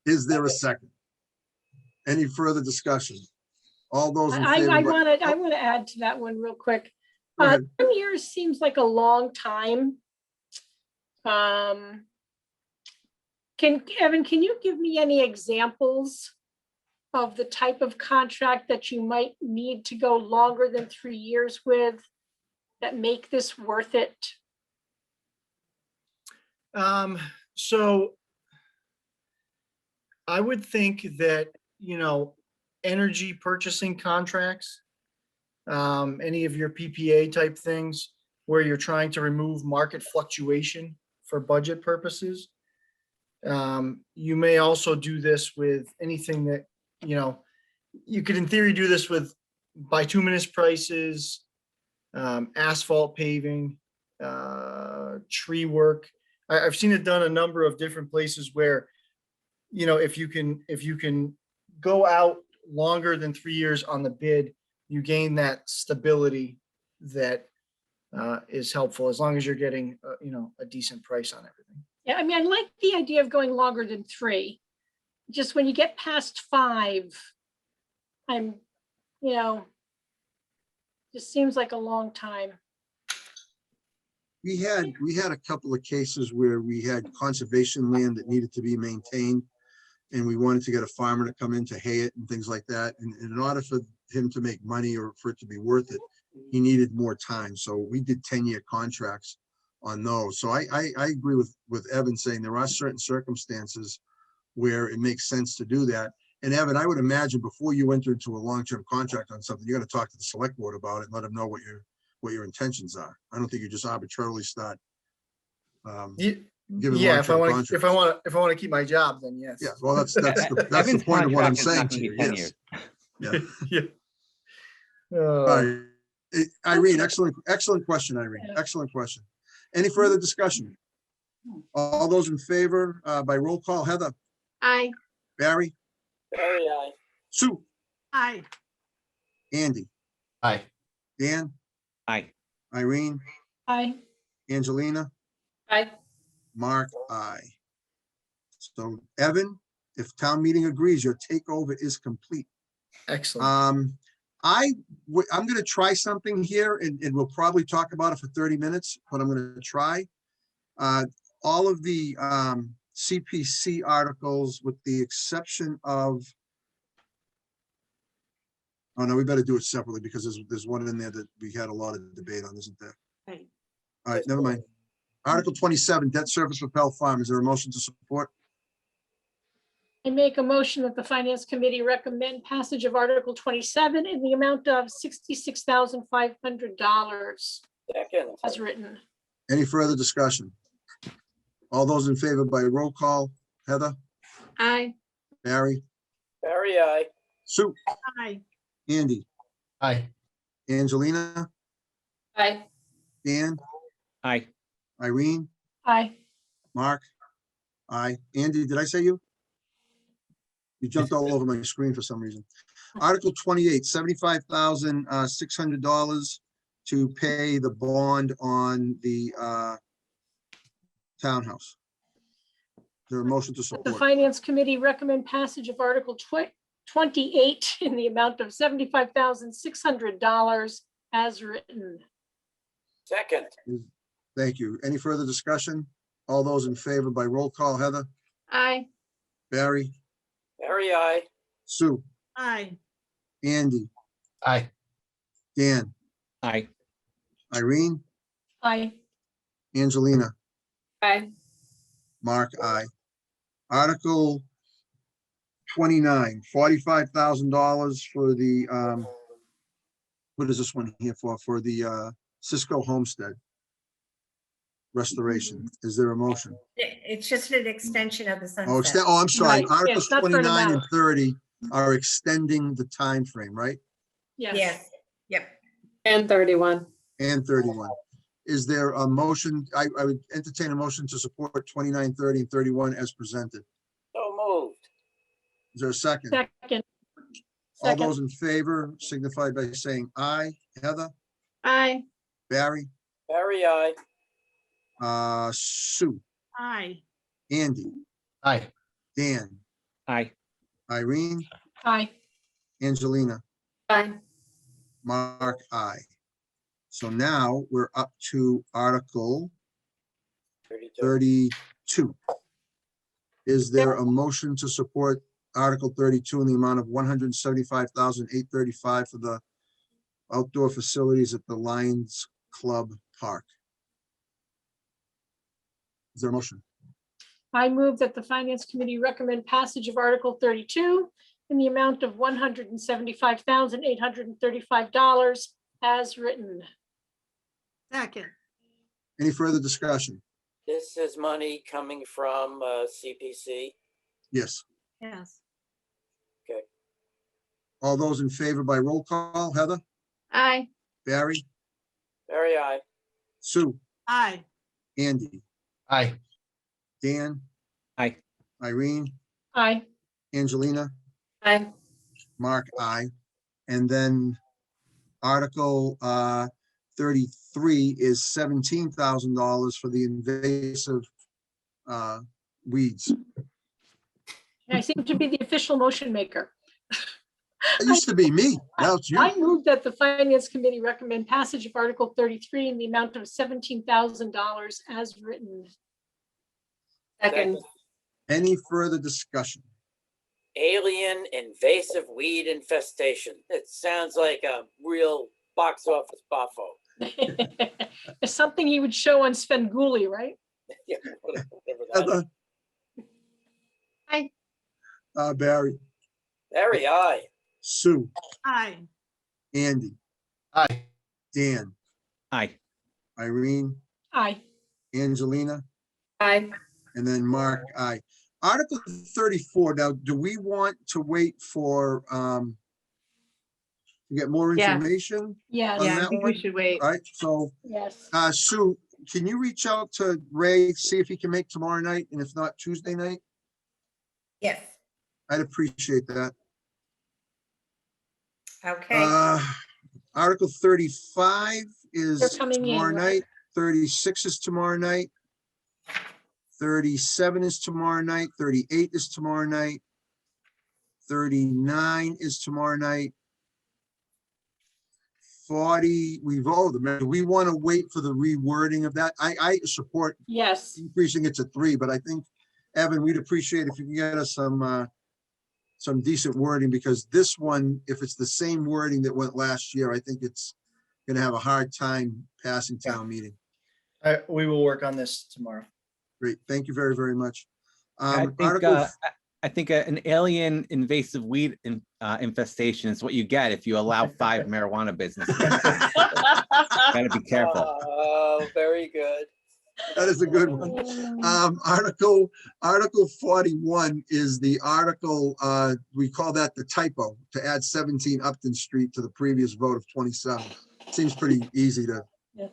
Is there a second? Any further discussion? All those in I favor? by- want to add to that one real quick. Go ahead. 10 years seems like a long time. Evan, can you give me any examples of the type of contract that you might need to go longer than 3 years with that make this worth it? So I would think that, energy purchasing contracts, any of your PPA type things where you're trying to remove market fluctuation for budget purposes. You may also do this with anything that, you could in theory do this with bituminous prices, asphalt paving, tree work. I've seen it done a number of different places where, if you can go out longer than 3 years on the bid, you gain that stability that is helpful as long as you're getting, a decent price on everything. Yeah, I mean, I like the idea of going longer than 3. Just when you get past 5, just seems like a long time. We had a couple of cases where we had conservation land that needed to be maintained. And we wanted to get a farmer to come in to hay it and things like that. And in order for him to make money or for it to be worth it, he needed more time. So we did 10-year contracts on those. So I agree with Evan saying there are certain circumstances where it makes sense to do that. And Evan, I would imagine before you enter into a long-term contract on something, you're going to talk to the select board about it and let them know what your intentions are. I don't think you just arbitrarily start. Giving Yeah, if I long-term want contracts. to keep my job, then yes. Yeah, well, that's the Evan's point of what I'm contract is saying not to gonna you. be 10 Yes. years. Yeah. All right. Irene, excellent question, Irene. Excellent question. Any further discussion? All those in favor by roll call, Heather, Aye. Barry, Barry, aye. Sue, Aye. Andy, Aye. Dan, Aye. Irene, Aye. Angelina, Aye. Mark, aye. So Evan, if town meeting agrees, your takeover is complete. Excellent. I'm gonna try something here and we'll probably talk about it for 30 minutes, but I'm gonna try. All of the CPC articles with the exception of, oh no, we better do it separately because there's one in there that we had a lot of debate on, isn't there? Right. All right, never mind. Article 27, debt service for Pell Farm. Is there a motion to support? I make a motion that the Finance Committee recommend passage of Article 27 in the amount of $66,500 Second. as written. Any further discussion? All those in favor by roll call, Heather, Aye. Barry, Barry, aye. Sue, Aye. Andy, Aye. Angelina, Aye. Dan, Aye. Irene, Aye. Mark, aye. Andy, did I say you? You jumped all over my screen for some reason. Article 28, $75,600 to pay the bond on the townhouse. Is there a motion to The support? Finance Committee recommend passage of Article 28 in the amount of $75,600 as written. Second. Thank you. Any further discussion? All those in favor by roll call, Heather, Aye. Barry, Barry, aye. Sue, Aye. Andy, Aye. Dan, Aye. Irene, Aye. Angelina, Aye. Mark, aye. Article 29, $45,000 for the, what is this one here for? For the Cisco Homestead restoration. Is there a motion? It's just an extension of the Oh, sunset. I'm sorry. Right, yeah, Articles it's not for an 29 and amount. 30 are extending the time frame, right? Yes. Yes, yep. And 31. And 31. Is there a motion? I would entertain a motion to support 29, 30, and 31 as presented. So moved. Is there a second? Second. All Second. those in favor signify by saying aye. Heather, Aye. Barry, Barry, aye. Sue, Aye. Andy, Aye. Dan, Aye. Irene, Aye. Angelina, Aye. Mark, aye. So now we're up to Article 32. Is there a motion to support Article 32 in the amount of $175,835 for the outdoor facilities at the Lions Club Park? Is there a motion? I move that the Finance Committee recommend passage of Article 32 in the amount of $175,835 as written. Second. Any further discussion? This is money coming from CPC. Yes. Yes. Okay. All those in favor by roll call, Heather, Aye. Barry, Barry, aye. Sue, Aye. Andy, Aye. Dan, Aye. Irene, Aye. Angelina, Aye. Mark, aye. And then Article 33 is $17,000 for the invasive weeds. I seem to be the official motion maker. It used to be me. Now it's you. I move that the Finance Committee recommend passage of Article 33 in the amount of $17,000 as written. Second. Any further discussion? Alien invasive weed infestation. It sounds like a real box office buffo. It's something he would show on Svengoolie, right? Yeah, whatever that is. Heather, Aye. Barry, Barry, aye. Sue, Aye. Andy, Aye. Dan, Aye. Irene, Aye. Angelina, Aye. and then Mark, aye. Article 34, now, do we want to wait for, to get more Yes. information? Yes. On Yeah, I that think we one? should wait. Right, so, Yes. Sue, can you reach out to Ray, see if he can make tomorrow night, and if not, Tuesday night? Yes, I'd appreciate that. okay. Article 35 is They're coming in, tomorrow right? night, 36 is tomorrow night, 37 is tomorrow night, 38 is tomorrow night, 39 is tomorrow night, 40, we voted. Do we want to wait for the rewording of that? I support Yes, increasing it to 3, but I think, Evan, we'd appreciate if you can get us some decent wording, because this one, if it's the same wording that went last year, I think it's gonna have a hard time passing town meeting. We will work on this tomorrow. Great, thank you very, very much. I think an alien invasive weed infestation is what you get if you allow 5 marijuana businesses. Gotta be careful. Oh, very good. That is a good one. Article 41 is the article, we call that the typo, to add 17 Upton Street to the previous vote of 27. Seems pretty easy to Yeah.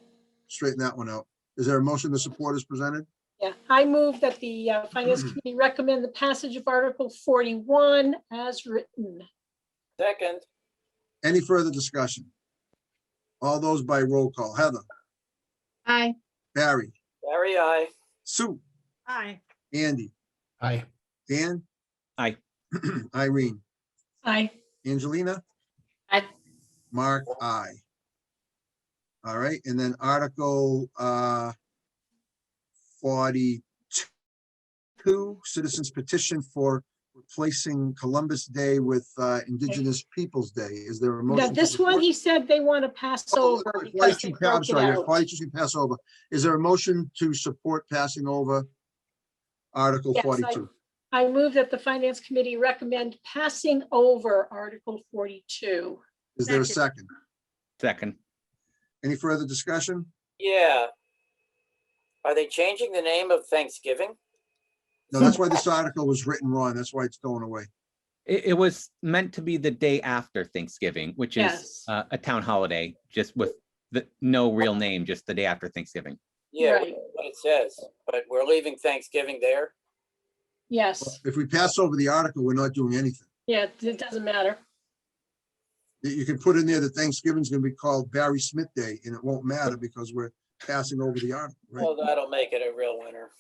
straighten that one out. Is there a motion to support as presented? yeah. I move that the Finance Committee recommend the passage of Article 41 as written. Second, Any further discussion? All those by roll call. Heather, Aye. Barry, Barry, aye. Sue, Aye. Andy, Aye. Dan, Aye. Irene, Aye. Angelina, Aye. Mark, aye. All right, and then Article 42, citizens petition for replacing Columbus Day with Indigenous Peoples' Day. Is there a motion? Now, to this one, support? he said they want to pass over because they 42, I'm broke it sorry, yeah, out. 42 can pass over. Is there a motion to support passing over Article Yes, 42? I move that the Finance Committee recommend passing over Article 42. Is there a second? Second. Any further discussion? Yeah. Are they changing the name of Thanksgiving? No, that's why this article was written wrong. That's why it's going away. It was meant to be the day after Thanksgiving, which is Yes. a town holiday, just with no real name, just the day after Thanksgiving. Yeah, Right. what it says, but we're leaving Thanksgiving there. Yes, If we pass over the article, we're not doing anything. yeah, it doesn't matter. You can put in there that Thanksgiving's gonna be called Barry Smith Day, and it won't matter because we're passing over the article, right? Well, that'll make it a real winner.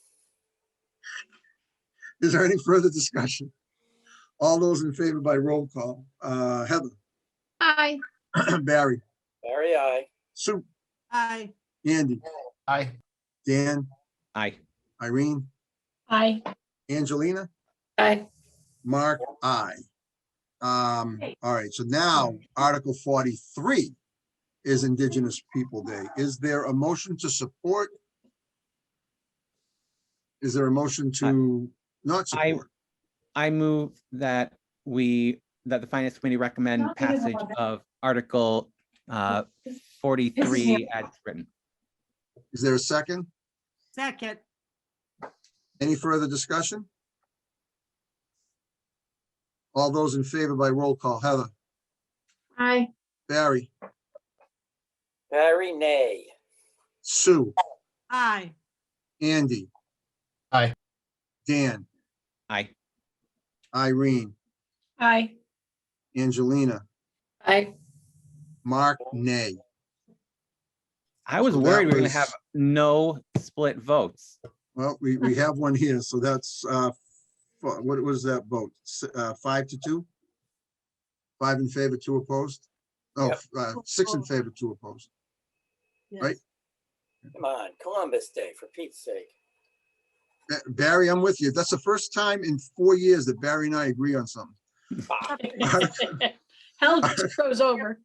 Is there any further discussion? All those in favor by roll call, Heather, Aye. Barry, Barry, aye. Sue, Aye. Andy, Aye. Dan, Aye. Irene, Aye. Angelina, Aye. Mark, aye. All right, so now Article 43 is Indigenous People Day. Is there a motion to support? Is there a motion to not support? I move that the Finance Committee recommend passage of Article 43 as written. Is there a second? Second. Any further discussion? All those in favor by roll call, Heather, Aye. Barry, Barry, nay. Sue, Aye. Andy. Aye. Dan, Aye. Irene, Aye. Angelina, Aye. Mark, nay. I was So that worried we were gonna was- have no split votes. Well, we have one here, so that's, what was that vote? 5-2? 5 in favor, 2 opposed? Oh, 6 in favor, 2 opposed. Right. Come on, Columbus Day, for Pete's sake. Barry, I'm with you. That's the first time in 4 years that Barry and I agree on something. Hell just goes over.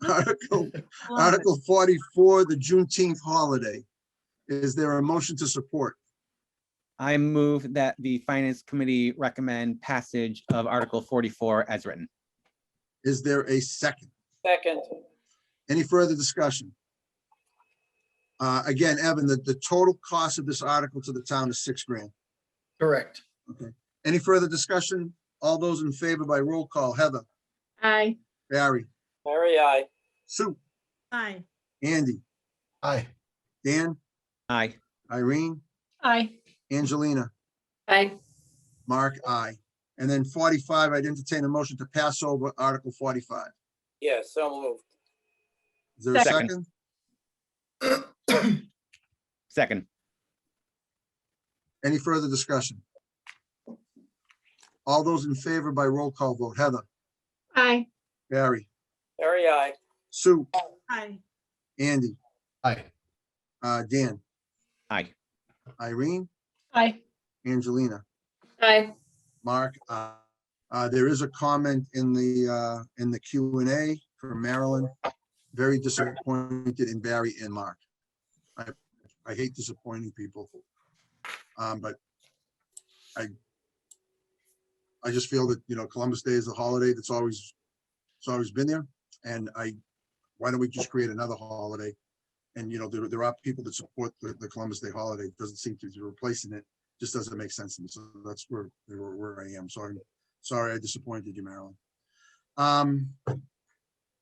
Article 44, the Juneteenth holiday. Is there a motion to support? I move that the Finance Committee recommend passage of Article 44 as written. Is there a second? Second, Any further discussion? Again, Evan, the total cost of this article to the town is $6,000. Correct. Okay. Any further discussion? All those in favor by roll call, Heather, Aye. Barry, Barry, aye. Sue, Aye. Andy, Aye. Dan, Aye. Irene, Aye. Angelina, Aye. Mark, aye. And then 45, I'd entertain a motion to pass over Article 45. Yeah, so moved. Is there a Second. second? Second. Any further discussion? All those in favor by roll call vote, Heather, Aye. Barry, Barry, aye. Sue, Hi. Andy, Aye. Dan, Aye. Irene, Aye. Angelina, Aye. Mark. There is a comment in the Q&A from Marilyn. Very disappointed in Barry and Mark. I hate disappointing people. But I just feel that, Columbus Day is a holiday it's always been there. And why don't we just create another holiday? And, there are people that support the Columbus Day holiday. It doesn't seem to be replacing it. Just doesn't make sense to me. So that's where I am. So I'm sorry I disappointed you, Marilyn.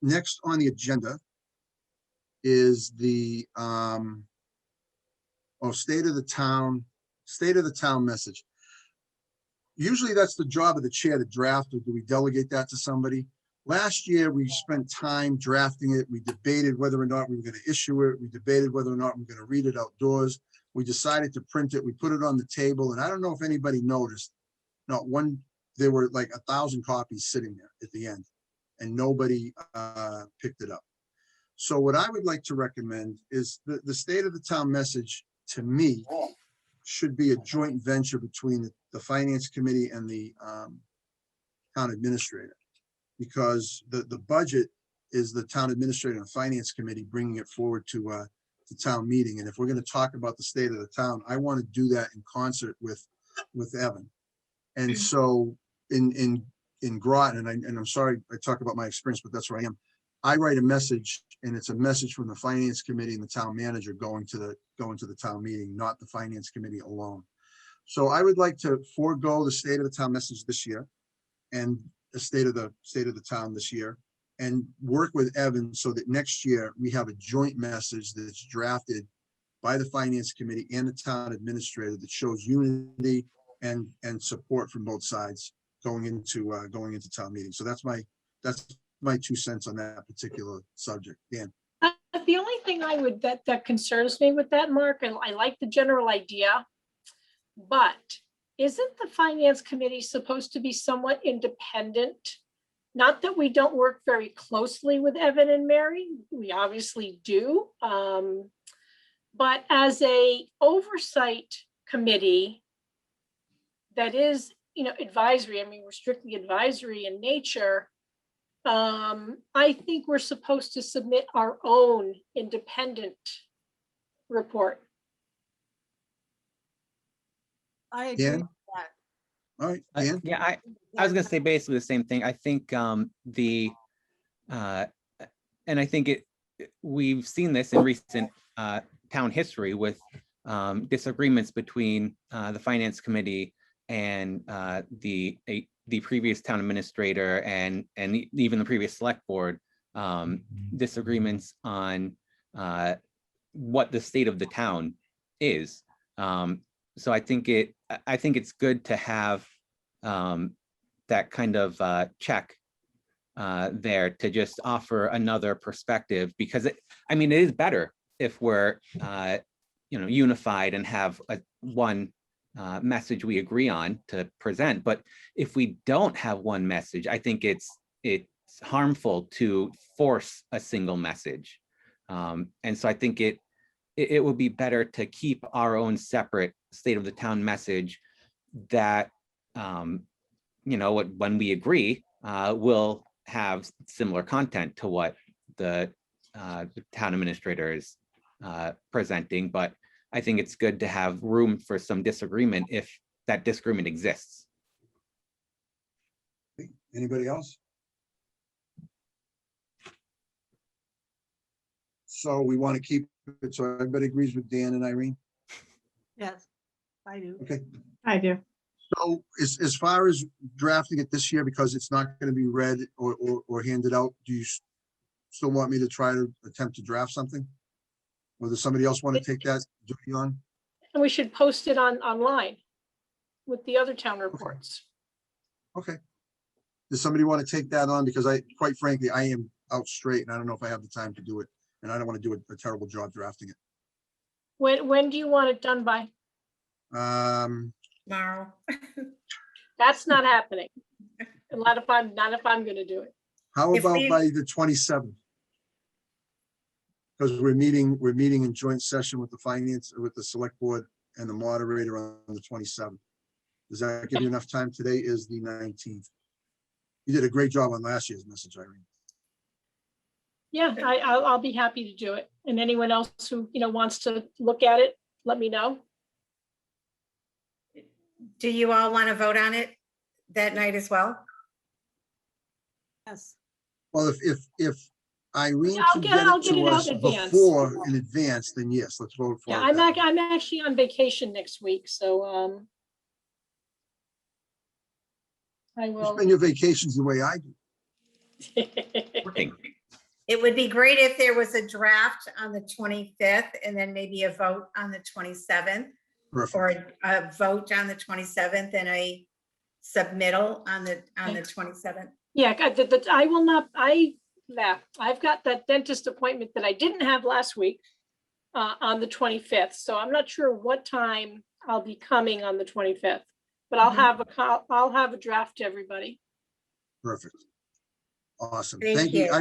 Next on the agenda is the state of the town message. Usually that's the job of the chair to draft, or do we delegate that to somebody? Last year, we spent time drafting it. We debated whether or not we were going to issue it. We debated whether or not we were going to read it outdoors. We decided to print it. We put it on the table, and I don't know if anybody noticed. There were like 1,000 copies sitting there at the end, and nobody picked it up. So what I would like to recommend is the state of the town message, to me, should be a joint venture between the finance committee and the town administrator, because the budget is the town administrator and finance committee bringing it forward to town meeting. And if we're going to talk about the state of the town, I want to do that in concert with Evan. And so in Groton, and I'm sorry I talk about my experience, but that's where I am. I write a message, and it's a message from the finance committee and the town manager going to the town meeting, not the finance committee alone. So I would like to forego the state of the town message this year and the state of the town this year, and work with Evan so that next year we have a joint message that's drafted by the finance committee and the town administrator that shows unity and support from both sides going into town meeting. So that's my 2 cents on that particular subject. Dan. The only thing that concerns me with that, Mark, and I like the general idea, but isn't the finance committee supposed to be somewhat independent? Not that we don't work very closely with Evan and Mary, we obviously do. But as a oversight committee that is, advisory, we're strictly advisory in nature. I think we're supposed to submit our own independent report. I agree with that. All right, Dan? Yeah, I was gonna say basically the same thing. I think and I think we've seen this in recent town history with disagreements between the finance committee and the previous town administrator and even the previous select board, disagreements on what the state of the town is. So I think it's good to have that kind of check there to just offer another perspective, because it is better if we're unified and have one message we agree on to present. But if we don't have one message, I think it's harmful to force a single message. And so I think it would be better to keep our own separate state of the town message that, when we agree, will have similar content to what the town administrator is presenting. But I think it's good to have room for some disagreement if that disagreement exists. Anybody else? So we want to keep it, so everybody agrees with Dan and Irene? Yes, I do. Okay. I do. So as far as drafting it this year, because it's not going to be read or handed out, do you still want me to try to attempt to draft something? Or does somebody else want to take that duty on? And we should post it online with the other town reports. Okay. Does somebody want to take that on? Because quite frankly, I am out straight and I don't know if I have the time to do it. And I don't want to do a terrible job drafting it. When do you want it done by? Tomorrow. That's not happening. Not if I'm going to do it. How about by the 27th? because we're meeting in joint session with the select board and the moderator on the 27th. Does that give you enough time? Today is the 19th. You did a great job on last year's message, Irene. Yeah, I'll be happy to do it. And anyone else who, wants to look at it, let me know. Do you all want to vote on it that night as well? Yes. Well, if Irene I'll can get- get I'll it get to it out us in advance. before in advance, then yes, let's vote for Yeah, it. I'm that way. I'm actually on vacation next week, so I You will. spend your vacations the way I do. It would be great if there was a draft on the 25th and then maybe a vote on the 27th. Perfect. Or a vote on the 27th and a submittal on the 27th. Yeah, I will not, I've got that dentist appointment that I didn't have last week on the 25th. So I'm not sure what time I'll be coming on the 25th, but I'll have a draft to everybody. Perfect. Awesome. Thank Thank you. you.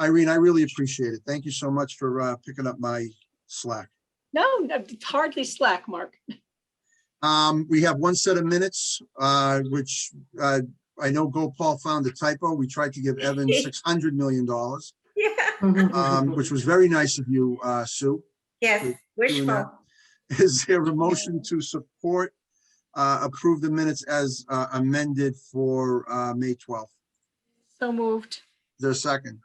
Irene, I really appreciate it. Thank you so much for picking up my slack. No, hardly slack, Mark. We have one set of minutes, which I know Gopal found a typo. We tried to give Evan $600 million, Yeah. which was very nice of you, Sue. Yes, doing wishful. that. Is there a motion to support, approve the minutes as amended for May 12th? So moved. Is there a second?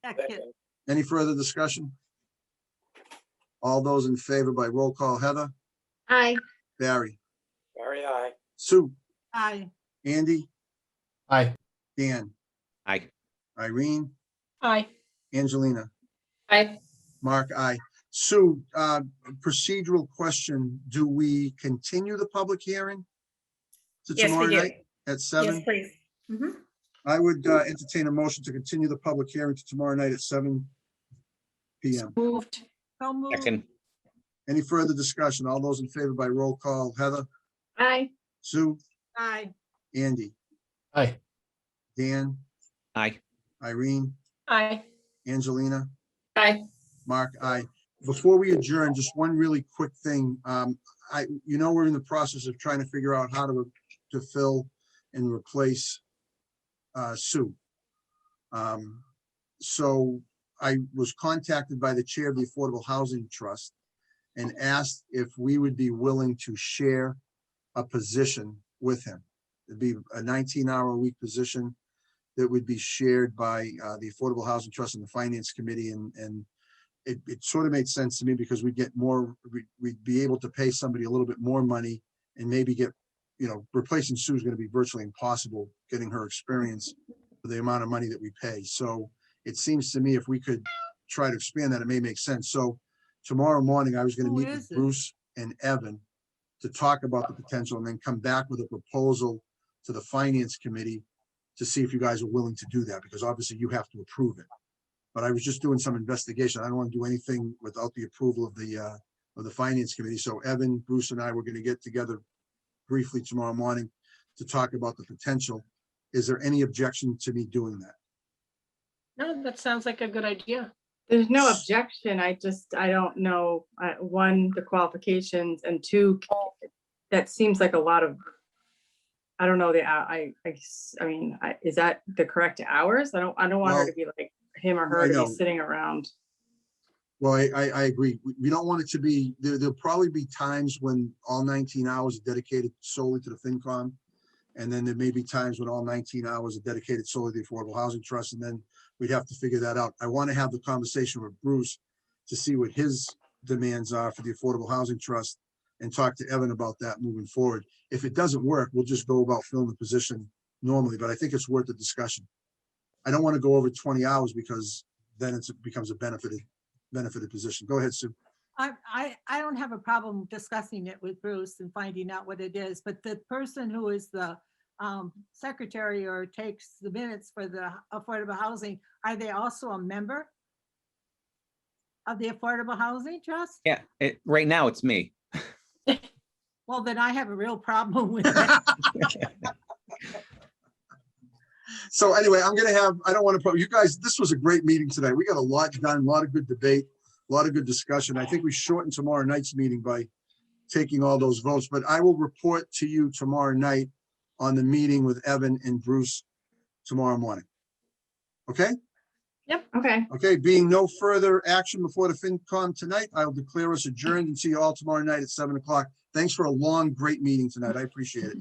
Second. Any further discussion? All those in favor by roll call, Heather, Aye. Barry, Aye. Sue, Aye. Andy, Aye. Dan, Aye. Irene, Aye. Angelina, Aye. Mark, aye. Sue, procedural question, do we continue the public hearing to Yes, we tomorrow do. night at 7? Yes, please. Mhm. I would entertain a motion to continue the public hearing to tomorrow night at 7 PM. Moved. So moved. Second. Any further discussion? All those in favor by roll call, Heather, Aye. Sue, Aye. Andy, Aye. Dan, Aye. Irene, Aye. Angelina, Aye. Mark, aye. Before we adjourn, just one really quick thing. We're in the process of trying to figure out how to fill and replace Sue. So I was contacted by the chair of the Affordable Housing Trust and asked if we would be willing to share a position with him. It'd be a 19-hour-a-week position that would be shared by the Affordable Housing Trust and the Finance Committee. And it sort of made sense to me because we'd get more, we'd be able to pay somebody a little bit more money and maybe get, replacing Sue is going to be virtually impossible, getting her experience for the amount of money that we pay. So it seems to me if we could try to expand that, it may make sense. So tomorrow morning, I was going to Who meet is with it? Bruce and Evan to talk about the potential and then come back with a proposal to the Finance Committee to see if you guys are willing to do that, because obviously you have to approve it. But I was just doing some investigation. I don't want to do anything without the approval of the Finance Committee. So Evan, Bruce and I were going to get together briefly tomorrow morning to talk about the potential. Is there any objection to me doing that? No, that sounds like a good idea. There's no objection. I don't know, one, the qualifications, and two, that seems like a lot of, I don't know, is that the correct hours? I don't want her Well, to be like him or I her to know. be sitting around. Well, I agree. We don't want it to be, there'll probably be times when all 19 hours are dedicated solely to the FinCom. And then there may be times when all 19 hours are dedicated solely to the Affordable Housing Trust, and then we'd have to figure that out. I want to have the conversation with Bruce to see what his demands are for the Affordable Housing Trust and talk to Evan about that moving forward. If it doesn't work, we'll just go about filling the position normally, but I think it's worth the discussion. I don't want to go over 20 hours because then it becomes a benefited position. Go ahead, Sue. I don't have a problem discussing it with Bruce and finding out what it is, but the person who is the secretary or takes the minutes for the Affordable Housing, are they also a member of the Affordable Housing Trust? Yeah, right now it's me. Well, then I have a real problem with that. So anyway, I don't want to, you guys, this was a great meeting today. We got a lot done, a lot of good debate, a lot of good discussion. I think we shortened tomorrow night's meeting by taking all those votes, but I will report to you tomorrow night on the meeting with Evan and Bruce tomorrow morning. Okay? Okay. Okay, being no further action before the FinCom tonight, I'll declare us adjourned and see you all tomorrow night at 7 o'clock. Thanks for a long, great meeting tonight. I appreciate it.